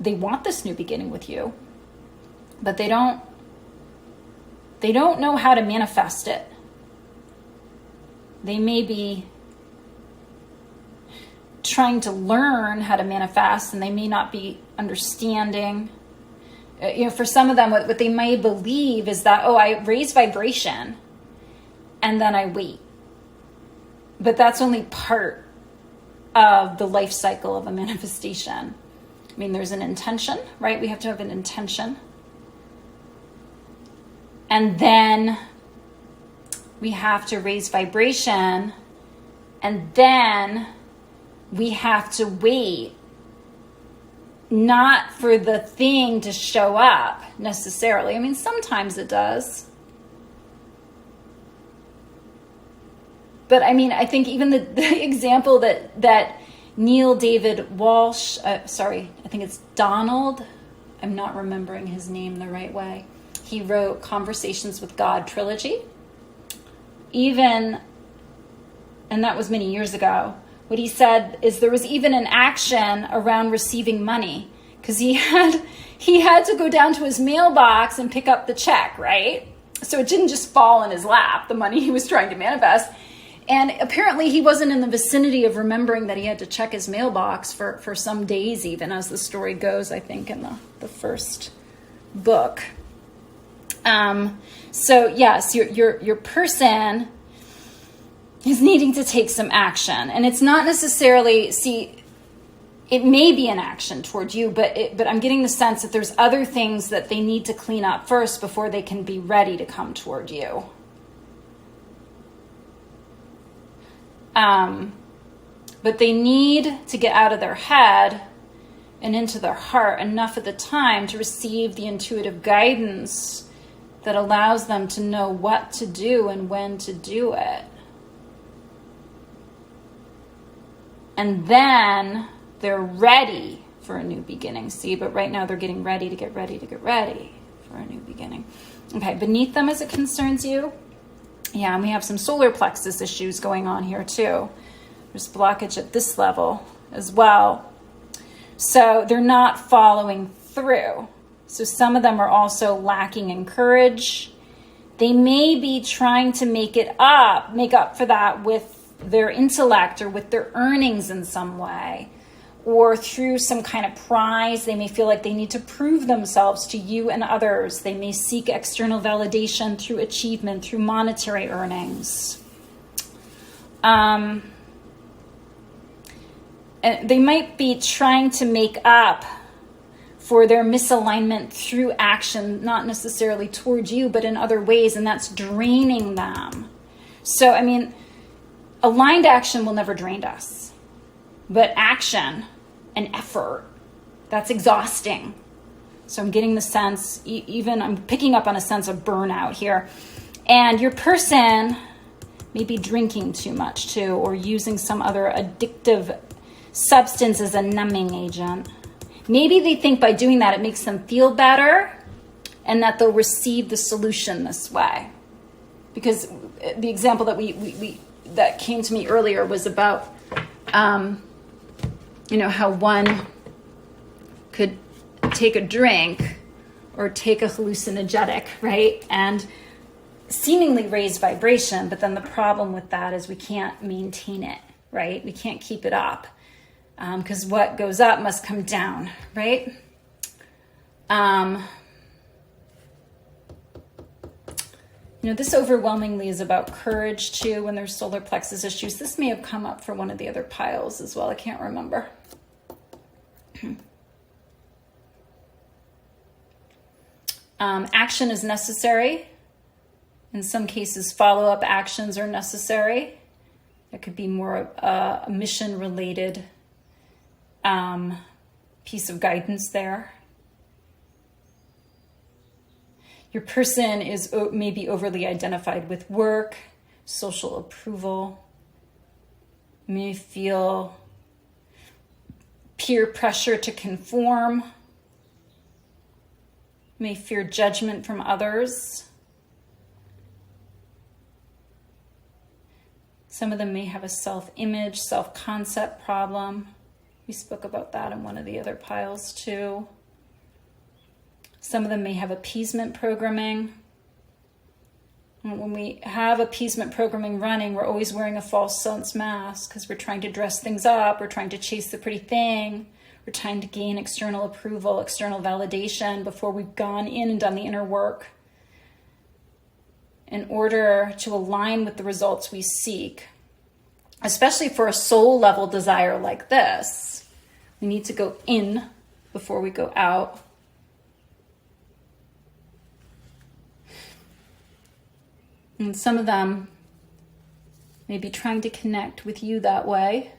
[SPEAKER 1] They want this new beginning with you, but they don't know how to manifest it. They may be trying to learn how to manifest, and they may not be understanding. For some of them, what they may believe is that, I raise vibration and then I wait. But that's only part of the life cycle of a manifestation. I mean, there's an intention, right? We have to have an intention. And then we have to raise vibration, and then we have to wait, not for the thing to show up necessarily. I mean, sometimes it does. But I mean, I think even the example that Neil David Walsh, I think it's Donald, I'm not remembering his name the right way. He wrote Conversations with God trilogy. And that was many years ago. What he said is there was even an action around receiving money, because he had to go down to his mailbox and pick up the check, right? So it didn't just fall in his lap, the money he was trying to manifest. And apparently he wasn't in the vicinity of remembering that he had to check his mailbox for some days, even, as the story goes, I think, in the first book. So yes, your person is needing to take some action, and it's not necessarily, it may be an action toward you, but I'm getting the sense that there's other things that they need to clean up first before they can be ready to come toward you. But they need to get out of their head and into their heart enough at the time to receive the intuitive guidance that allows them to know what to do and when to do it. And then they're ready for a new beginning. See, but right now they're getting ready to get ready for a new beginning. Okay, beneath them as it concerns you. Yeah, and we have some solar plexus issues going on here too. There's blockage at this level as well. So they're not following through. So some of them are also lacking in courage. They may be trying to make up for that with their intellect or with their earnings in some way, or through some kind of prize. They may feel like they need to prove themselves to you and others. They may seek external validation through achievement, through monetary earnings. And they might be trying to make up for their misalignment through action, not necessarily towards you, but in other ways, and that's draining them. So, I mean, aligned action will never drain us, but action and effort, that's exhausting. So I'm getting the sense, even I'm picking up on a sense of burnout here. And your person may be drinking too much too, or using some other addictive substance as a numbing agent. Maybe they think by doing that it makes them feel better and that they'll receive the solution this way. Because the example that that came to me earlier was about, how one could take a drink or take a hallucinogenic, right? And seemingly raise vibration, but then the problem with that is we can't maintain it, right? We can't keep it up. Because what goes up must come down, right? This overwhelmingly is about courage too when there's solar plexus issues. This may have come up for one of the other piles as well. I can't remember. Action is necessary. In some cases, follow-up actions are necessary. It could be more a mission-related piece of guidance there. Your person is maybe overly identified with work, social approval. You may feel peer pressure to conform. You may fear judgment from others. Some of them may have a self-image, self-concept problem. We spoke about that in one of the other piles too. Some of them may have appeasement programming. And when we have appeasement programming running, we're always wearing a false sense mask because we're trying to dress things up. We're trying to chase the pretty thing. We're trying to gain external approval, external validation before we've gone in and done the inner work. In order to align with the results we seek, especially for a soul level desire like this, we need to go in before we go out. And some of them may be trying to connect with you that way.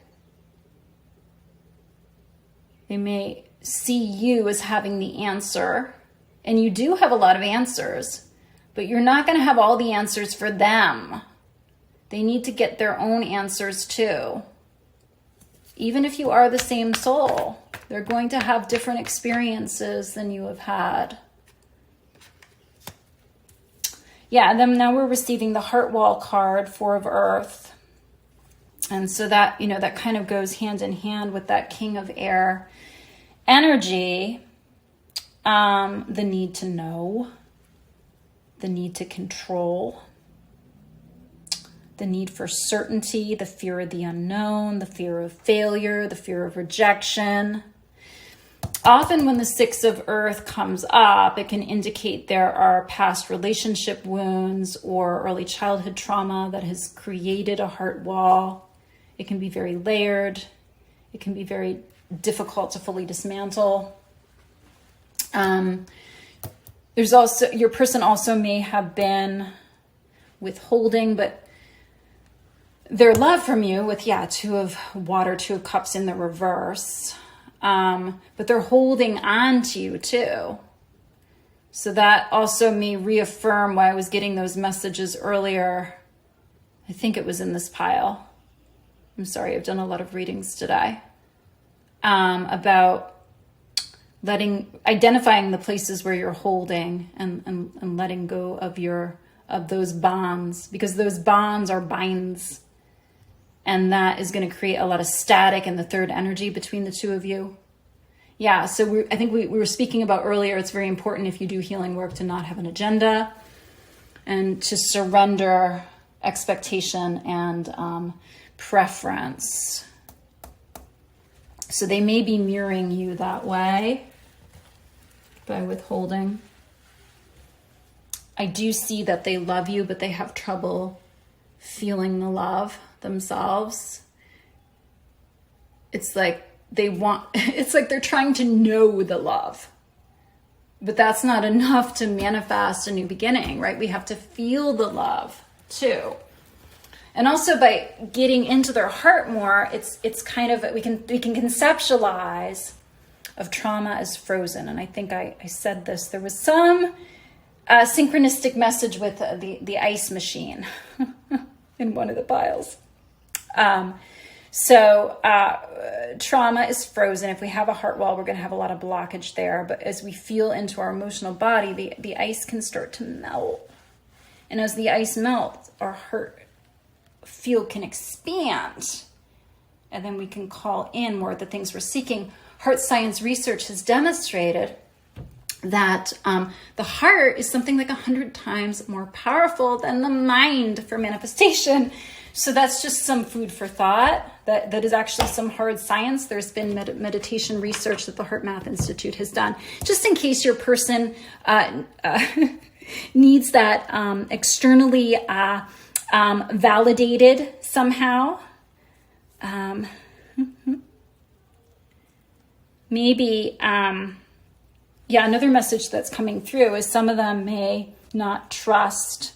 [SPEAKER 1] They may see you as having the answer, and you do have a lot of answers, but you're not going to have all the answers for them. They need to get their own answers too. Even if you are the same soul, they're going to have different experiences than you have had. Yeah, and then now we're receiving the heart wall card, 4 of Earth. And so that, that kind of goes hand in hand with that King of Air energy. The need to know, the need to control, the need for certainty, the fear of the unknown, the fear of failure, the fear of rejection. Often when the 6 of Earth comes up, it can indicate there are past relationship wounds or early childhood trauma that has created a heart wall. It can be very layered. It can be very difficult to fully dismantle. There's also, your person also may have been withholding, but their love from you with, 2 of Water, 2 of Cups in the reverse. But they're holding on to you too. So that also may reaffirm why I was getting those messages earlier. I think it was in this pile. I'm sorry, I've done a lot of readings today. About identifying the places where you're holding and letting go of those bonds, because those bonds are binds. And that is going to create a lot of static in the third energy between the two of you. Yeah, so I think we were speaking about earlier, it's very important if you do healing work to not have an agenda and to surrender expectation and preference. So they may be mirroring you that way by withholding. I do see that they love you, but they have trouble feeling the love themselves. It's like they're trying to know the love, but that's not enough to manifest a new beginning, right? We have to feel the love too. And also by getting into their heart more, it's kind of, we can conceptualize of trauma as frozen. And I think I said this, there was some synchronistic message with the ice machine in one of the piles. So trauma is frozen. If we have a heart wall, we're going to have a lot of blockage there. But as we feel into our emotional body, the ice can start to melt. And as the ice melts, our heart field can expand. And then we can call in more of the things we're seeking. Heart science research has demonstrated that the heart is something like 100 times more powerful than the mind for manifestation. So that's just some food for thought. That is actually some hard science. There's been meditation research that the Heart Math Institute has done, just in case your person needs that externally validated somehow. Maybe, another message that's coming through is some of them may not trust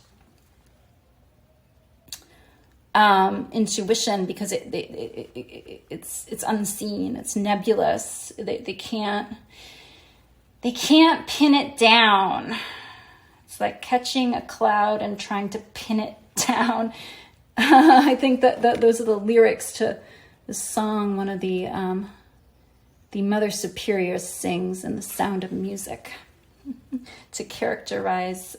[SPEAKER 1] intuition because it's unseen, it's nebulous. They can't pin it down. It's like catching a cloud and trying to pin it down. I think that those are the lyrics to the song one of the Mother Superior sings in The Sound of Music to characterize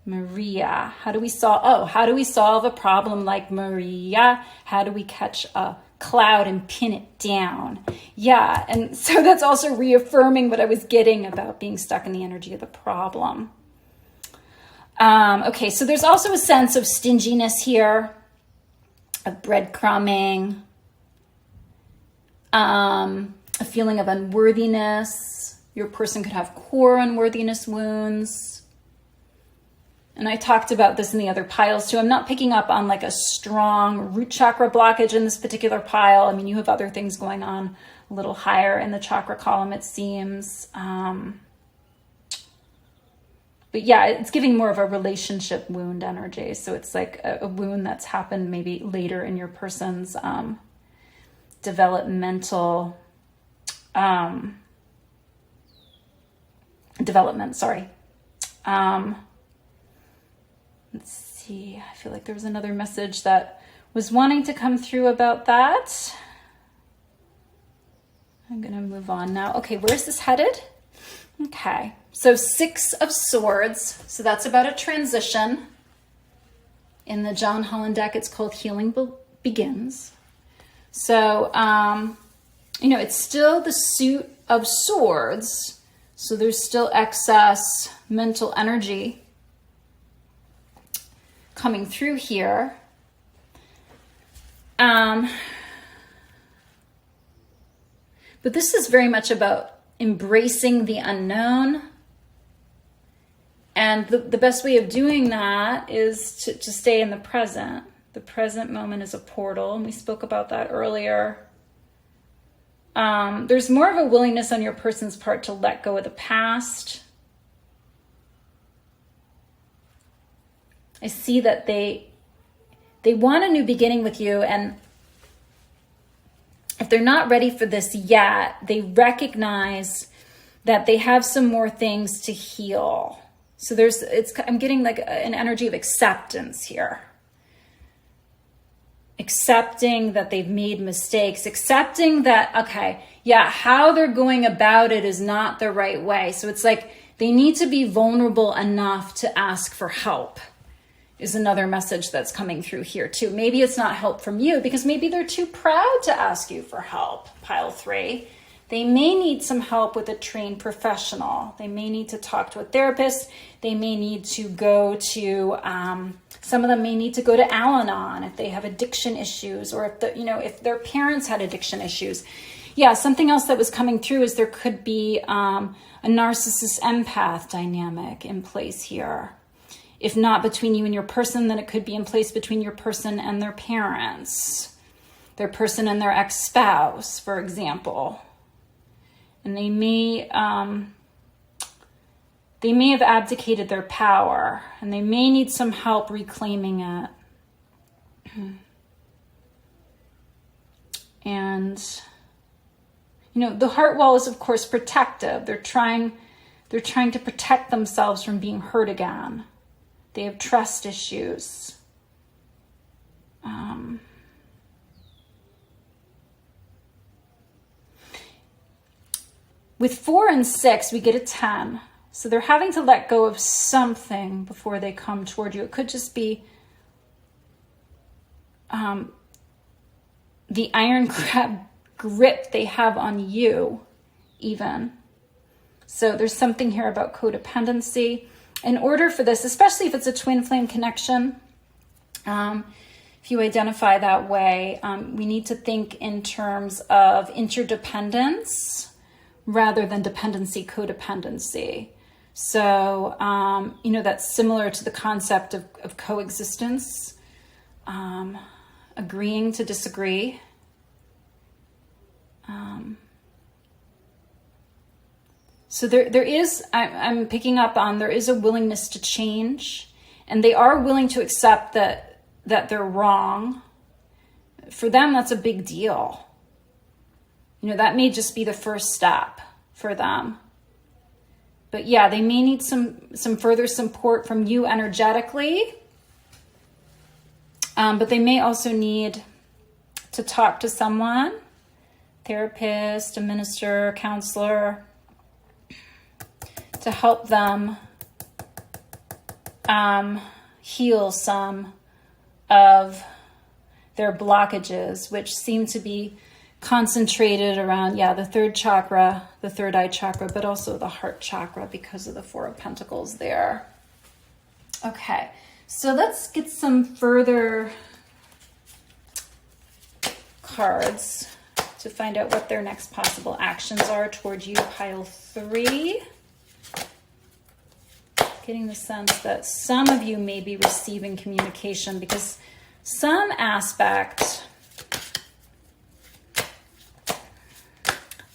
[SPEAKER 1] Maria. How do we solve a problem like Maria? How do we catch a cloud and pin it down? Yeah, and so that's also reaffirming what I was getting about being stuck in the energy of the problem. Okay, so there's also a sense of stinginess here, of breadcrumbing, a feeling of unworthiness. Your person could have core unworthiness wounds. And I talked about this in the other piles too. I'm not picking up on like a strong root chakra blockage in this particular pile. I mean, you have other things going on a little higher in the chakra column, it seems. But yeah, it's giving more of a relationship wound energy. So it's like a wound that's happened maybe later in your person's developmental development, sorry. Let's see. I feel like there was another message that was wanting to come through about that. I'm going to move on now. Okay, where's this headed? Okay, so 6 of Swords. So that's about a transition. In the John Holland deck, it's called Healing Begins. So, it's still the suit of Swords. So there's still excess mental energy coming through here. But this is very much about embracing the unknown. And the best way of doing that is to stay in the present. The present moment is a portal, and we spoke about that earlier. There's more of a willingness on your person's part to let go of the past. I see that they want a new beginning with you, and if they're not ready for this yet, they recognize that they have some more things to heal. So I'm getting like an energy of acceptance here. Accepting that they've made mistakes, accepting that, okay, yeah, how they're going about it is not the right way. So it's like they need to be vulnerable enough to ask for help, is another message that's coming through here too. Maybe it's not help from you because maybe they're too proud to ask you for help, pile 3. They may need some help with a trained professional. They may need to talk to a therapist. They may need to go to, some of them may need to go to Al-Anon if they have addiction issues, or if their parents had addiction issues. Yeah, something else that was coming through is there could be a narcissist empath dynamic in place here. If not between you and your person, then it could be in place between your person and their parents, their person and their ex-spouse, for example. And they may have abdicated their power, and they may need some help reclaiming it. And, the heart wall is, of course, protective. They're trying to protect themselves from being hurt again. They have trust issues. With 4 and 6, we get a 10. So they're having to let go of something before they come toward you. It could just be the ironclad grip they have on you, even. So there's something here about codependency. In order for this, especially if it's a twin flame connection, if you identify that way, we need to think in terms of interdependence rather than dependency, codependency. So, that's similar to the concept of coexistence, agreeing to disagree. So there is, I'm picking up on, there is a willingness to change, and they are willing to accept that they're wrong. For them, that's a big deal. That may just be the first step for them. But yeah, they may need some further support from you energetically. But they may also need to talk to someone, therapist, a minister, counselor, to help them heal some of their blockages, which seem to be concentrated around, the third chakra, the third eye chakra, but also the heart chakra because of the Four of Pentacles there. Okay, so let's get some further cards to find out what their next possible actions are towards you, pile 3. Getting the sense that some of you may be receiving communication because some aspect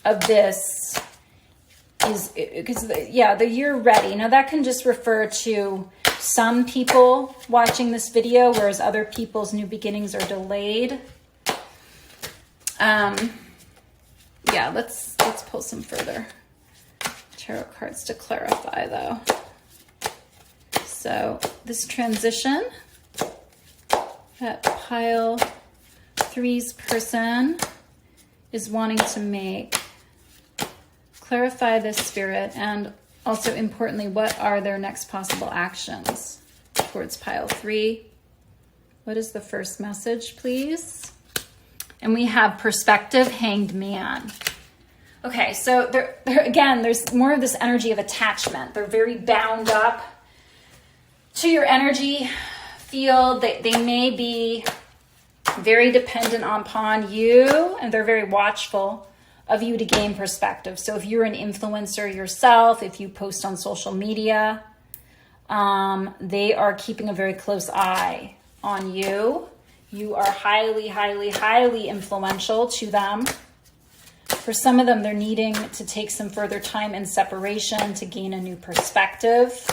[SPEAKER 1] of this is, because the you're ready. Now that can just refer to some people watching this video, whereas other people's new beginnings are delayed. Let's pull some further tarot cards to clarify though. So this transition that pile 3's person is wanting to make, clarify this, Spirit, and also importantly, what are their next possible actions towards pile 3? What is the first message, please? And we have perspective, Hanged Man. Okay, so there again, there's more of this energy of attachment. They're very bound up to your energy field. They may be very dependent upon you, and they're very watchful of you to gain perspective. So if you're an influencer yourself, if you post on social media, they are keeping a very close eye on you. You are highly, highly, highly influential to them. For some of them, they're needing to take some further time in separation to gain a new perspective.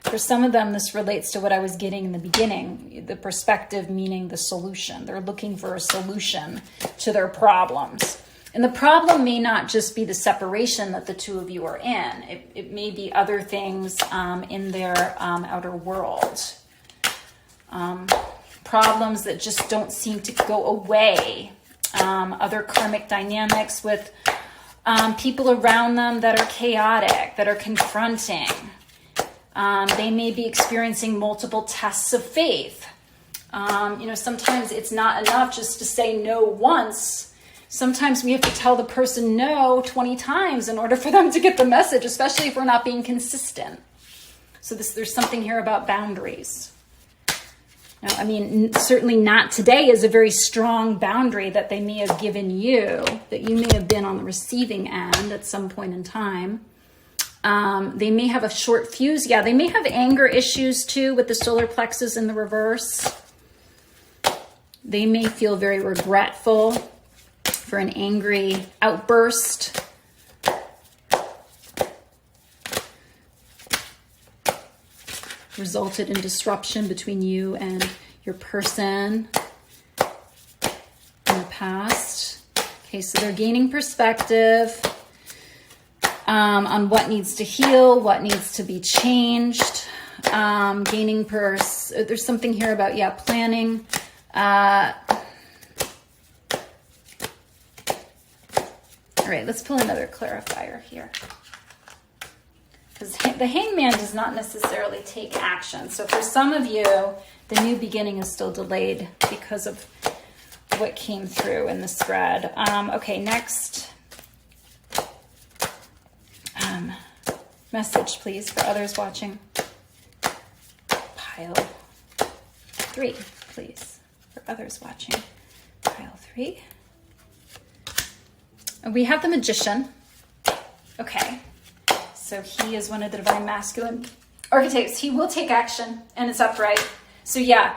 [SPEAKER 1] For some of them, this relates to what I was getting in the beginning, the perspective meaning the solution. They're looking for a solution to their problems. And the problem may not just be the separation that the two of you are in. It may be other things in their outer world. Problems that just don't seem to go away. Other karmic dynamics with people around them that are chaotic, that are confronting. They may be experiencing multiple tests of faith. Sometimes it's not enough just to say no once. Sometimes we have to tell the person no 20 times in order for them to get the message, especially if we're not being consistent. So there's something here about boundaries. Now, certainly not today is a very strong boundary that they may have given you, that you may have been on the receiving end at some point in time. They may have a short fuse. Yeah, they may have anger issues too with the solar plexus in the reverse. They may feel very regretful for an angry outburst. Resulted in disruption between you and your person in the past. Okay, so they're gaining perspective on what needs to heal, what needs to be changed. There's something here about, planning. All right, let's pull another clarifier here. Because the hangman does not necessarily take action. So for some of you, the new beginning is still delayed because of what came through in the spread. Okay, next message, please, for others watching. Pile 3, please, for others watching pile 3. We have the Magician. Okay, so he is one of the divine masculine archetypes. He will take action and it's upright. So yeah,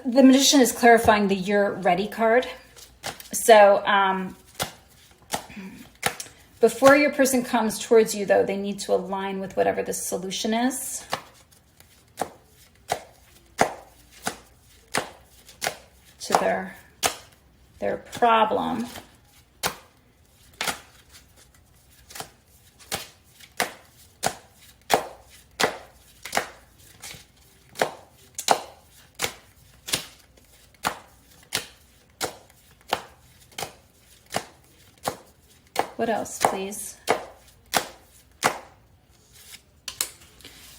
[SPEAKER 1] the Magician is clarifying the You're Ready card. So before your person comes towards you, though, they need to align with whatever the solution is. To their problem. What else, please?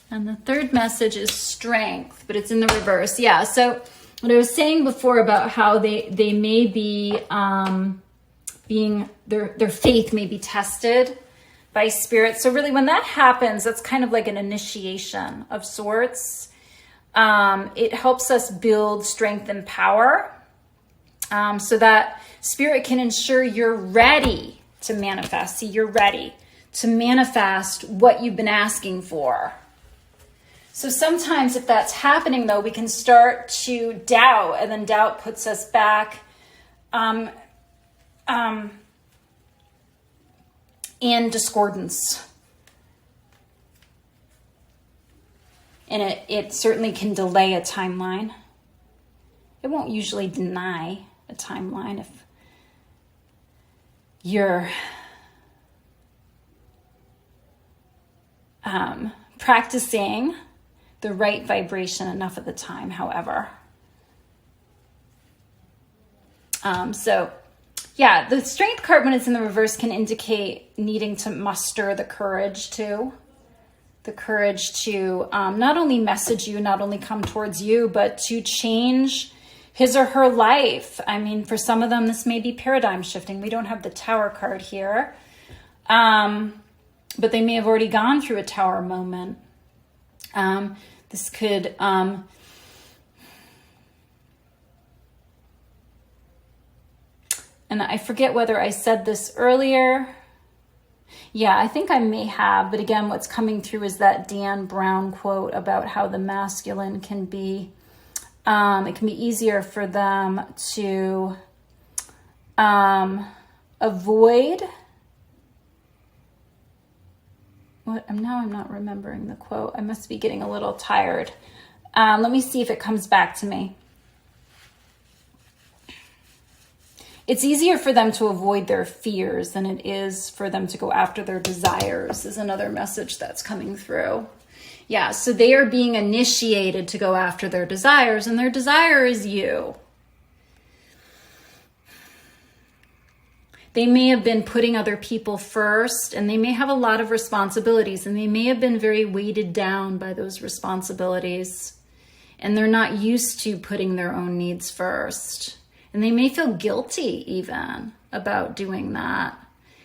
[SPEAKER 1] And the third message is strength, but it's in the reverse. Yeah, so what I was saying before about how they may be being, their faith may be tested by spirit. So really when that happens, that's kind of like an initiation of sorts. It helps us build strength and power so that spirit can ensure you're ready to manifest. See, you're ready to manifest what you've been asking for. So sometimes if that's happening, though, we can start to doubt, and then doubt puts us back in discordance. And it certainly can delay a timeline. It won't usually deny a timeline if you're practicing the right vibration enough of the time, however. So yeah, the strength card when it's in the reverse can indicate needing to muster the courage too. The courage to not only message you, not only come towards you, but to change his or her life. I mean, for some of them, this may be paradigm shifting. We don't have the Tower card here. But they may have already gone through a Tower moment. This could... and I forget whether I said this earlier. Yeah, I think I may have. But again, what's coming through is that Dan Brown quote about how the masculine can be... it can be easier for them to avoid... Now I'm not remembering the quote. I must be getting a little tired. Let me see if it comes back to me. It's easier for them to avoid their fears than it is for them to go after their desires, is another message that's coming through. Yeah, so they are being initiated to go after their desires, and their desire is you. They may have been putting other people first, and they may have a lot of responsibilities, and they may have been very weighted down by those responsibilities, and they're not used to putting their own needs first. And they may feel guilty even about doing that,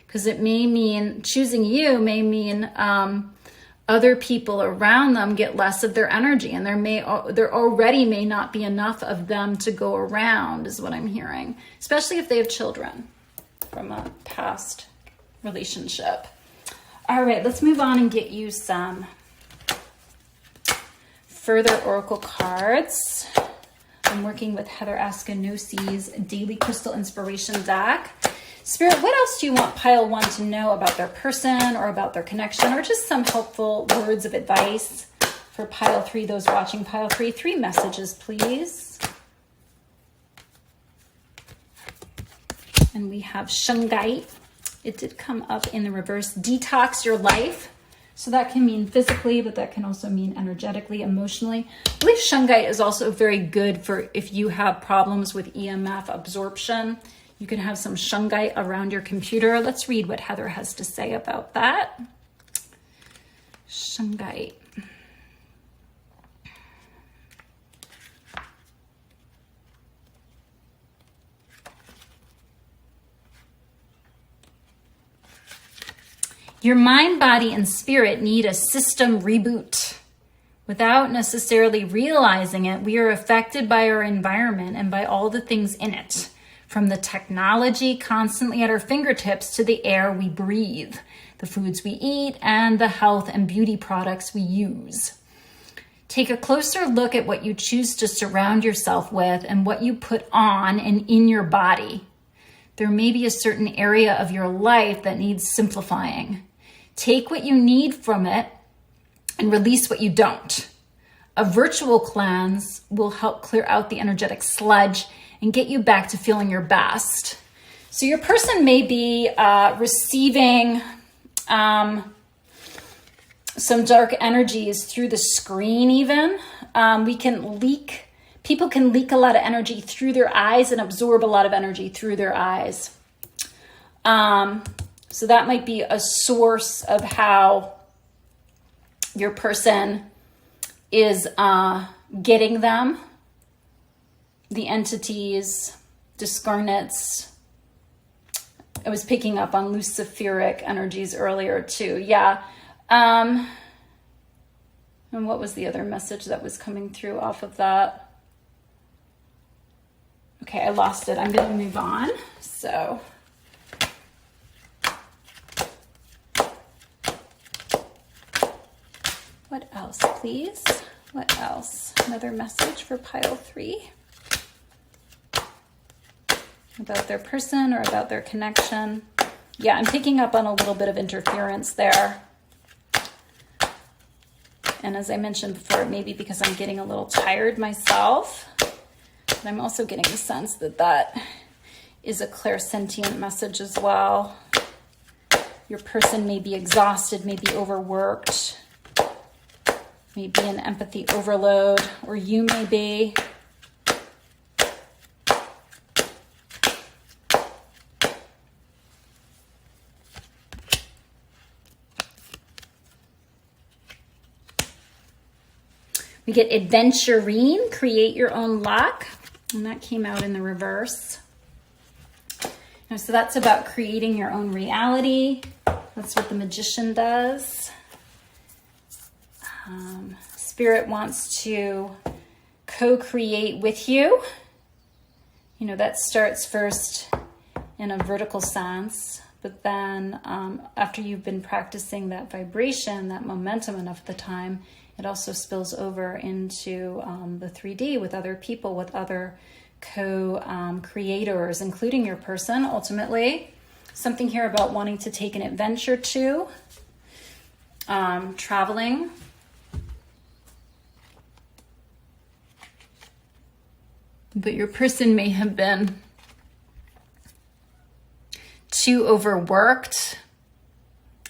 [SPEAKER 1] because it may mean choosing you may mean other people around them get less of their energy, and there already may not be enough of them to go around, is what I'm hearing, especially if they have children from a past relationship. All right, let's move on and get you some further oracle cards. I'm working with Heather Askanosi's Daily Crystal Inspiration deck. Spirit, what else do you want pile 1 to know about their person or about their connection, or just some helpful words of advice for pile 3, those watching pile 3? 3 messages, please. And we have Shungite. It did come up in the reverse. Detox your life. So that can mean physically, but that can also mean energetically, emotionally. I believe Shungite is also very good for if you have problems with EMF absorption. You can have some Shungite around your computer. Let's read what Heather has to say about that. Shungite. Your mind, body, and spirit need a system reboot. Without necessarily realizing it, we are affected by our environment and by all the things in it, from the technology constantly at our fingertips to the air we breathe, the foods we eat, and the health and beauty products we use. Take a closer look at what you choose to surround yourself with and what you put on and in your body. There may be a certain area of your life that needs simplifying. Take what you need from it and release what you don't. A virtual cleanse will help clear out the energetic sludge and get you back to feeling your best. So your person may be receiving some dark energies through the screen even. People can leak a lot of energy through their eyes and absorb a lot of energy through their eyes. So that might be a source of how your person is getting them. The entities, discarnates. I was picking up on luciferic energies earlier too. Yeah. And what was the other message that was coming through off of that? Okay, I lost it. I'm going to move on. So... what else, please? What else? Another message for pile 3 about their person or about their connection. Yeah, I'm picking up on a little bit of interference there. And as I mentioned before, maybe because I'm getting a little tired myself, but I'm also getting the sense that that is a clairsentient message as well. Your person may be exhausted, may be overworked, maybe an empathy overload, or you may be. We get adventurine, create your own luck, and that came out in the reverse. So that's about creating your own reality. That's what the magician does. Spirit wants to co-create with you. You know, that starts first in a vertical sense, but then after you've been practicing that vibration, that momentum enough of the time, it also spills over into the 3D with other people, with other co-creators, including your person, ultimately. Something here about wanting to take an adventure too, traveling. But your person may have been too overworked.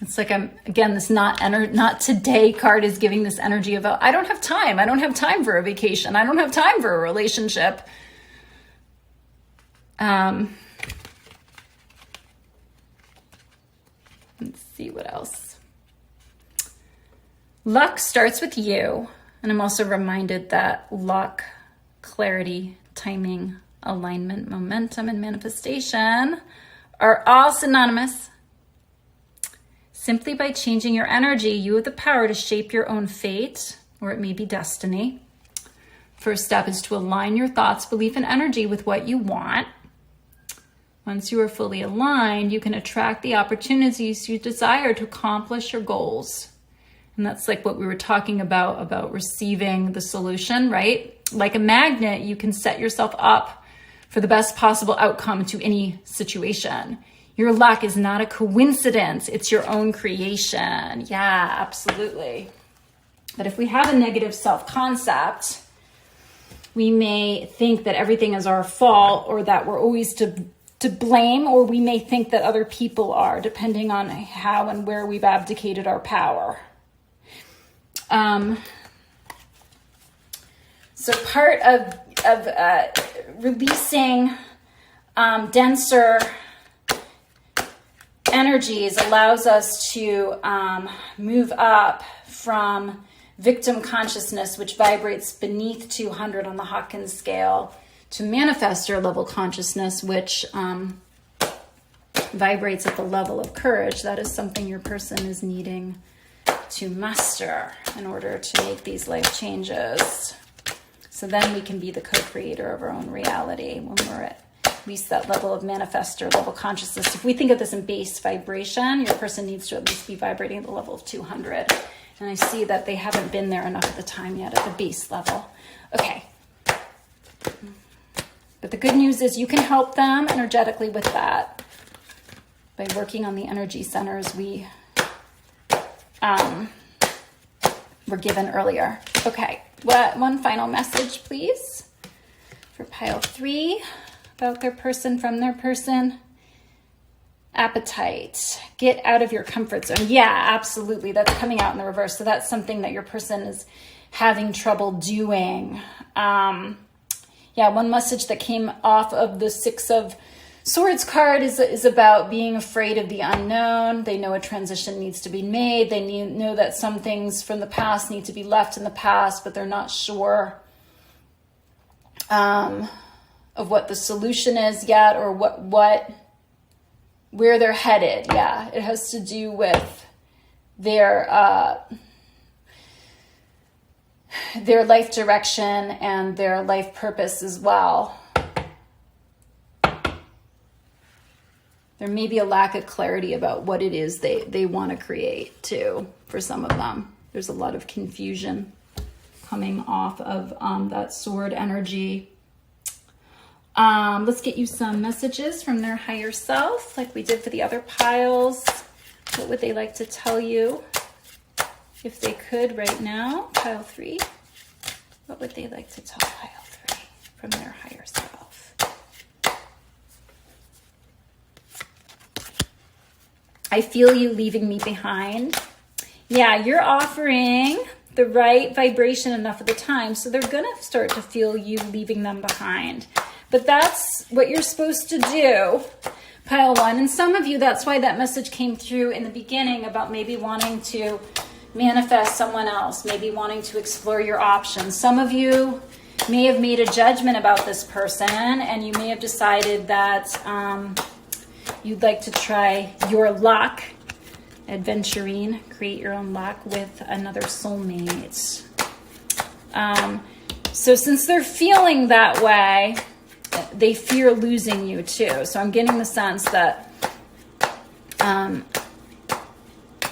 [SPEAKER 1] It's like this not today card is giving this energy of, I don't have time. I don't have time for a vacation. I don't have time for a relationship. Let's see what else. Luck starts with you. And I'm also reminded that luck, clarity, timing, alignment, momentum, and manifestation are all synonymous. Simply by changing your energy, you have the power to shape your own fate, or it may be destiny. First step is to align your thoughts, belief, and energy with what you want. Once you are fully aligned, you can attract the opportunities you desire to accomplish your goals. And that's like what we were talking about receiving the solution, right? Like a magnet, you can set yourself up for the best possible outcome to any situation. Your luck is not a coincidence. It's your own creation. Yeah, absolutely. But if we have a negative self-concept, we may think that everything is our fault, or that we're always to blame, or we may think that other people are, depending on how and where we've abdicated our power. So part of releasing denser energies allows us to move up from victim consciousness, which vibrates beneath 200 on the Hawkins scale, to manifestor level consciousness, which vibrates at the level of courage. That is something your person is needing to master in order to make these life changes. So then we can be the co-creator of our own reality when we're at least that level of manifestor level consciousness. If we think of this in base vibration, your person needs to at least be vibrating at the level of 200. And I see that they haven't been there enough at the time yet at the base level. Okay. But the good news is you can help them energetically with that by working on the energy centers we were given earlier. Okay. One final message, please, for pile 3 about their person, from their person. Appetite. Get out of your comfort zone. Yeah, absolutely. That's coming out in the reverse. So that's something that your person is having trouble doing. Yeah, one message that came off of the 6 of Swords card is about being afraid of the unknown. They know a transition needs to be made. They know that some things from the past need to be left in the past, but they're not sure of what the solution is yet, or where they're headed. Yeah, it has to do with their life direction and their life purpose as well. There may be a lack of clarity about what it is they want to create too, for some of them. There's a lot of confusion coming off of that sword energy. Let's get you some messages from their higher self, like we did for the other piles. What would they like to tell you if they could right now? Pile 3. What would they like to tell pile 3 from their higher self? I feel you leaving me behind. Yeah, you're offering the right vibration enough of the time, so they're going to start to feel you leaving them behind. But that's what you're supposed to do, pile 1. And some of you, that's why that message came through in the beginning about maybe wanting to manifest someone else, maybe wanting to explore your options. Some of you may have made a judgment about this person, and you may have decided that you'd like to try your luck, adventuring, create your own luck with another soulmate. So since they're feeling that way, they fear losing you too. So I'm getting the sense that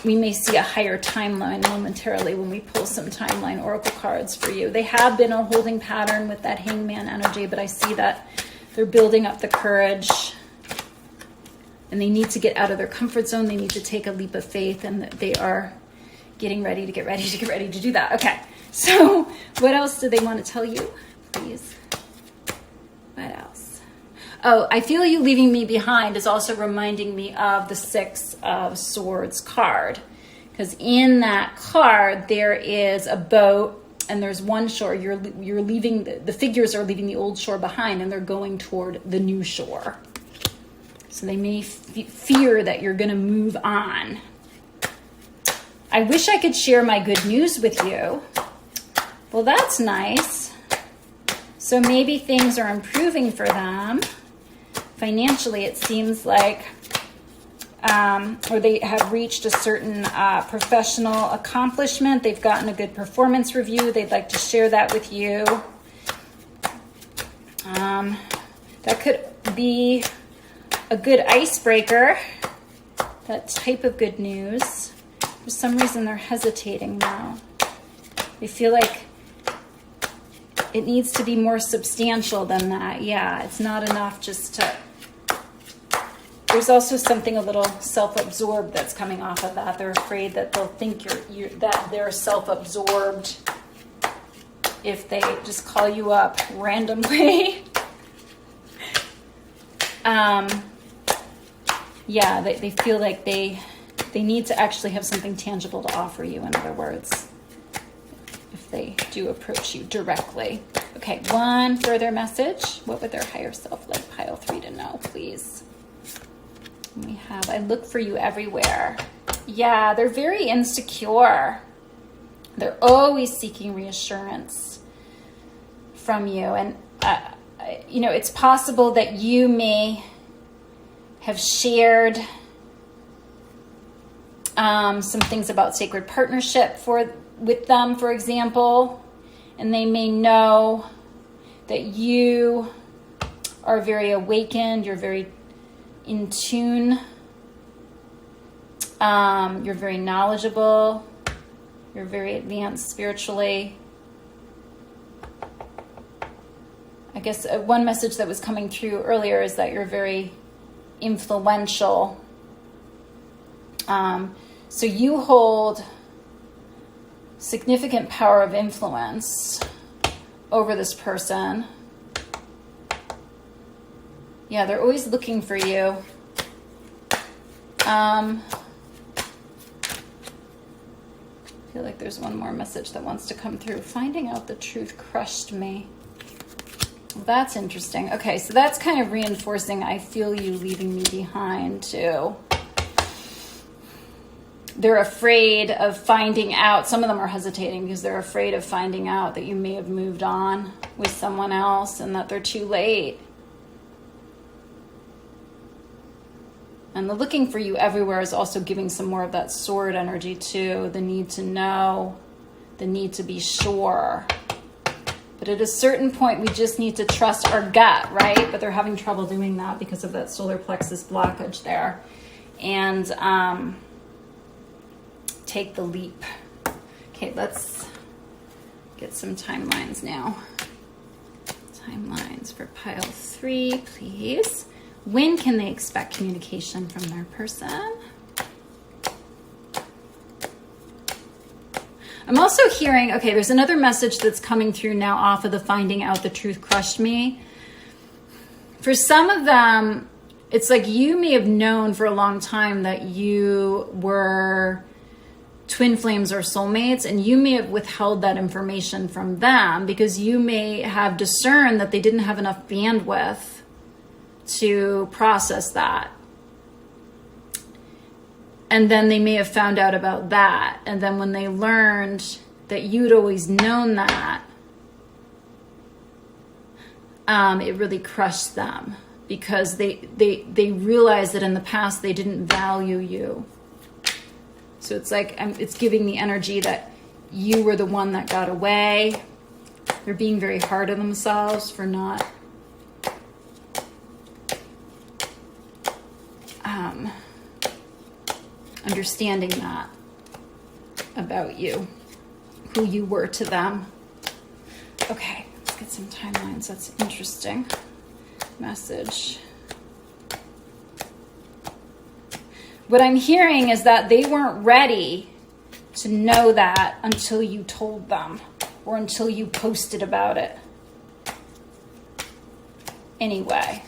[SPEAKER 1] we may see a higher timeline momentarily when we pull some timeline oracle cards for you. They have been a holding pattern with that hangman energy, but I see that they're building up the courage. And they need to get out of their comfort zone. They need to take a leap of faith, and they are getting ready to do that. Okay, so what else do they want to tell you, please? What else? Oh, I feel you leaving me behind is also reminding me of the 6 of Swords card. Because in that card, there is a boat, and there's one shore. You're leaving, the figures are leaving the old shore behind, and they're going toward the new shore. So they may fear that you're going to move on. I wish I could share my good news with you. Well, that's nice. So maybe things are improving for them. Financially, it seems like, or they have reached a certain professional accomplishment. They've gotten a good performance review. They'd like to share that with you. That could be a good icebreaker, that type of good news. For some reason, they're hesitating now. They feel like it needs to be more substantial than that. Yeah, it's not enough just to... There's also something a little self-absorbed that's coming off of that. They're afraid that they'll think that they're self-absorbed if they just call you up randomly. Yeah, they feel like they need to actually have something tangible to offer you, in other words, if they do approach you directly. Okay, one further message. What would their higher self like pile 3 to know, please? We have, I look for you everywhere. Yeah, they're very insecure. They're always seeking reassurance from you. And, it's possible that you may have shared some things about sacred partnership with them, for example, and they may know that you are very awakened, you're very in tune, you're very knowledgeable, you're very advanced spiritually. I guess one message that was coming through earlier is that you're very influential. So you hold significant power of influence over this person. Yeah, they're always looking for you. I feel like there's one more message that wants to come through. Finding out the truth crushed me. Well, that's interesting. Okay, so that's kind of reinforcing I feel you leaving me behind too. They're afraid of finding out. Some of them are hesitating because they're afraid of finding out that you may have moved on with someone else and that they're too late. And the looking for you everywhere is also giving some more of that sword energy too. The need to know, the need to be sure. But at a certain point, we just need to trust our gut, right? But they're having trouble doing that because of that solar plexus blockage there. And take the leap. Okay, let's get some timelines now. Timelines for pile 3, please. When can they expect communication from their person? I'm also hearing, okay, there's another message that's coming through now off of the finding out the truth crushed me. For some of them, it's like you may have known for a long time that you were twin flames or soulmates, and you may have withheld that information from them because you may have discerned that they didn't have enough bandwidth to process that. And then they may have found out about that. And then when they learned that you'd always known that, it really crushed them because they realized that in the past they didn't value you. So it's like, it's giving the energy that you were the one that got away. They're being very hard on themselves for not understanding that about you, who you were to them. Okay, let's get some timelines. That's interesting. Message. What I'm hearing is that they weren't ready to know that until you told them or until you posted about it. Anyway,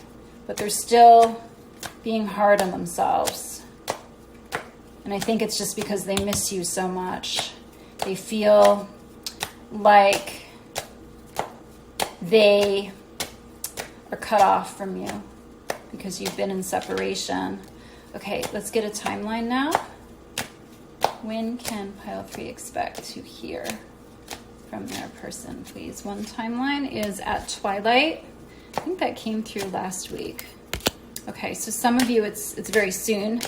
[SPEAKER 1] but they're still being hard on themselves. And I think it's just because they miss you so much. They feel like they are cut off from you because you've been in separation. Okay, let's get a timeline now. When can pile 3 expect to hear from their person, please? One timeline is at twilight. I think that came through last week. Okay, so some of you, it's very soon,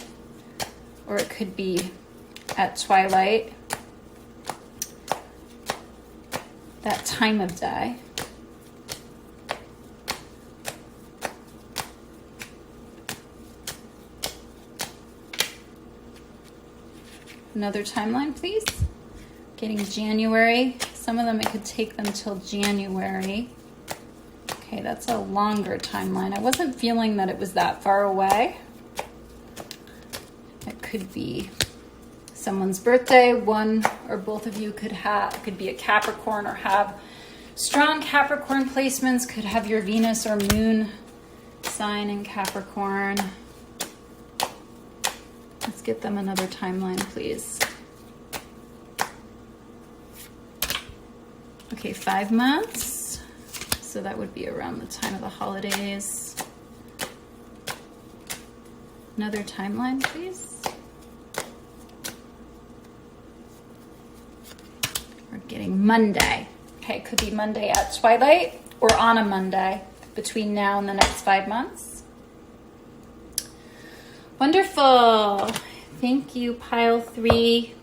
[SPEAKER 1] or it could be at twilight, that time of day. Another timeline, please. Getting January. Some of them, it could take them till January. Okay, that's a longer timeline. I wasn't feeling that it was that far away. It could be someone's birthday. One or both of you could be a Capricorn or have strong Capricorn placements. Could have your Venus or Moon sign in Capricorn. Let's get them another timeline, please. Okay, 5 months. So that would be around the time of the holidays. Another timeline, please. We're getting Monday. Okay, could be Monday at twilight or on a Monday between now and the next 5 months. Wonderful. Thank you, pile 3.